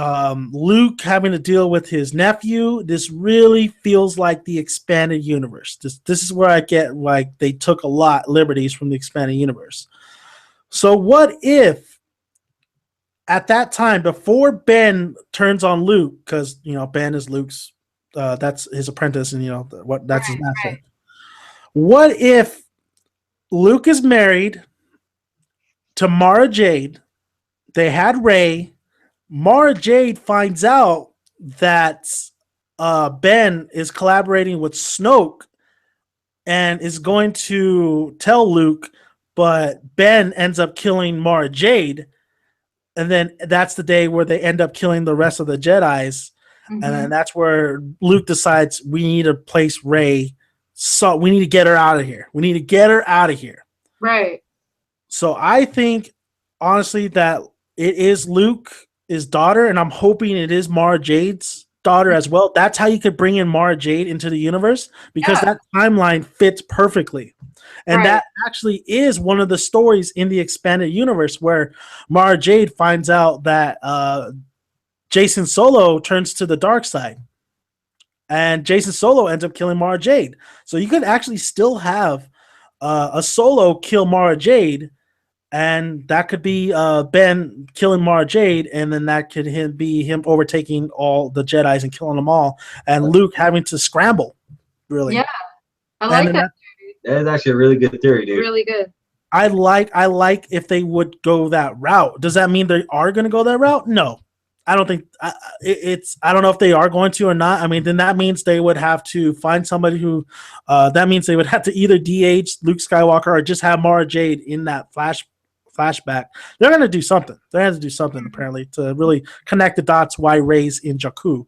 Luke having to deal with his nephew, this really feels like the expanded universe. This is where I get like they took a lot liberties from the expanded universe. So what if at that time, before Ben turns on Luke, because Ben is Luke's, that's his apprentice, and that's his master. Right. What if Luke is married to Mara Jade? They had Rey. Mara Jade finds out that Ben is collaborating with Snoke and is going to tell Luke, but Ben ends up killing Mara Jade. And then that's the day where they end up killing the rest of the Jedis. Mm-hmm. And then that's where Luke decides we need to place Rey. So we need to get her out of here. Right. So I think, honestly, that it is Luke's daughter, and I'm hoping it is Mara Jade's daughter as well. That's how you could bring in Mara Jade into the universe, because that timeline fits perfectly. And that actually is one of the stories in the expanded universe where Mara Jade finds out that Jason Solo turns to the dark side. And Jason Solo ends up killing Mara Jade. So you could actually still have a Solo kill Mara Jade, and that could be Ben killing Mara Jade, and then that could be him overtaking all the Jedis and killing them all, and Luke having to scramble. Really, yeah, I like that. That is actually a really good theory, dude. Really good. I like if they would go that route. Does that mean they are going to go that route? No, I don't think it's. I don't know if they are going to or not. I mean, then that means they would have to find somebody who. That means they would have to either DH Luke Skywalker or just have Mara Jade in that flashback. They're going to do something. They have to do something apparently to really connect the dots. Why Rey's in Jakku.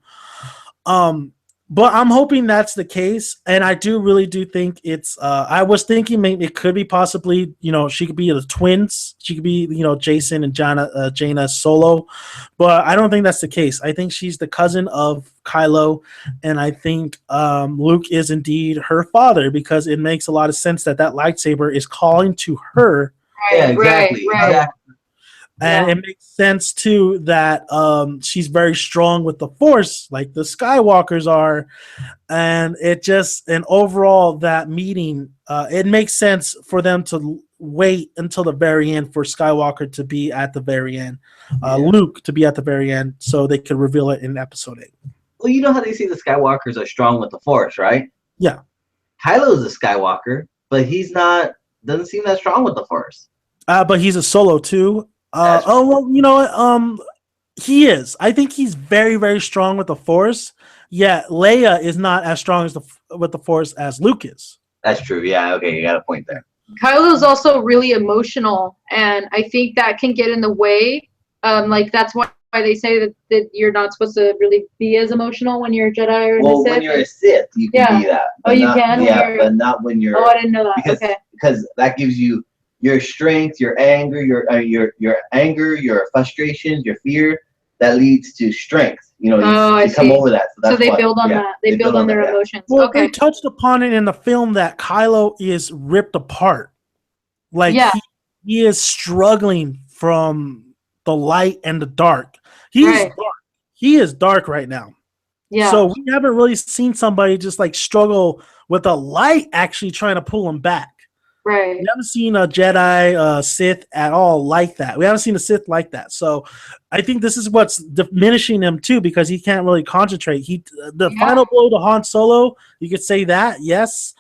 But I'm hoping that's the case, and I really do think it's. I was thinking maybe it could be possibly, she could be the twins. She could be, Jason and Jaina Solo, but I don't think that's the case. I think she's the cousin of Kylo, and I think Luke is indeed her father, because it makes a lot of sense that lightsaber is calling to her. Yeah, exactly. And it makes sense too that she's very strong with the Force, like the Skywalkers are, and overall that meeting, it makes sense for them to wait until the very end for Skywalker to be at the very end, Luke to be at the very end, so they could reveal it in Episode 8. Well, you know how they say the Skywalkers are strong with the Force, right? Yeah. Kylo's a Skywalker, but he's not. Doesn't seem that strong with the Force. But he's a Solo too. Well, you know what? He is. I think he's very, very strong with the Force. Yeah, Leia is not as strong with the Force as Luke is. That's true. Yeah. Okay, you got a point there. Kylo's also really emotional, and I think that can get in the way. That's why they say that you're not supposed to really be as emotional when you're a Jedi or a Sith. When you're a Sith, you can be that. You can? Yeah, but not when you're. Oh, I didn't know that. Because that gives you your strength, your anger, your anger, your frustrations, your fear. That leads to strength. You come over that. So they build on that. They build on their emotions. Well, they touched upon it in the film that Kylo is ripped apart. He is struggling from the light and the dark. Dark. He is dark right now. Yeah. So we haven't really seen somebody just struggle with a light actually trying to pull him back. Right. We haven't seen a Jedi, Sith at all like that. We haven't seen a Sith like that. So I think this is what's diminishing him too, because he can't really concentrate. Final blow to Han Solo, you could say that, yes.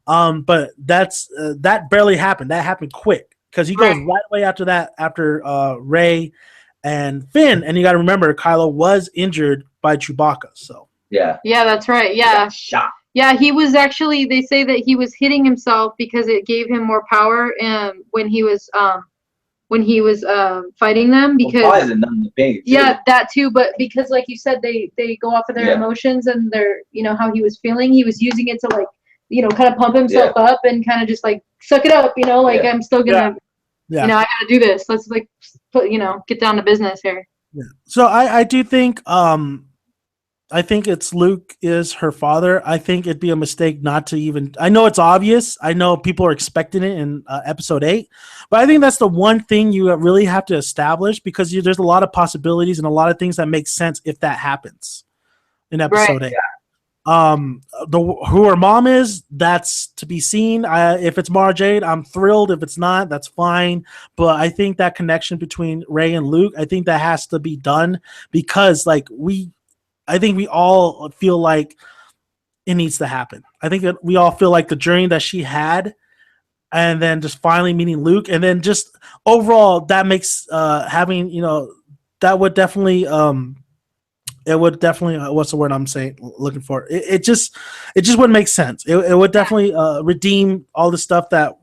But that barely happened. That happened quick because he goes right away after that, after Rey and Finn. And you got to remember, Kylo was injured by Chewbacca. So yeah, that's right. Yeah, shot. Yeah, he was actually. They say that he was hitting himself because it gave him more power, when he was fighting them. Because that too. But because, like you said, they go off of their emotions and their how he was feeling. He was using it to kind of pump himself up and kind of just suck it up. I'm still gonna. I gotta do this. Let's get down to business here. Yeah. So I do think I think it's Luke is her father. I think it'd be a mistake not to even. I know it's obvious. I know people are expecting it in Episode 8, but I think that's the one thing you really have to establish, because there's a lot of possibilities and a lot of things that make sense if that happens in Episode 8. Who her mom is, that's to be seen. If it's Mara Jade, I'm thrilled. If it's not, that's fine. But I think that connection between Rey and Luke, I think that has to be done because I think we all feel like it needs to happen. I think that we all feel like the journey that she had, and then just finally meeting Luke, and then just overall that makes having that would definitely it would definitely what's the word I'm saying looking for it just wouldn't make sense. It would definitely redeem all the stuff that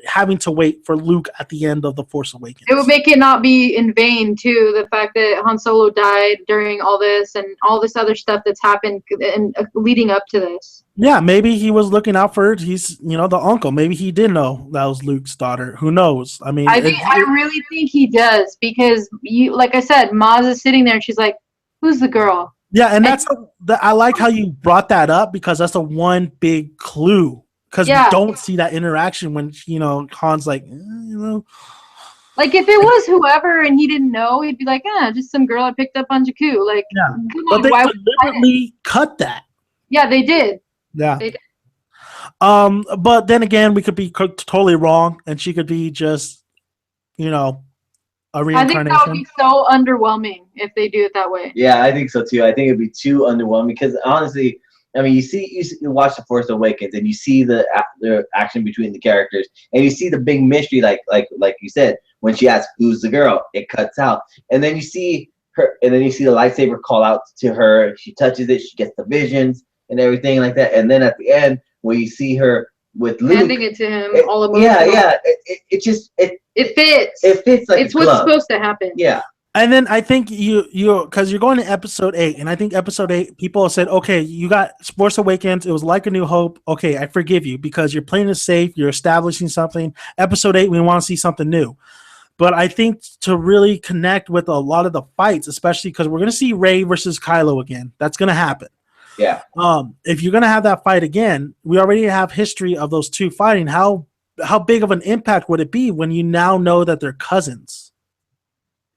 having to wait for Luke at the end of The Force Awakens. It would make it not be in vain too, the fact that Han Solo died during all this and all this other stuff that's happened and leading up to this. Yeah, maybe he was looking out for it. He's the uncle. Maybe he did know that was Luke's daughter. Who knows? I mean, I really think he does because like I said, Maz is sitting there and she's like, who's the girl? Yeah, and I like how you brought that up because that's the one big clue. Because we don't see that interaction when Han's like, Like if it was whoever and he didn't know, he'd be like, just some girl I picked up on Jakku. Like, yeah, but they deliberately cut that. Yeah, they did. Yeah. They did. But then again, we could be totally wrong, and she could be just, a reincarnation. I think that would be so underwhelming if they do it that way. Yeah, I think so too. I think it'd be too underwhelming because honestly, I mean, you watch The Force Awakens and you see the action between the characters, and you see the big mystery, like you said, when she asks who's the girl, it cuts out, and then you see her, and then you see the lightsaber call out to her. She touches it, she gets the visions and everything like that, and then at the end, when you see her with Luke, handing it to him, all emotional. Yeah, it fits. It fits like it's what's supposed to happen. Yeah. And then I think you because you're going to episode 8, and I think episode 8 people said, okay, you got Force Awakens, it was like A New Hope. Okay, I forgive you because you're playing it safe, you're establishing something. Episode 8, we want to see something new. But I think to really connect with a lot of the fights, especially because we're going to see Rey versus Kylo again, that's going to happen. Yeah. If you're going to have that fight again, we already have history of those two fighting. How big of an impact would it be when you now know that they're cousins?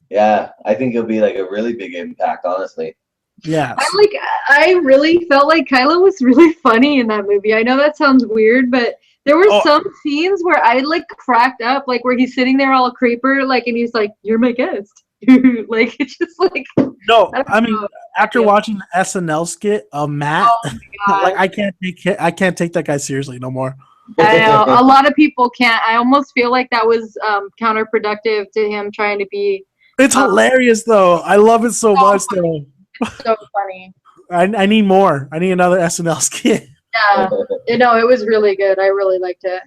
Yeah, I think it'll be like a really big impact, honestly. Yeah. I really felt like Kylo was really funny in that movie. I know that sounds weird, but there were some scenes where I cracked up, like where he's sitting there all a creeper, and he's like, "You're my guest." It's just like. No, I mean, after watching the SNL skit of Matt, I can't take that guy seriously no more. I know a lot of people can't. I almost feel like that was counterproductive to him trying to be. It's hilarious though. I love it so much though. So funny. I need more. I need another SNL skit. Yeah, it was really good. I really liked it.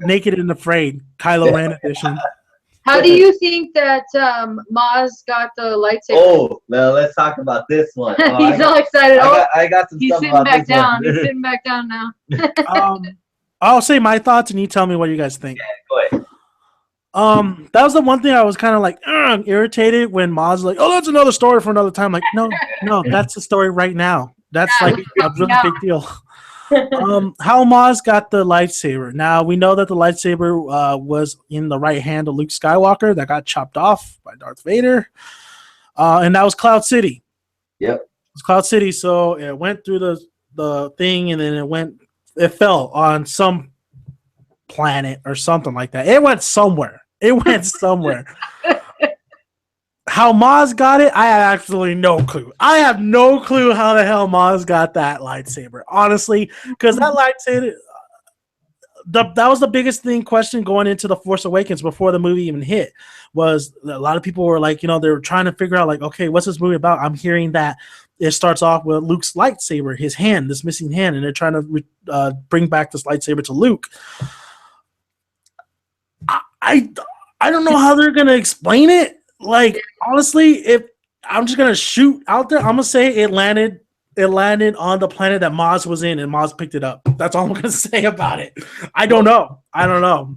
Naked and Afraid, Kylo Ren edition. How do you think that Maz got the lightsaber? Oh, well, let's talk about this one. He's all excited. I got some He's stuff sitting about back this down. one. He's sitting back down now. I'll say my thoughts, and you tell me what you guys think. Yeah, go ahead. That was the one thing I was kind of like irritated when Maz was like, "Oh, that's another story for another time." Like, no, that's the story right now. That's like a really big deal. How Maz got the lightsaber. Now we know that the lightsaber was in the right hand of Luke Skywalker that got chopped off by Darth Vader, and that was Cloud City. Yep, it was Cloud City. So it went through the thing, and then it fell on some planet or something like that. It went somewhere. How Maz got it, I have absolutely no clue. I have no clue how the hell Maz got that lightsaber, honestly, because that lightsaber, that was the biggest question going into The Force Awakens before the movie even hit, was a lot of people were like, they were trying to figure out, like, okay, what's this movie about? I'm hearing that it starts off with Luke's lightsaber, his hand, this missing hand, and they're trying to bring back this lightsaber to Luke. I don't know how they're going to explain it. Like, honestly, if I'm just gonna shoot out there, I'm gonna say it landed on the planet that Maz was in, and Maz picked it up. That's all I'm gonna say about it. I don't know. I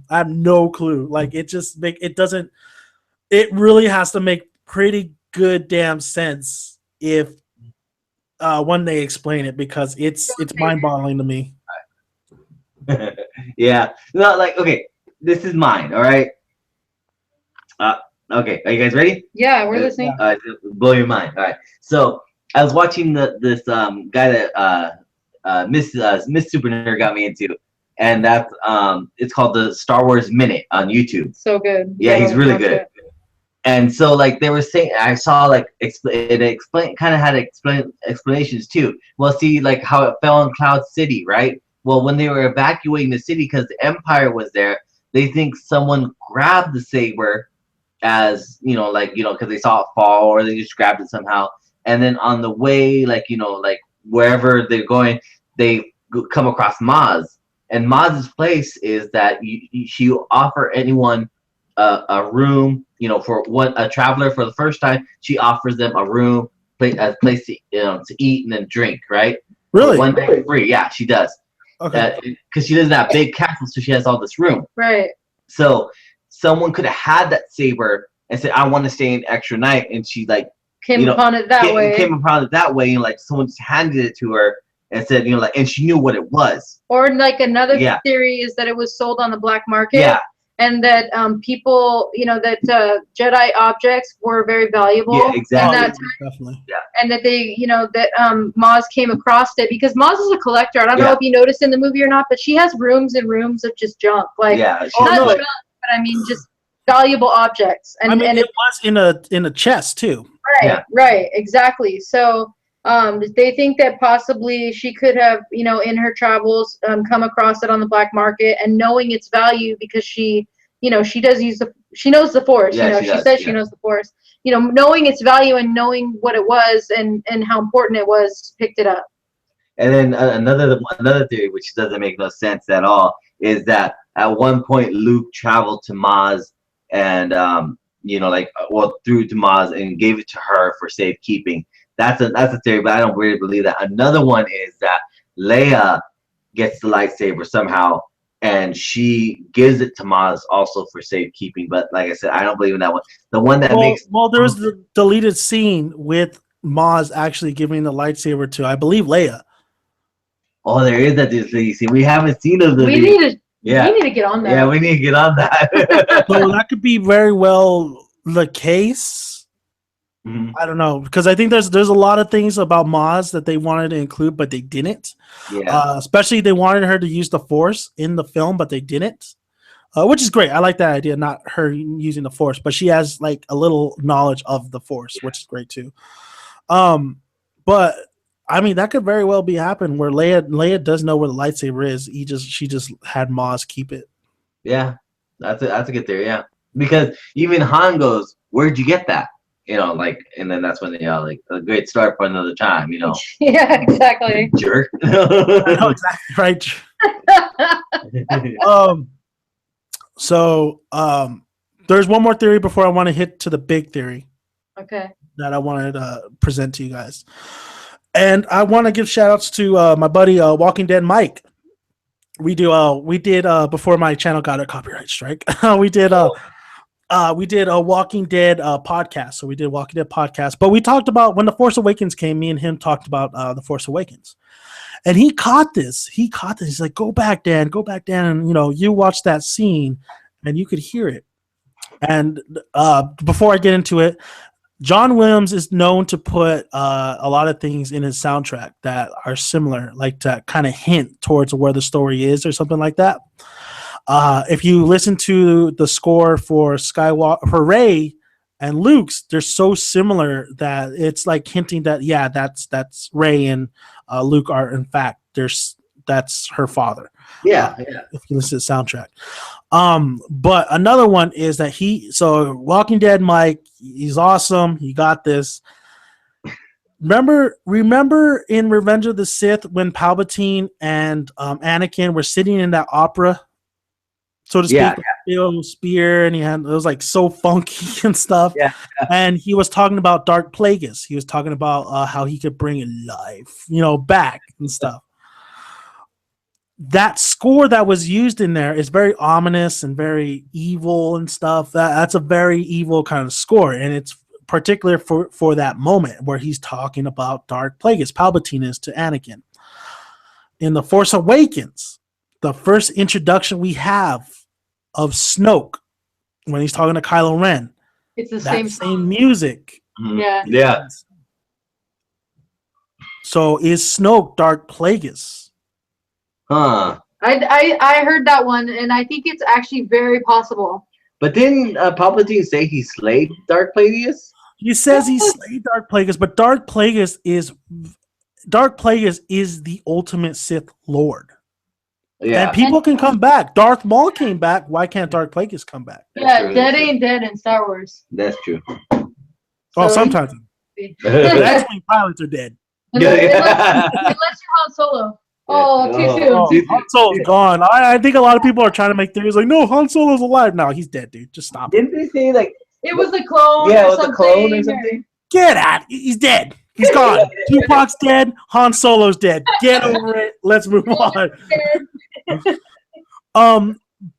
have no clue. Like, it really has to make pretty good damn sense if when they explain it, because it's mind-boggling to me. Yeah. No, like, okay, this is mine. All right. Okay, are you guys ready? Yeah, we're listening. Blow your mind. All right. So I was watching this guy that Miss Supernerd got me into, and that's it's called the Star Wars Minute on YouTube. So good. Yeah, he's really good. And so like they were saying, I saw like explanations too. Well, see like how it fell in Cloud City, right? Well, when they were evacuating the city because the Empire was there, they think someone grabbed the saber as because they saw it fall, or they just grabbed it somehow. And then on the way, like wherever they're going, they come across Maz. And Maz's place is that she offer anyone a room, for a traveler for the first time. She offers them a room, a place to eat and then drink, right? Really? One day free. Yeah, she does. Okay. Because she lives in that big castle, so she has all this room. Right. So someone could have had that saber and said, "I want to stay an extra night," and she came upon it that way. Came upon it that way, and like someone just handed it to her and said, and she knew what it was. Or like another theory is that it was sold on the black market. Yeah. And that people, that Jedi objects were very valuable. Yeah, exactly. In that time. Definitely. Yeah. And that they, that Maz came across it because Maz is a collector. I don't know if you noticed in the movie or not, but she has rooms and rooms of just junk. Like, not junk, but I mean just valuable objects. And it was in a chest too. Right. Right. Exactly. So. They think that possibly she could have, in her travels, come across it on the black market, and knowing its value because she knows the Force. Yeah, she says she knows the Force. Knowing its value and knowing what it was and how important it was, picked it up. And then another theory, which doesn't make no sense at all, is that at one point Luke traveled to Maz and through to Maz and gave it to her for safekeeping. That's a theory, but I don't really believe that. Another one is that Leia gets the lightsaber somehow, and she gives it to Maz also for safekeeping. But like I said, I don't believe in that one. The one that there was the deleted scene with Maz actually giving the lightsaber to, I believe, Leia. Oh, there is that deleted scene. We haven't seen of the. We need to get on that. Yeah, we need to get on that. So that could be very well the case. Mm-hmm. I don't know, because I think there's a lot of things about Maz that they wanted to include, but they didn't. Yeah. Especially they wanted her to use the Force in the film, but they didn't. Which is great. I like that idea, not her using the Force, but she has like a little knowledge of the Force, which is great too. But I mean that could very well be happen where Leia does know where the lightsaber is. She just had Maz keep it. Yeah, that's a good theory. Yeah, because even Han goes, "Where'd you get that?" And then that's when they like a great start for another time, Yeah, exactly. Jerk. No, exactly right. So there's one more theory before I want to hit to the big theory. Okay. That I wanted to present to you guys. And I want to give shout outs to my buddy Walking Dead Mike. We did before my channel got a copyright strike. we did a Walking Dead podcast. So we did Walking Dead podcast, but we talked about when The Force Awakens came, me and him talked about The Force Awakens. And he caught this. He's like, go back, Dan. And, you watch that scene and you could hear it. And before I get into it, John Williams is known to put a lot of things in his soundtrack that are similar, like to kind of hint towards where the story is or something like that. If you listen to the score for Skywalker, for Rey and Luke's, they're so similar that it's like hinting that that's Rey and Luke are in fact that's her father. Yeah. If you listen to the soundtrack. But another one is that Walking Dead Mike, he's awesome. He got this. Remember in Revenge of the Sith when Palpatine and Anakin were sitting in that opera, so to speak, with spear, and it was like so funky and stuff. Yeah. And he was talking about Dark Plagueis. He was talking about how he could bring it life, back and stuff. That score that was used in there is very ominous and very evil and stuff. That's a very evil kind of score, and it's particular for that moment where he's talking about Dark Plagueis. Palpatine is to Anakin. In The Force Awakens, the first introduction we have of Snoke when he's talking to Kylo Ren, it's the same same music. Yeah. So is Snoke Darth Plagueis? Huh. I heard that one, and I think it's actually very possible. But didn't Palpatine say he slayed Darth Plagueis? He says he slayed Darth Plagueis, but Darth Plagueis is the ultimate Sith Lord. Yeah. And people can come back. Darth Maul came back. Why can't Darth Plagueis come back? Yeah, dead ain't dead in Star Wars. That's true. Oh, sometimes. The X-Wing pilots are dead. Unless you're Han Solo. Oh, too soon. Oh, Han Solo's gone. I think a lot of people are trying to make theories like, no, Han Solo's alive. No, he's dead, dude. Just stop it. Didn't they say like It was a clone. Yeah, it was a clone or something. Get out. He's dead. He's gone. Tupac's dead. Han Solo's dead. Get over it. Let's move on.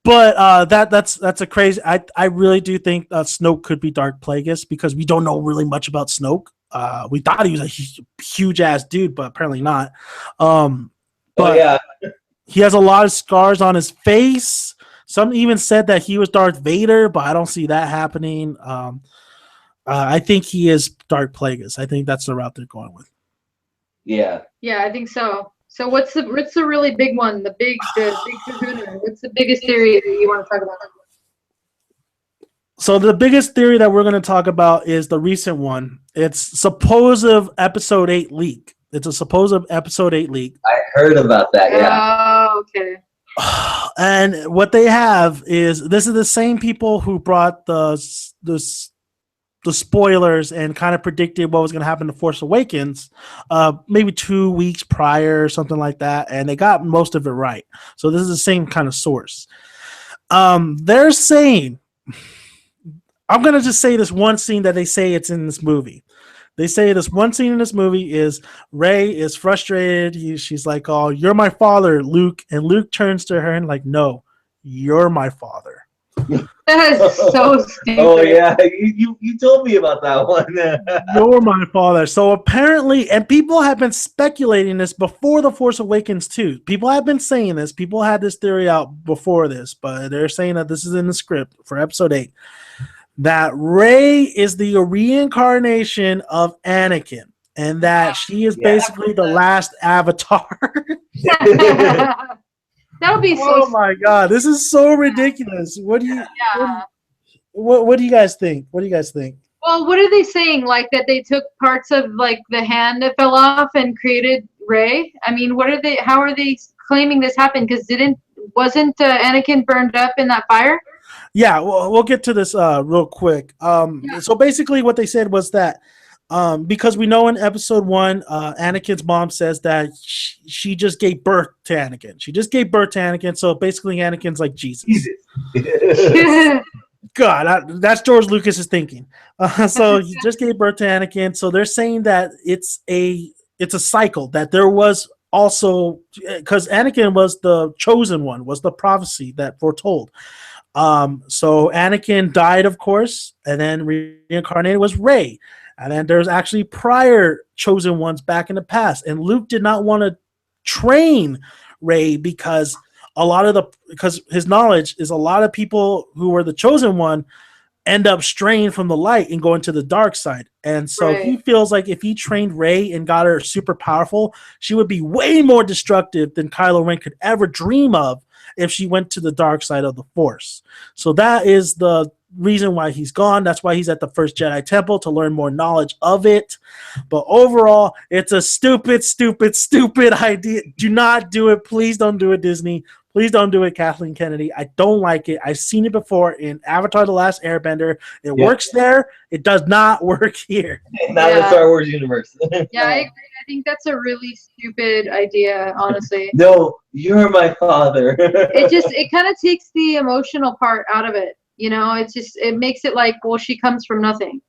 But that's a crazy. I really do think Snoke could be Darth Plagueis because we don't know really much about Snoke. We thought he was a huge ass dude, but apparently not. But he has a lot of scars on his face. Some even said that he was Darth Vader, but I don't see that happening. I think he is Darth Plagueis. I think that's the route they're going with. Yeah. Yeah, I think so. So what's the really big one? The big kahuna. What's the biggest theory that you want to talk about? So the biggest theory that we're going to talk about is the recent one. It's supposed episode 8 leak. It's a supposed episode 8 leak. I heard about that, yeah. Oh, okay. And what they have is this is the same people who brought the spoilers and kind of predicted what was going to happen to Force Awakens maybe 2 weeks prior or something like that, and they got most of it right. So this is the same kind of source. They're saying, I'm going to just say this one scene that they say it's in this movie. They say this one scene in this movie is Rey is frustrated. She's like, "Oh, you're my father, Luke." And Luke turns to her and like, "No, you're my father." That is so stupid. Oh yeah, you told me about that one. You're my father. So apparently, and people have been speculating this before The Force Awakens too. People have been saying this. People had this theory out before this, but they're saying that this is in the script for episode 8. That Rey is the reincarnation of Anakin, and that she is basically the last Avatar. That would be so. Oh my god, this is so ridiculous. What do you? Yeah. What do you guys think? What do you guys think? Well, what are they saying? Like that they took parts of like the hand that fell off and created Rey? I mean, what are they? How are they claiming this happened? Because wasn't Anakin burned up in that fire? Yeah, we'll get to this real quick. So basically what they said was that because we know in episode 1, Anakin's mom says that she just gave birth to Anakin. She just gave birth to Anakin, so basically Anakin's like Jesus. God, that's George Lucas's thinking. So he just gave birth to Anakin, so they're saying that it's a cycle, that there was also, because Anakin was the chosen one, was the prophecy that foretold. So Anakin died, of course, and then reincarnated was Rey. And then there's actually prior chosen ones back in the past. And Luke did not want to train Rey because because his knowledge is a lot of people who were the chosen one end up straying from the light and going to the dark side. And so he feels like if he trained Rey and got her super powerful, she would be way more destructive than Kylo Ren could ever dream of if she went to the dark side of the Force. So that is the reason why he's gone. That's why he's at the first Jedi Temple, to learn more knowledge of it. But overall, it's a stupid idea. Do not do it. Please don't do it, Disney. Please don't do it, Kathleen Kennedy. I don't like it. I've seen it before in Avatar: The Last Airbender. It works there. It does not work here. Not in the Star Wars universe. Yeah, I agree. I think that's a really stupid idea, honestly. No, you're my father. It kind of takes the emotional part out of it. You know, it makes it like, well, she comes from nothing.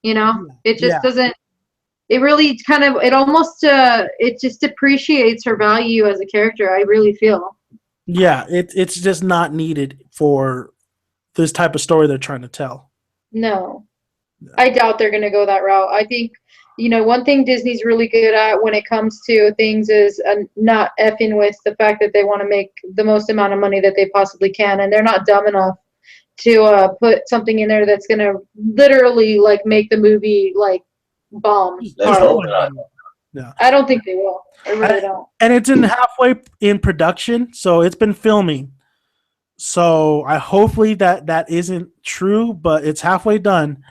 You know, it just doesn't. It really it almost it just depreciates her value as a character. I really feel. Yeah, it's just not needed for this type of story they're trying to tell. No. I doubt they're going to go that route. I think, one thing Disney's really good at when it comes to things is not effing with the fact that they want to make the most amount of money that they possibly can. And they're not dumb enough to put something in there that's going to literally like make the movie like bomb. Yeah. I don't think they will. I really don't. And it's in halfway in production, so it's been filming. So I hopefully that isn't true, but it's halfway done.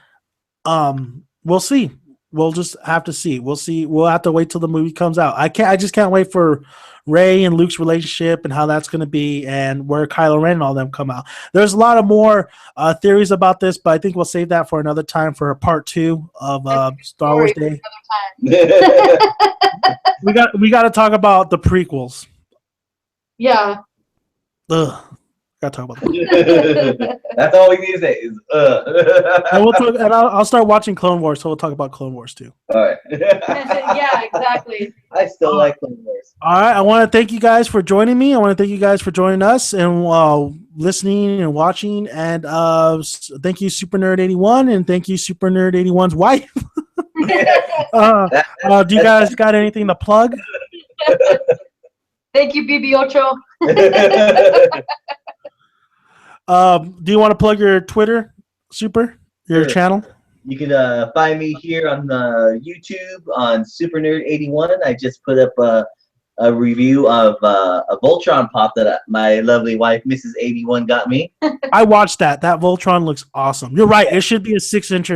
We'll see. We'll just have to see. We'll see. We'll have to wait till the movie comes out. I just can't wait for Rey and Luke's relationship and how that's going to be, and where Kylo Ren and all them come out. There's a lot of more theories about this, but I think we'll save that for another time for a part 2 of Star Wars Day. We got to talk about the prequels. Yeah. Ugh. Gotta talk about that. That's all we need to say is And we'll talk, and I'll start watching Clone Wars, so we'll talk about Clone Wars too. All right. Yeah, exactly. I still like Clone Wars. All right, I want to thank you guys for joining me. I want to thank you guys for joining us and listening and watching. And thank you, Super Nerd 81, and thank you, Super Nerd 81's wife. Do you guys got anything to plug? Thank you, BB Ocho. Do you want to plug your Twitter, Super, your channel? You can find me here on YouTube on Super Nerd 81. I just put up a review of a Voltron pop that my lovely wife, Mrs. 81, got me. I watched that. That Voltron looks awesome. You're right. It should be a 6-inch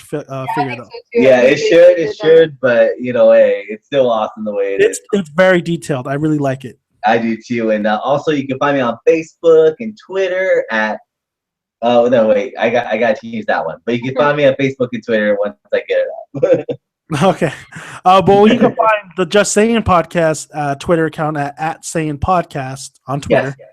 figure though. Yeah, it should, but hey, it's still awesome the way it is. It's very detailed. I really like it. I do too, and also you can find me on Facebook and Twitter at. Oh no, wait, I got to use that one. But you can find me on Facebook and Twitter once I get it out. Okay, but you can find the Jast Saiyan podcast Twitter account at Saiyan Podcast on Twitter. Yes.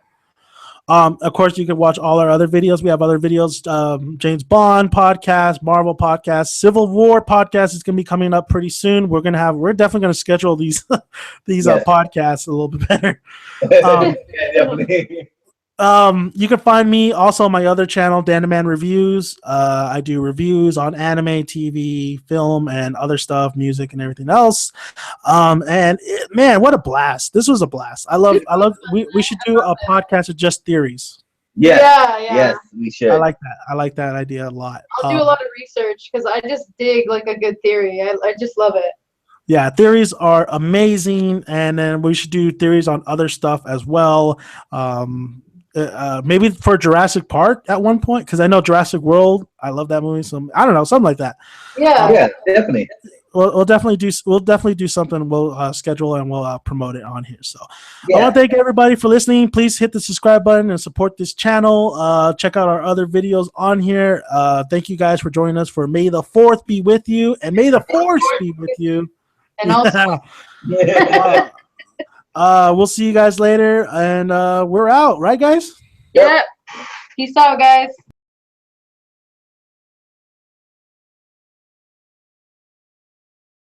Of course, you can watch all our other videos. We have other videos: James Bond podcast, Marvel podcast, Civil War podcast is going to be coming up pretty soon. We're definitely going to schedule these podcasts a little bit better. Yeah, definitely. You can find me also on my other channel, Danaman Reviews. I do reviews on anime, TV, film, and other stuff, music, and everything else. Man, what a blast! This was a blast. I love. We should do a podcast of just theories. Yes, we should. I like that. I like that idea a lot. I'll do a lot of research because I just dig like a good theory. I just love it. Yeah, theories are amazing, and then we should do theories on other stuff as well. Maybe for Jurassic Park at one point, because I know Jurassic World. I love that movie. So I don't know, something like that. Yeah, definitely. We'll definitely do something. We'll schedule and we'll promote it on here. So Yeah. I want to thank everybody for listening. Please hit the subscribe button and support this channel. Check out our other videos on here. Thank you guys for joining us for May the 4th be with you, and May the 4th be with you. And also, we'll see you guys later, and we're out, right, guys? yeah. Peace out, guys.